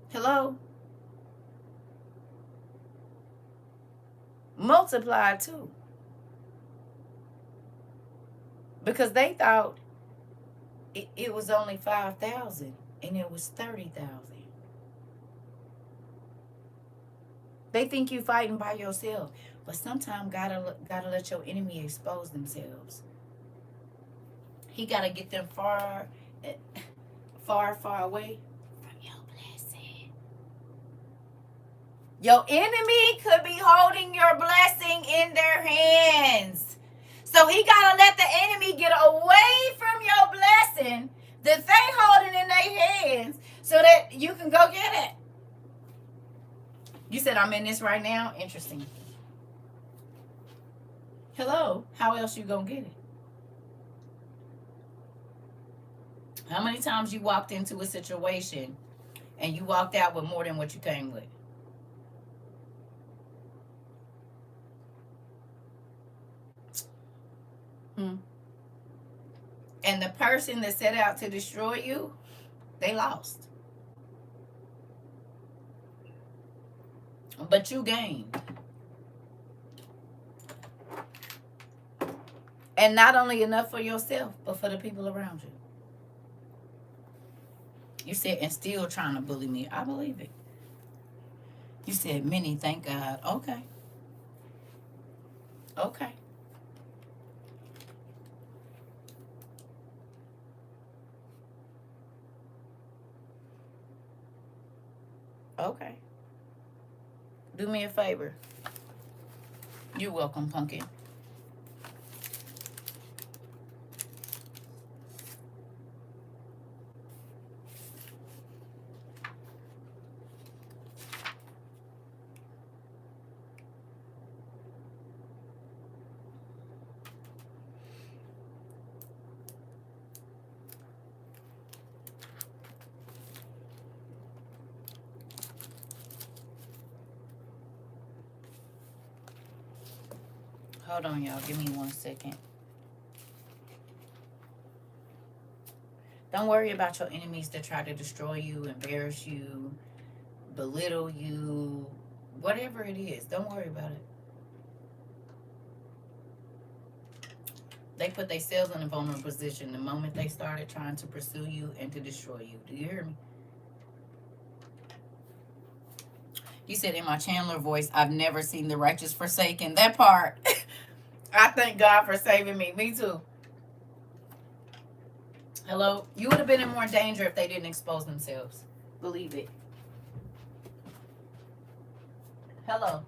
Hello? Multiply too. Because they thought it was only 5,000 and it was 30,000. They think you fighting by yourself. But sometimes gotta let your enemy expose themselves. He gotta get them far away from your blessing. Your enemy could be holding your blessing in their hands. So he gotta let the enemy get away from your blessing that they holding in their hands so that you can go get it. You said I'm in this right now? Interesting. Hello? How else you gonna get it? How many times you walked into a situation and you walked out with more than what you came with? And the person that set out to destroy you, they lost. But you gained. And not only enough for yourself, but for the people around you. You said, and still trying to bully me. I believe it. You said, many, thank God. Okay. Okay. Okay. Do me a favor. You're welcome, pumpkin. Hold on, y'all. Give me 1 second. Don't worry about your enemies that try to destroy you, embarrass you, belittle you, whatever it is. Don't worry about it. They put themselves in a vulnerable position the moment they started trying to pursue you and to destroy you. Do you hear me? You said in my Chandler voice, I've never seen the righteous forsaken. That part. I thank God for saving me. Me too. Hello? You would have been in more danger if they didn't expose themselves. Believe it. Hello?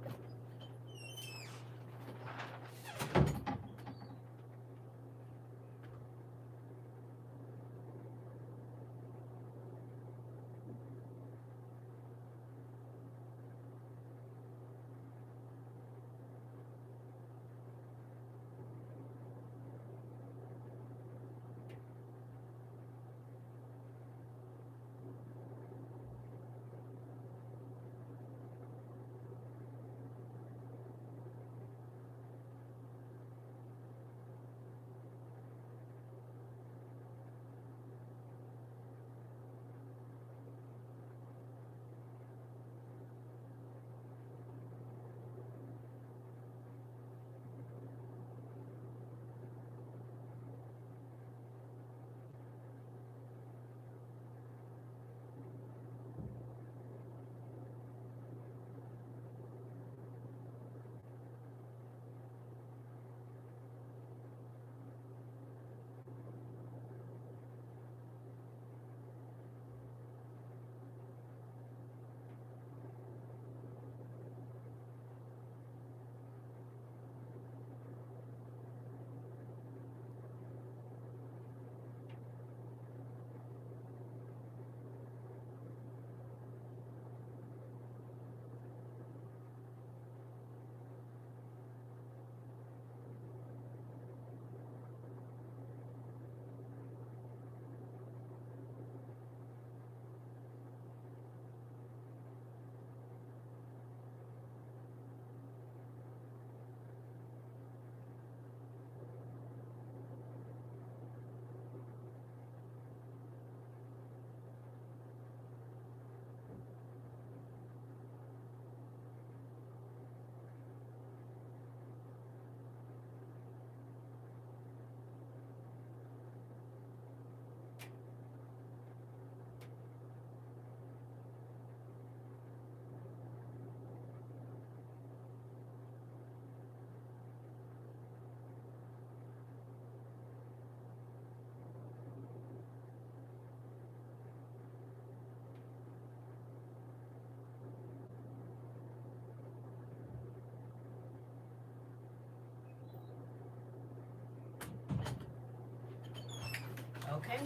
Okay.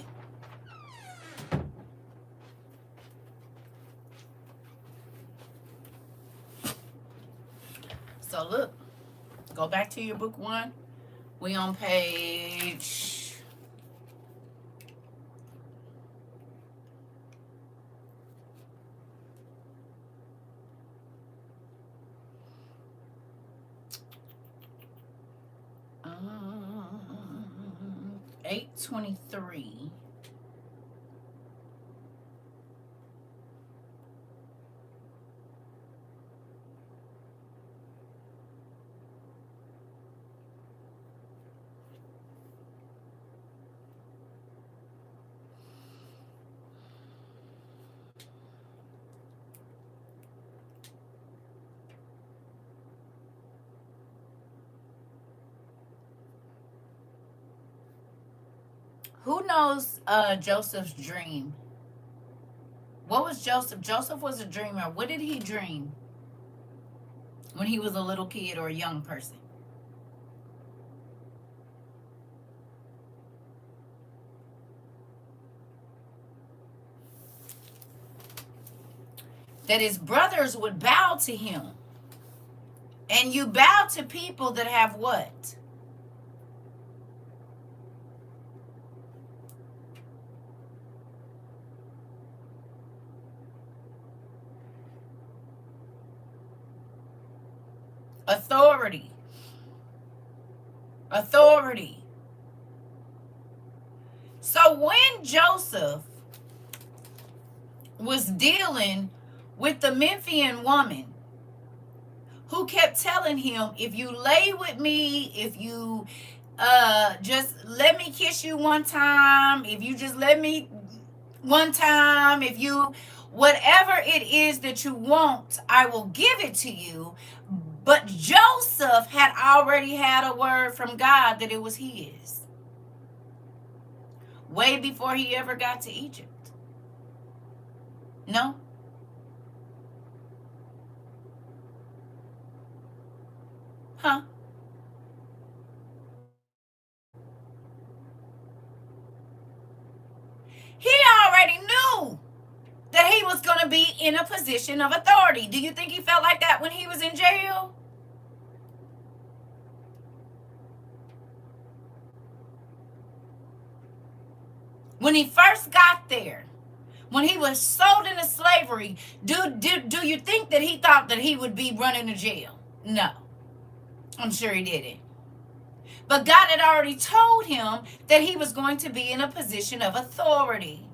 So look, go back to your book one. We on page 823. Who knows Joseph's dream? What was Joseph? Joseph was a dreamer. What did he dream when he was a little kid or a young person? That his brothers would bow to him. And you bow to people that have what? Authority. Authority. So when Joseph was dealing with the Memphian woman who kept telling him, if you lay with me, if you just let me kiss you one time, if you just let me one time, if you, whatever it is that you want, I will give it to you. But Joseph had already had a word from God that it was his, way before he ever got to Egypt. No? Huh? He already knew that he was going to be in a position of authority. Do you think he felt like that when he was in jail? When he first got there, when he was sold into slavery, do you think that he thought that he would be running to jail? No, I'm sure he didn't. But God had already told him that he was going to be in a position of authority.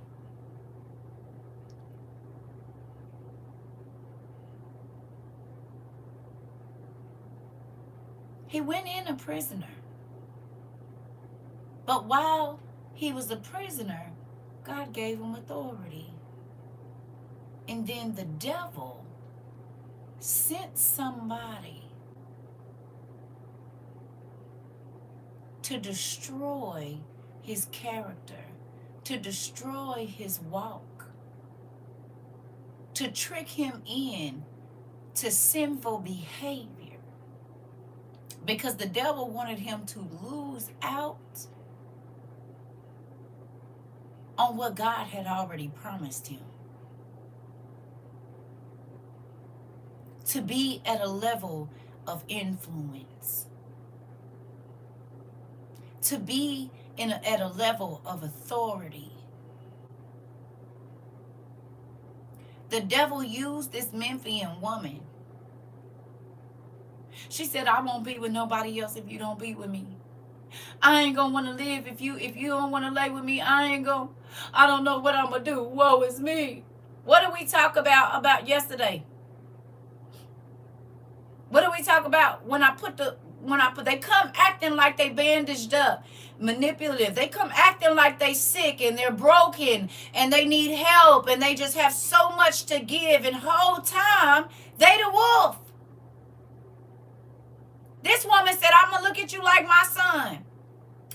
He went in a prisoner. But while he was a prisoner, God gave him authority. And then the devil sent somebody to destroy his character, to destroy his walk, to trick him in to sinful behavior. Because the devil wanted him to lose out on what God had already promised him. To be at a level of influence. To be at a level of authority. The devil used this Memphian woman. She said, I won't be with nobody else if you don't be with me. I ain't gonna want to live if you don't want to lay with me. I don't know what I'm gonna do. Woe is me. What did we talk about yesterday? What did we talk about when they come acting like they bandaged up, manipulative. They come acting like they sick and they're broken and they need help and they just have so much to give, and whole time they the wolf. This woman said, I'm going to look at you like my son.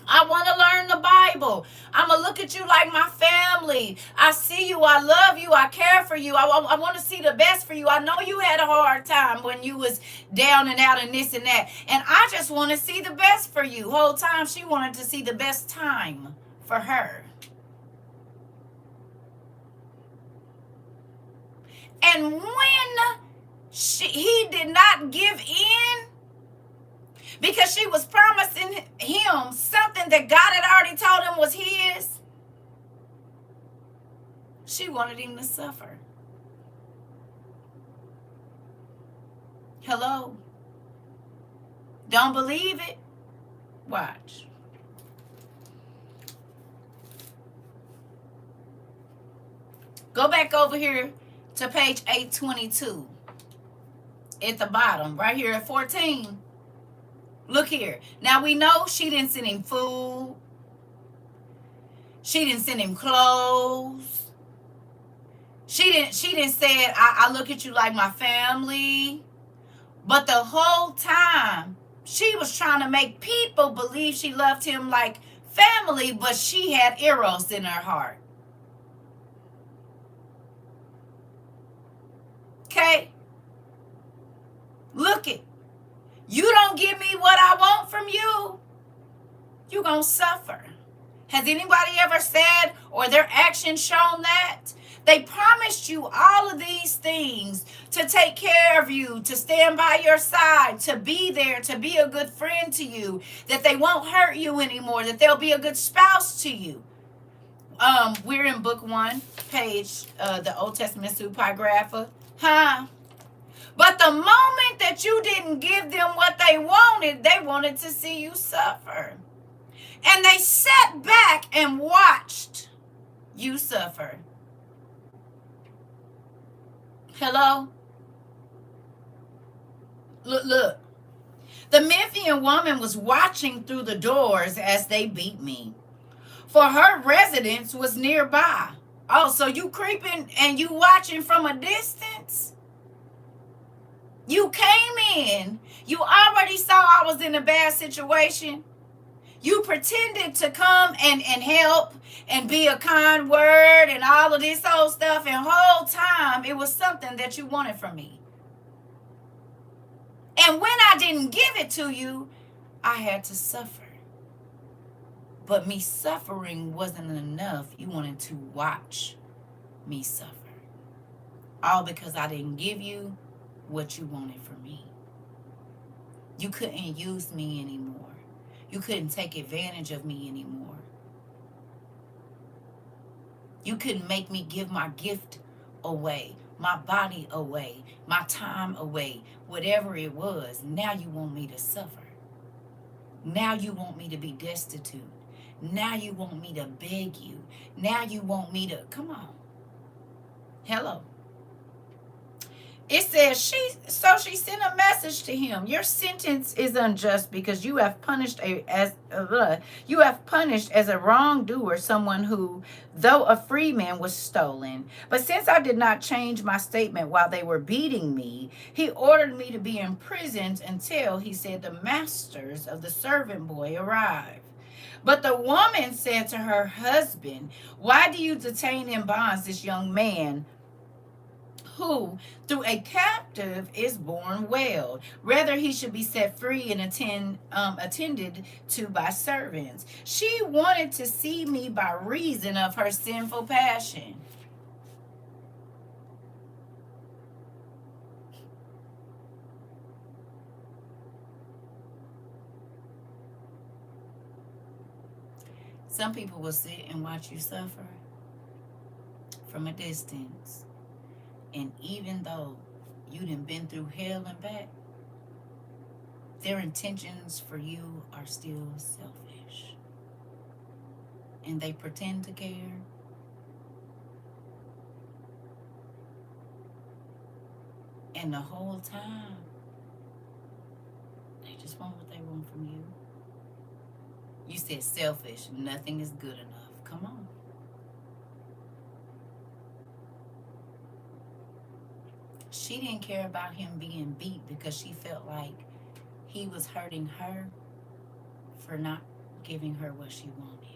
I want to learn the Bible. I'm going to look at you like my family. I see you. I love you. I care for you. I want to see the best for you. I know you had a hard time when you was down and out and this and that. And I just want to see the best for you. Whole time she wanted to see the best time for her. And when he did not give in, because she was promising him something that God had already told him was his, she wanted him to suffer. Hello? Don't believe it? Watch. Go back over here to page 822. At the bottom, right here at 14. Look here. Now we know she didn't send him food. She didn't send him clothes. She didn't say, I look at you like my family. But the whole time, she was trying to make people believe she loved him like family, but she had eros in her heart. Okay? Look it. You don't give me what I want from you, you're going to suffer. Has anybody ever said or their actions shown that? They promised you all of these things, to take care of you, to stand by your side, to be there, to be a good friend to you, that they won't hurt you anymore, that they'll be a good spouse to you. We're in book 1, page, the Old Testament Supagrapha. But the moment that you didn't give them what they wanted to see you suffer. And they sat back and watched you suffer. Hello? Look. The Memphian woman was watching through the doors as they beat me, for her residence was nearby. Oh, so you creeping and you watching from a distance? You came in. You already saw I was in a bad situation. You pretended to come and help and be a kind word and all of this old stuff. And whole time it was something that you wanted from me. And when I didn't give it to you, I had to suffer. But me suffering wasn't enough. You wanted to watch me suffer. All because I didn't give you what you wanted from me. You couldn't use me anymore. You couldn't take advantage of me anymore. You couldn't make me give my gift away, my body away, my time away, whatever it was. Now you want me to suffer. Now you want me to be destitute. Now you want me to beg you. Now you want me to, come on. Hello. It says she sent a message to him. Your sentence is unjust because you have punished as a wrongdoer someone who, though a free man, was stolen. But since I did not change my statement while they were beating me, he ordered me to be imprisoned until, he said, the masters of the servant boy arrive. But the woman said to her husband, why do you detain in bonds this young man who through a captive is born well? Rather he should be set free and attended to by servants. She wanted to see me by reason of her sinful passion. Some people will sit and watch you suffer from a distance. And even though you done been through hell and back, their intentions for you are still selfish. And they pretend to care. And the whole time, they just want what they want from you. You said selfish. Nothing is good enough. Come on. She didn't care about him being beat because she felt like he was hurting her for not giving her what she wanted.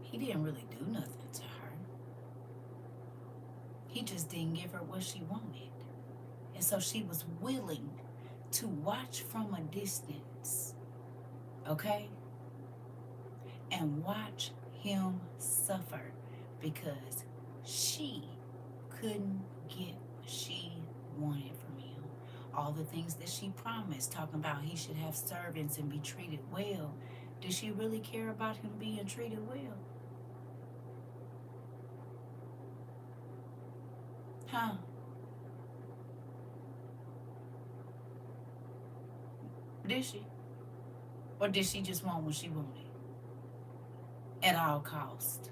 He didn't really do nothing to her. He just didn't give her what she wanted. And so she was willing to watch from a distance. Okay? and watch him suffer because she couldn't get what she wanted from him. All the things that she promised, talking about he should have servants and be treated well. Did she really care about him being treated well? Huh? Did she? Or did she just want what she wanted? At all cost.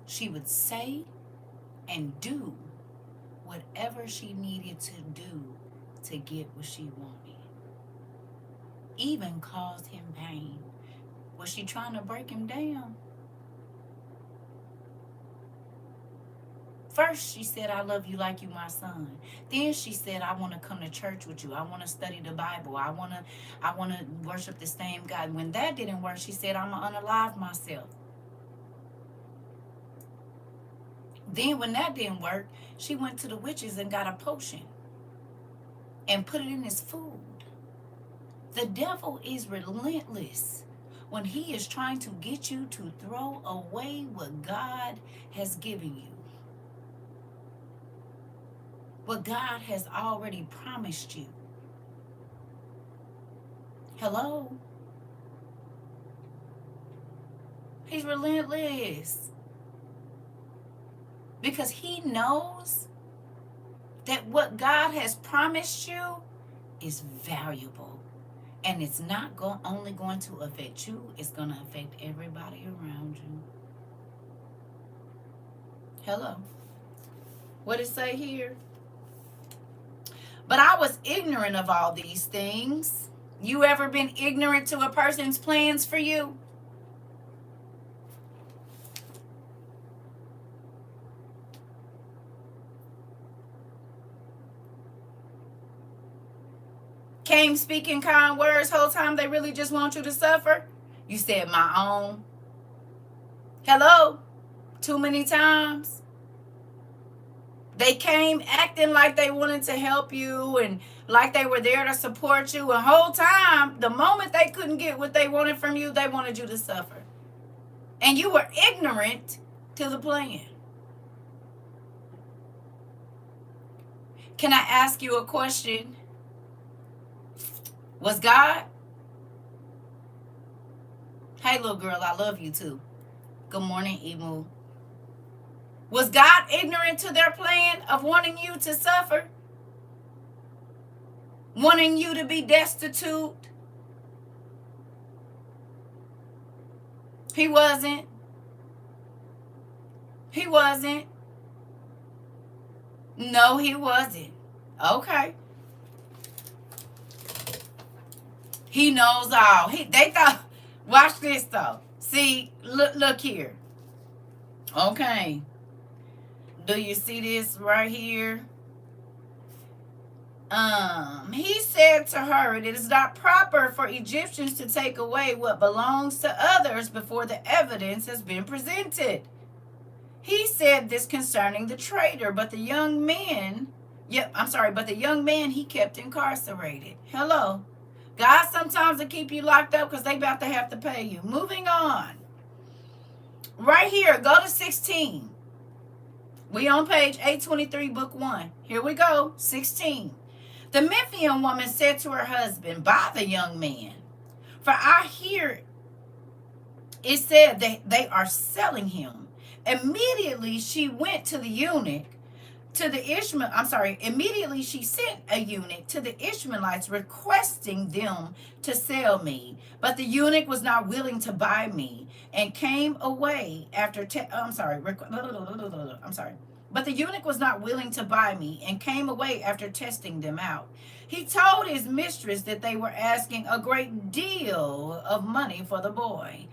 She would say and do whatever she needed to do to get what she wanted. Even caused him pain. Was she trying to break him down? First, she said, I love you like you my son. Then she said, I want to come to church with you. I want to study the Bible. I want to worship the same God. When that didn't work, she said, I'm going to unalive myself. Then when that didn't work, she went to the witches and got a potion and put it in his food. The devil is relentless when he is trying to get you to throw away what God has given you. What God has already promised you. Hello? He's relentless. Because he knows that what God has promised you is valuable. And it's not only going to affect you, it's going to affect everybody around you. Hello? What did it say here? But I was ignorant of all these things. You ever been ignorant to a person's plans for you? Came speaking kind words whole time they really just want you to suffer? You said my own. Hello? Too many times. They came acting like they wanted to help you and like they were there to support you. And whole time, the moment they couldn't get what they wanted from you, they wanted you to suffer. And you were ignorant to the plan. Can I ask you a question? Was God? Hey, little girl, I love you too. Good morning, Emu. Was God ignorant to their plan of wanting you to suffer? Wanting you to be destitute? He wasn't. He wasn't. No, he wasn't. Okay. He knows all. They thought, watch this though. See, look here. Okay. Do you see this right here? He said to her, it is not proper for Egyptians to take away what belongs to others before the evidence has been presented. He said this concerning the traitor, but the young man, but the young man he kept incarcerated. Hello. God sometimes will keep you locked up because they about to have to pay you. Moving on. Right here, go to 16. We on page 823, book 1. Here we go, 16. The Memphian woman said to her husband, buy the young man, for I hear it said that they are selling him. Immediately she went to the eunuch, immediately she sent a eunuch to the Ishmaelites requesting them to sell me. But the eunuch was not willing to buy me and came away after, But the eunuch was not willing to buy me and came away after testing them out. He told his mistress that they were asking a great deal of money for the boy.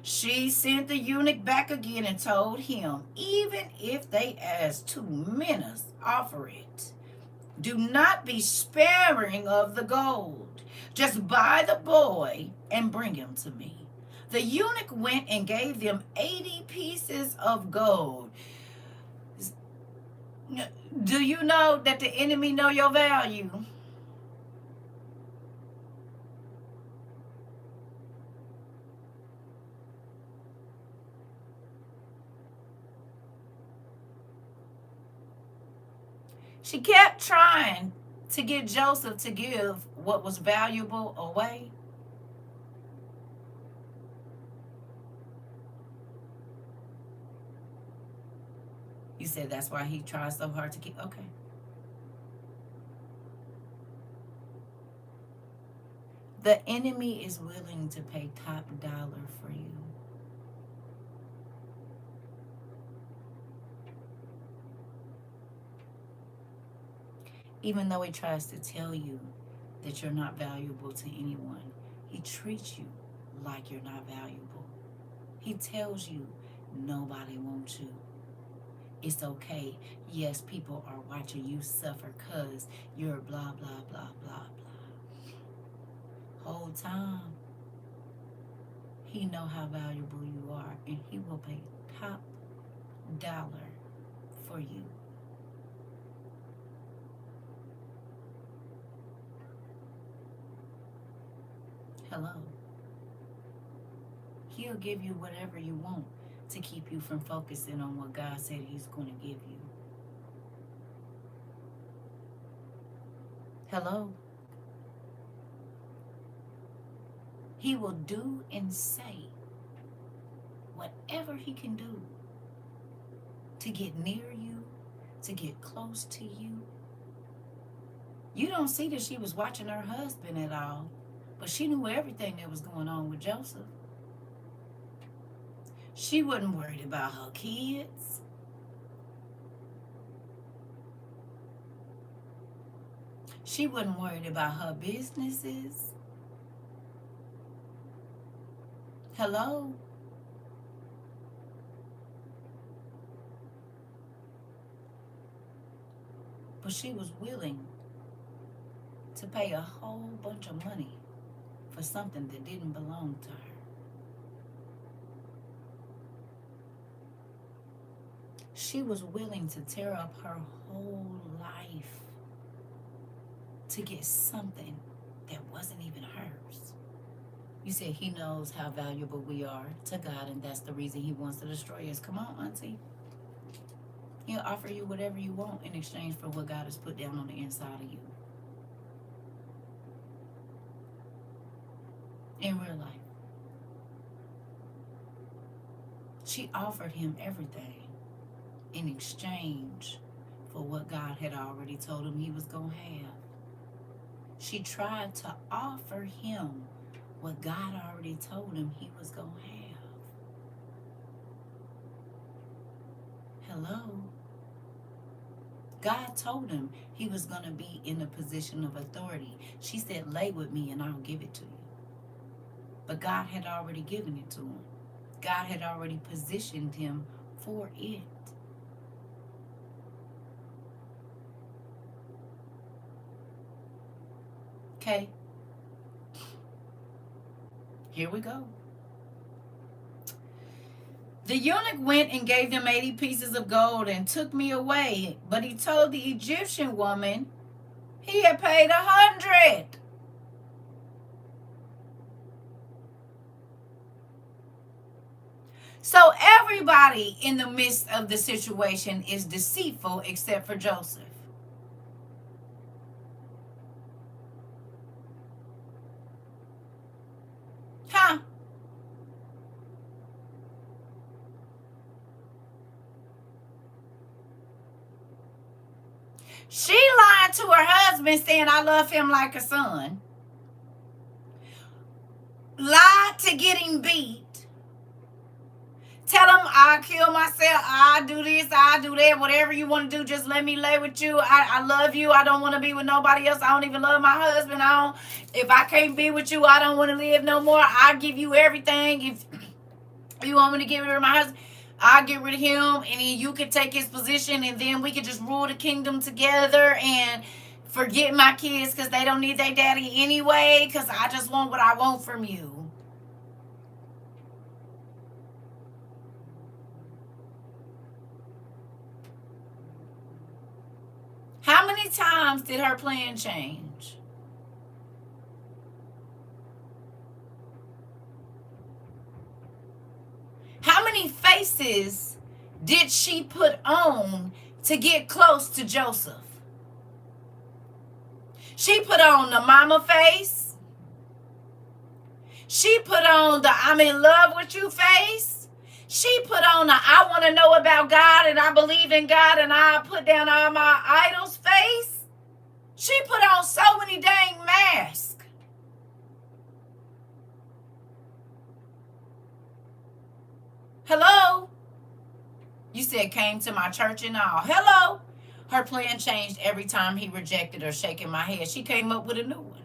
She sent the eunuch back again and told him, even if they ask 2 minas, offer it. Do not be sparing of the gold. Just buy the boy and bring him to me. The eunuch went and gave them 80 pieces of gold. Do you know that the enemy know your value? She kept trying to get Joseph to give what was valuable away. You said that's why he tried so hard to keep. Okay. The enemy is willing to pay top dollar for you. Even though he tries to tell you that you're not valuable to anyone, he treats you like you're not valuable. He tells you nobody wants you. It's okay. Yes, people are watching you suffer because you're blah, blah, blah, blah, blah. Whole time, he know how valuable you are, and he will pay top dollar for you. Hello. He'll give you whatever you want to keep you from focusing on what God said he's going to give you. Hello. He will do and say whatever he can do to get near you, to get close to you. You don't see that she was watching her husband at all, but she knew everything that was going on with Joseph. She wasn't worried about her kids. She wasn't worried about her businesses. Hello? But she was willing to pay a whole bunch of money for something that didn't belong to her. She was willing to tear up her whole life to get something that wasn't even hers. You said he knows how valuable we are to God, and that's the reason he wants to destroy us. Come on, auntie. He'll offer you whatever you want in exchange for what God has put down on the inside of you. In real life. She offered him everything in exchange for what God had already told him he was going to have. She tried to offer him what God already told him he was going to have. Hello? God told him he was going to be in a position of authority. She said, lay with me and I'll give it to you. But God had already given it to him. God had already positioned him for it. Okay. Here we go. The eunuch went and gave them 80 pieces of gold and took me away. But he told the Egyptian woman he had paid 100. So everybody in the midst of the situation is deceitful except for Joseph. Huh? She lied to her husband saying, I love him like a son. Lied to get him beat. Tell him I'll kill myself. I'll do this. I'll do that. Whatever you want to do, just let me lay with you. I love you. I don't want to be with nobody else. I don't even love my husband. If I can't be with you, I don't want to live no more. I'll give you everything. If you want me to get rid of my husband, I'll get rid of him. And then you can take his position. And then we can just rule the kingdom together and forget my kids because they don't need their daddy anyway. Because I just want what I want from you. How many times did her plan change? How many faces did she put on to get close to Joseph? She put on the mama face. She put on the I'm in love with you face. She put on the I want to know about God and I believe in God and I put down all my idols face. She put on so many dang masks. Hello? You said came to my church and all. Hello? Her plan changed every time he rejected her, shaking my head. She came up with a new one.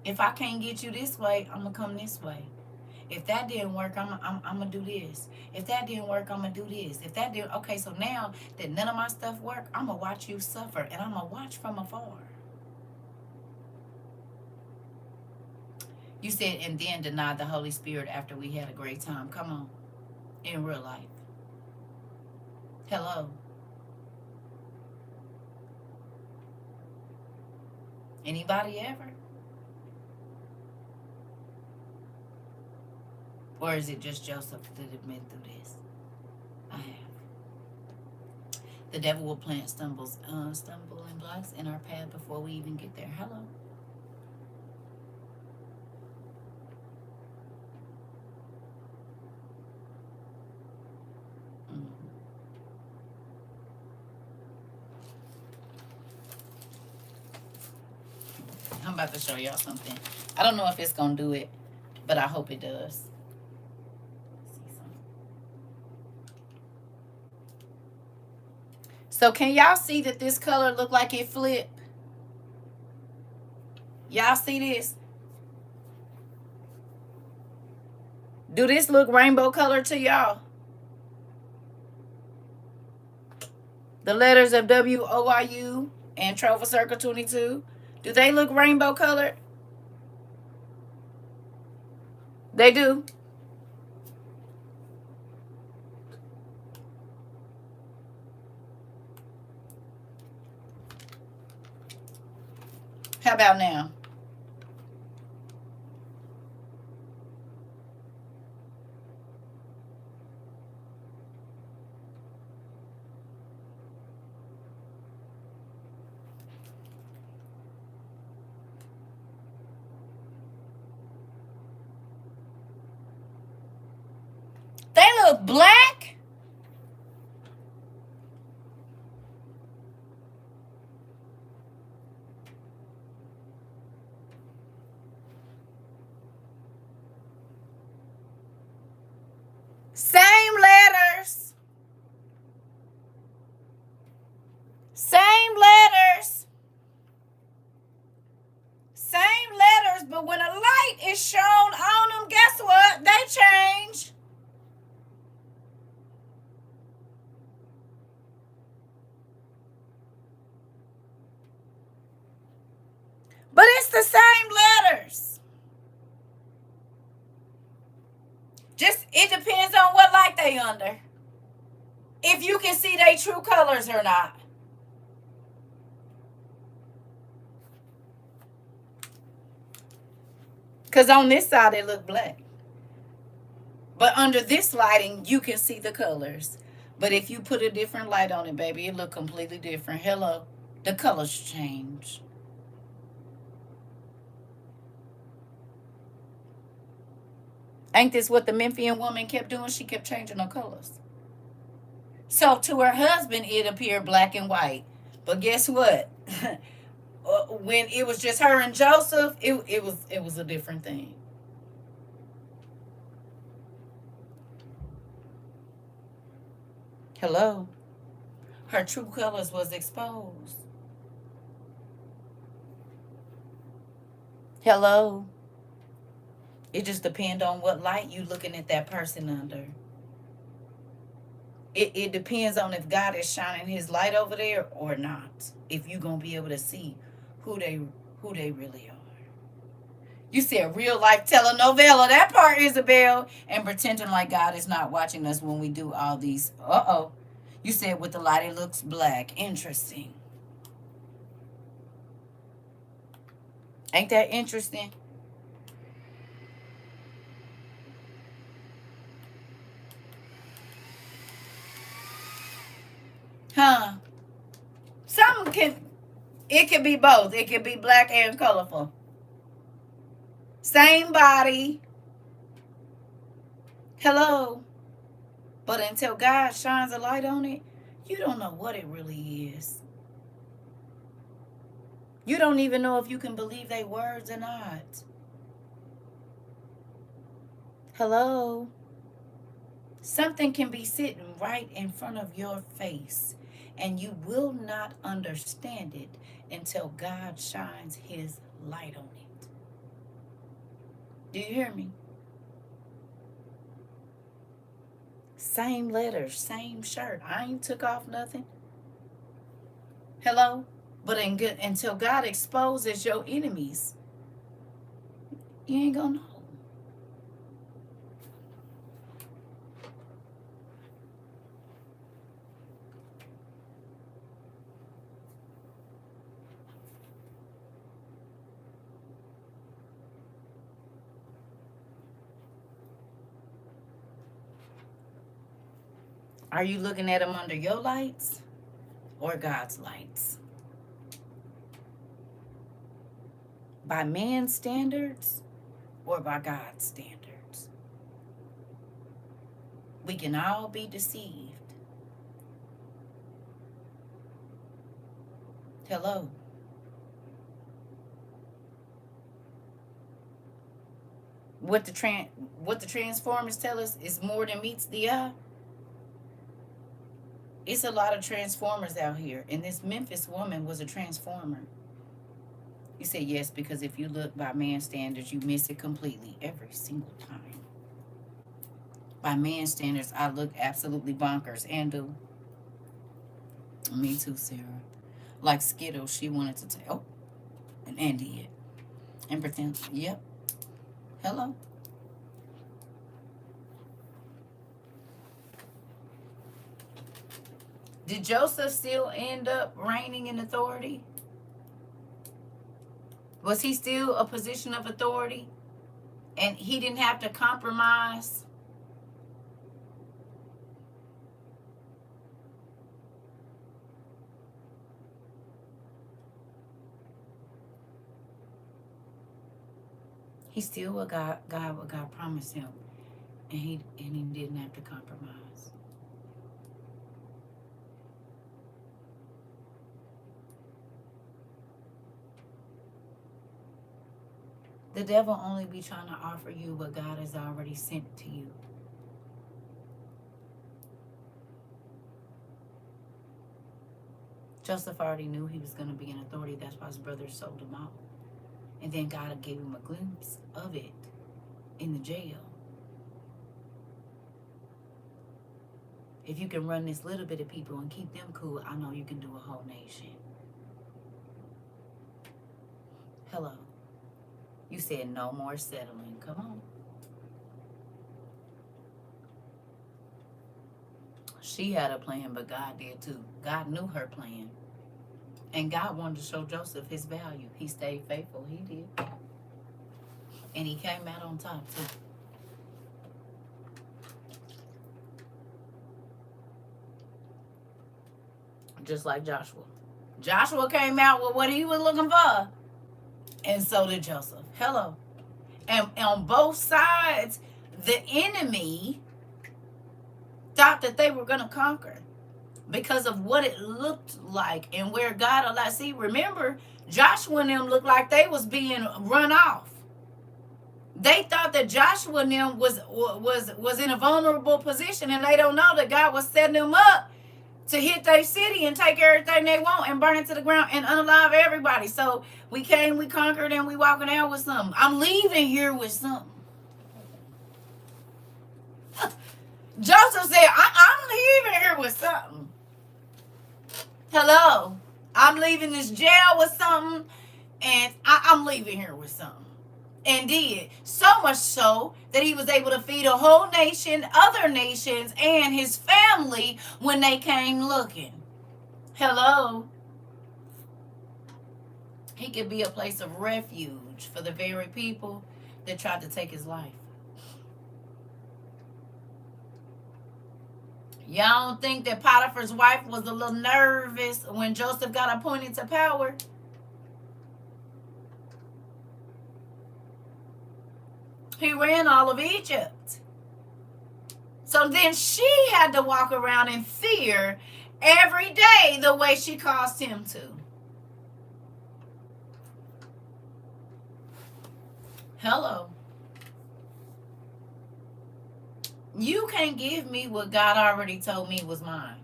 If I can't get you this way, I'm going to come this way. If that didn't work, I'm going to do this. If that didn't work, I'm going to do this. If that didn't, okay, so now that none of my stuff work, I'm going to watch you suffer, and I'm going to watch from afar. You said, and then denied the Holy Spirit after we had a great time. Come on. In real life. Hello. Anybody ever? Or is it just Joseph that had been through this? I have. The devil will plant stumbling blocks in our path before we even get there. Hello. I'm about to show y'all something. I don't know if it's going to do it, but I hope it does. So can y'all see that this color look like it flipped? Y'all see this? Do this look rainbow color to y'all? The letters of WORU and Trophy Circle 22, do they look rainbow colored? They do. How about now? They look black. Same letters. Same letters. Same letters, but when a light is shown on them, guess what? They change. But it's the same letters. Just, it depends on what light they under. If you can see their true colors or not. Because on this side, it look black. But under this lighting, you can see the colors. But if you put a different light on it, baby, it look completely different. Hello. The colors change. Ain't this what the Memphian woman kept doing? She kept changing her colors. So to her husband, it appeared black and white. But guess what? When it was just her and Joseph, it was a different thing. Hello. Her true colors was exposed. Hello. It just depends on what light you looking at that person under. It depends on if God is shining his light over there or not. If you're going to be able to see who they really are. You said real life telenovela. That part, Isabel. And pretending like God is not watching us when we do all these. Uh-oh. You said with the light it looks black. Interesting. Ain't that interesting? Huh? It can be both. It can be black and colorful. Same body. Hello. But until God shines a light on it, you don't know what it really is. You don't even know if you can believe their words or not. Hello? Something can be sitting right in front of your face, and you will not understand it until God shines his light on it. Do you hear me? Same letters, same shirt. I ain't took off nothing. Hello? But until God exposes your enemies, you ain't gonna know. Are you looking at them under your lights or God's lights? By man's standards or by God's standards? We can all be deceived. Hello? What the Transformers tell us is more than meets the eye. It's a lot of Transformers out here, and this Memphis woman was a Transformer. You say yes, because if you look by man's standards, you miss it completely every single time. By man's standards, I look absolutely bonkers, and do. Me too, Sarah. Like Skittles, she wanted to take, and did. And pretend, yep. Hello. Did Joseph still end up reigning in authority? Was he still a position of authority? And he didn't have to compromise? He still got what God promised him. And he didn't have to compromise. The devil only be trying to offer you what God has already sent to you. Joseph already knew he was going to be in authority. That's why his brothers sold him out. And then God gave him a glimpse of it in the jail. If you can run this little bit of people and keep them cool, I know you can do a whole nation. Hello. You said no more settling. Come on. She had a plan, but God did too. God knew her plan. And God wanted to show Joseph his value. He stayed faithful. He did. And he came out on top too. Just like Joshua. Joshua came out with what he was looking for. And so did Joseph. Hello. And on both sides, the enemy thought that they were going to conquer because of what it looked like and where God allowed. See, remember, Joshua and them looked like they was being run off. They thought that Joshua and them was in a vulnerable position, and they don't know that God was setting them up to hit their city and take everything they want and burn it to the ground and unalive everybody. So we came, we conquered, and we walking out with something. I'm leaving here with something. Joseph said, I'm leaving here with something. Hello. I'm leaving this jail with something, and I'm leaving here with something. And did. So much so that he was able to feed a whole nation, other nations, and his family when they came looking. Hello. He could be a place of refuge for the very people that tried to take his life. Y'all don't think that Potiphar's wife was a little nervous when Joseph got appointed to power? He ran all of Egypt. So then she had to walk around in fear every day the way she caused him to. Hello. You can't give me what God already told me was mine.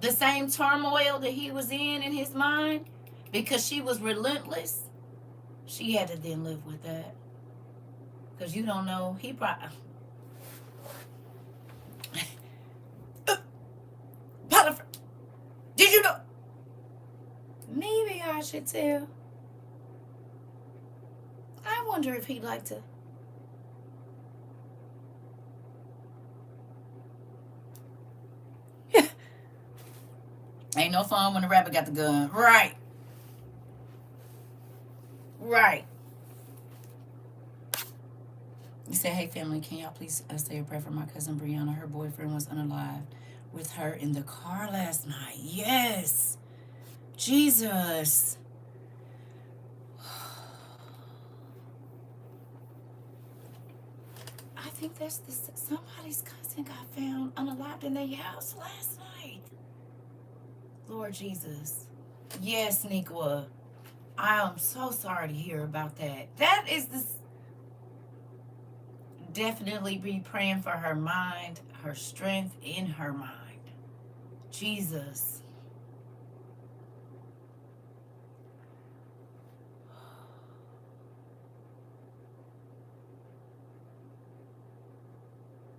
The same turmoil that he was in his mind, because she was relentless, she had to then live with that. Because you don't know, he probably... Potiphar, did you know? Maybe I should tell. I wonder if he'd like to. Ain't no fun when the rabbit got the gun. Right. Right. You say, hey, family, can y'all please say a prayer for my cousin Brianna? Her boyfriend was unalived with her in the car last night. Yes. Jesus. I think that's somebody's cousin got found unalived in their house last night. Lord Jesus. Yes, Nikwa. I am so sorry to hear about that. That is this. Definitely be praying for her mind, her strength in her mind. Jesus.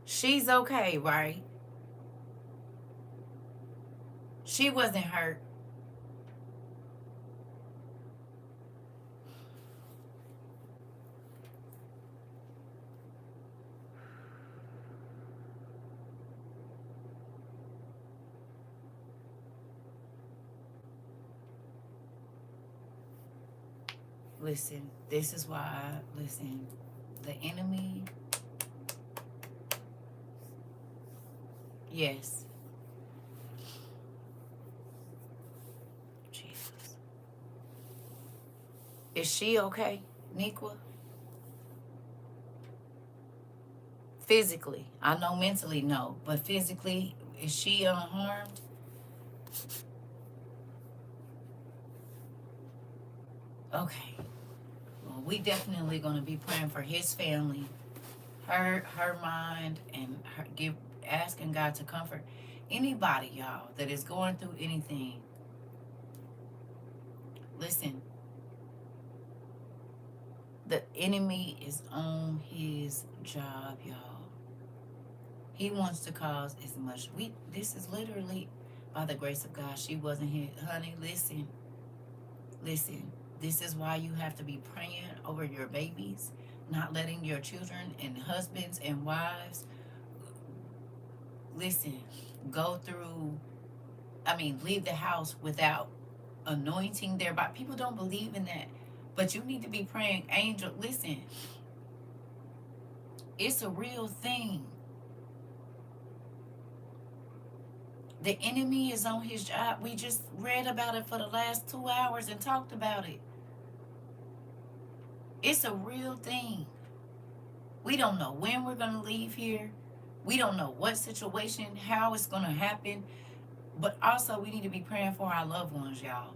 She's okay, right? She wasn't hurt. Listen, this is why, listen, the enemy, yes. Jesus. Is she okay, Nikwa? Physically. I know mentally, no. But physically, is she unharmed? Okay. Well, we definitely going to be praying for his family, her mind, and asking God to comfort anybody, y'all, that is going through anything. Listen. The enemy is on his job, y'all. He wants to cause as much. This is literally by the grace of God. She wasn't here. Honey, listen. Listen. This is why you have to be praying over your babies, not letting your children and husbands and wives, listen, leave the house without anointing their body. People don't believe in that. But you need to be praying, angel, listen. It's a real thing. The enemy is on his job. We just read about it for the last 2 hours and talked about it. It's a real thing. We don't know when we're going to leave here. We don't know what situation, how it's going to happen. But also, we need to be praying for our loved ones, y'all.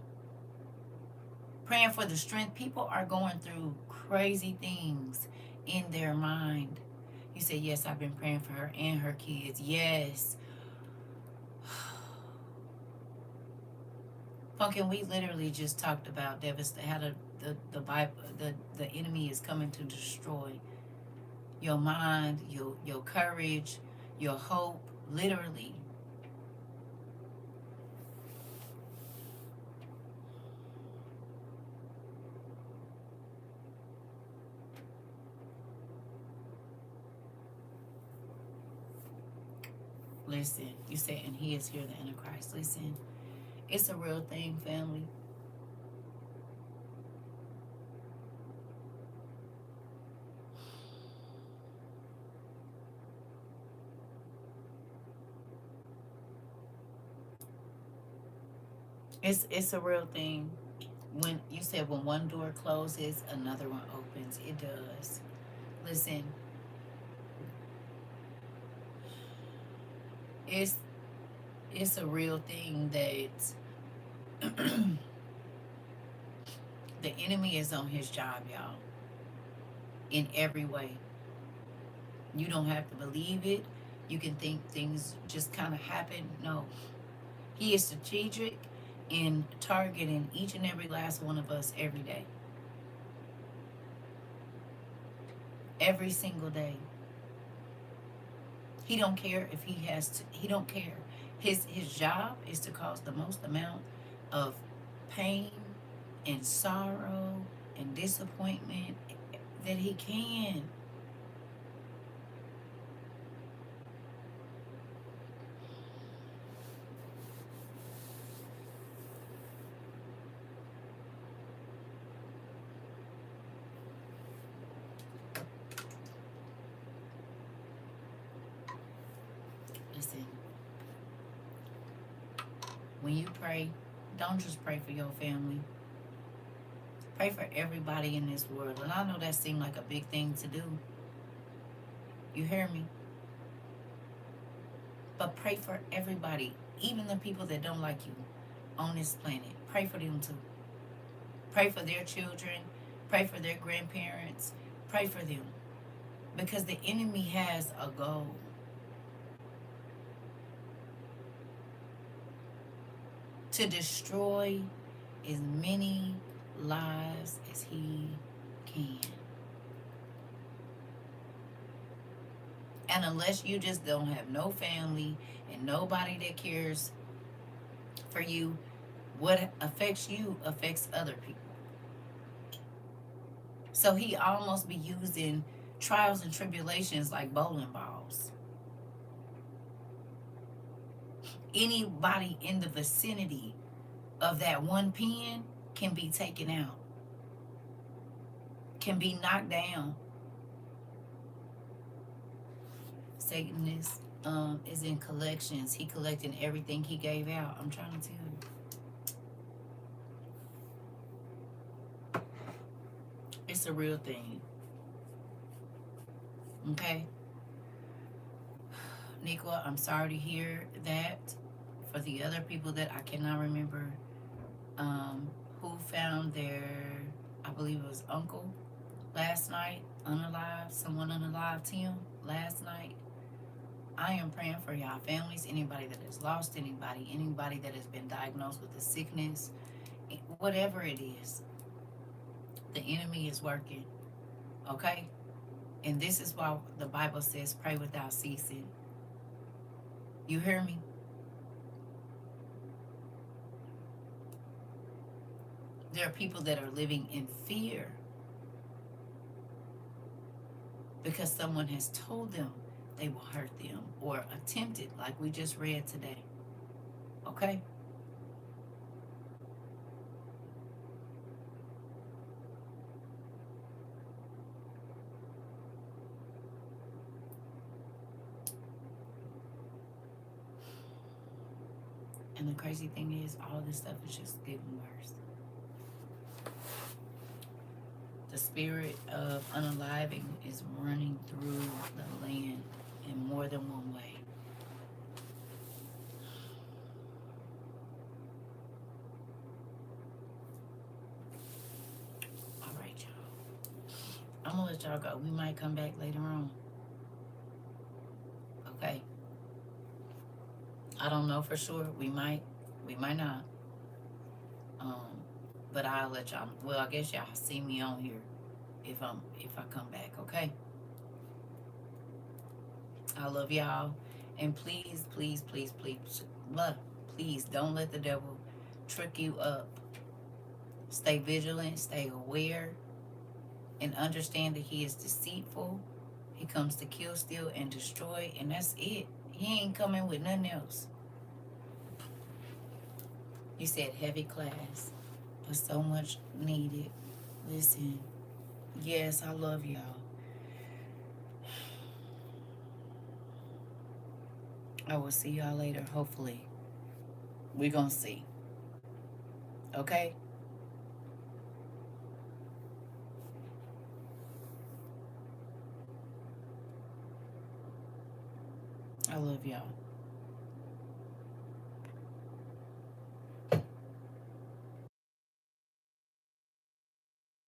Praying for the strength. People are going through crazy things in their mind. You say, yes, I've been praying for her and her kids. Yes. Pumpkin, we literally just talked about how the Bible, the enemy is coming to destroy your mind, your courage, your hope, literally. Listen, you say, and he is here, the Antichrist. Listen, it's a real thing, family. It's a real thing. When you said when one door closes, another one opens. It does. Listen, it's it's a real thing that the enemy is on his job, y'all, in every way. You don't have to believe it. You can think things just kind of happen. No, he is strategic in targeting each and every last one of us every day, every single day. He don't care if he has to. He don't care. His job is to cause the most amount of pain and sorrow and disappointment that he can. Listen, when you pray, don't just pray for your family. Pray for everybody in this world. And I know that seemed like a big thing to do. You hear me? But pray for everybody, even the people that don't like you on this planet. Pray for them too. Pray for their children. Pray for their grandparents. Pray for them. Because the enemy has a goal. To destroy as many lives as he can. And unless you just don't have no family and nobody that cares for you, what affects you affects other people. So he almost be using trials and tribulations like bowling balls. Anybody in the vicinity of that one pin can be taken out, can be knocked down. Satan is in collections. He collecting everything he gave out. I'm trying to tell you. It's a real thing. Okay? Nico, I'm sorry to hear that. For the other people that I cannot remember who found their, I believe it was uncle last night, unalive, someone unalived him last night. I am praying for y'all families, anybody that has lost anybody that has been diagnosed with a sickness, whatever it is. The enemy is working, okay? And this is why the Bible says pray without ceasing. You hear me? There are people that are living in fear because someone has told them they will hurt them or attempted, like we just read today. Okay? And the crazy thing is, all this stuff is just getting worse. The spirit of unaliving is running through the land in more than one way. All right, y'all. I'm gonna let y'all go. We might come back later on. Okay. I don't know for sure. We might not. Um, but I'll let y'all. Well, I guess y'all see me on here if I come back. Okay. I love y'all, and please, please, please, please, please don't let the devil trick you up. Stay vigilant. Stay aware, and understand that he is deceitful. He comes to kill, steal, and destroy, and that's it. He ain't coming with nothing else. You said heavy class, but so much needed. Listen, yes, I love y'all. I will see y'all later, hopefully. We're gonna see. Okay? I love y'all.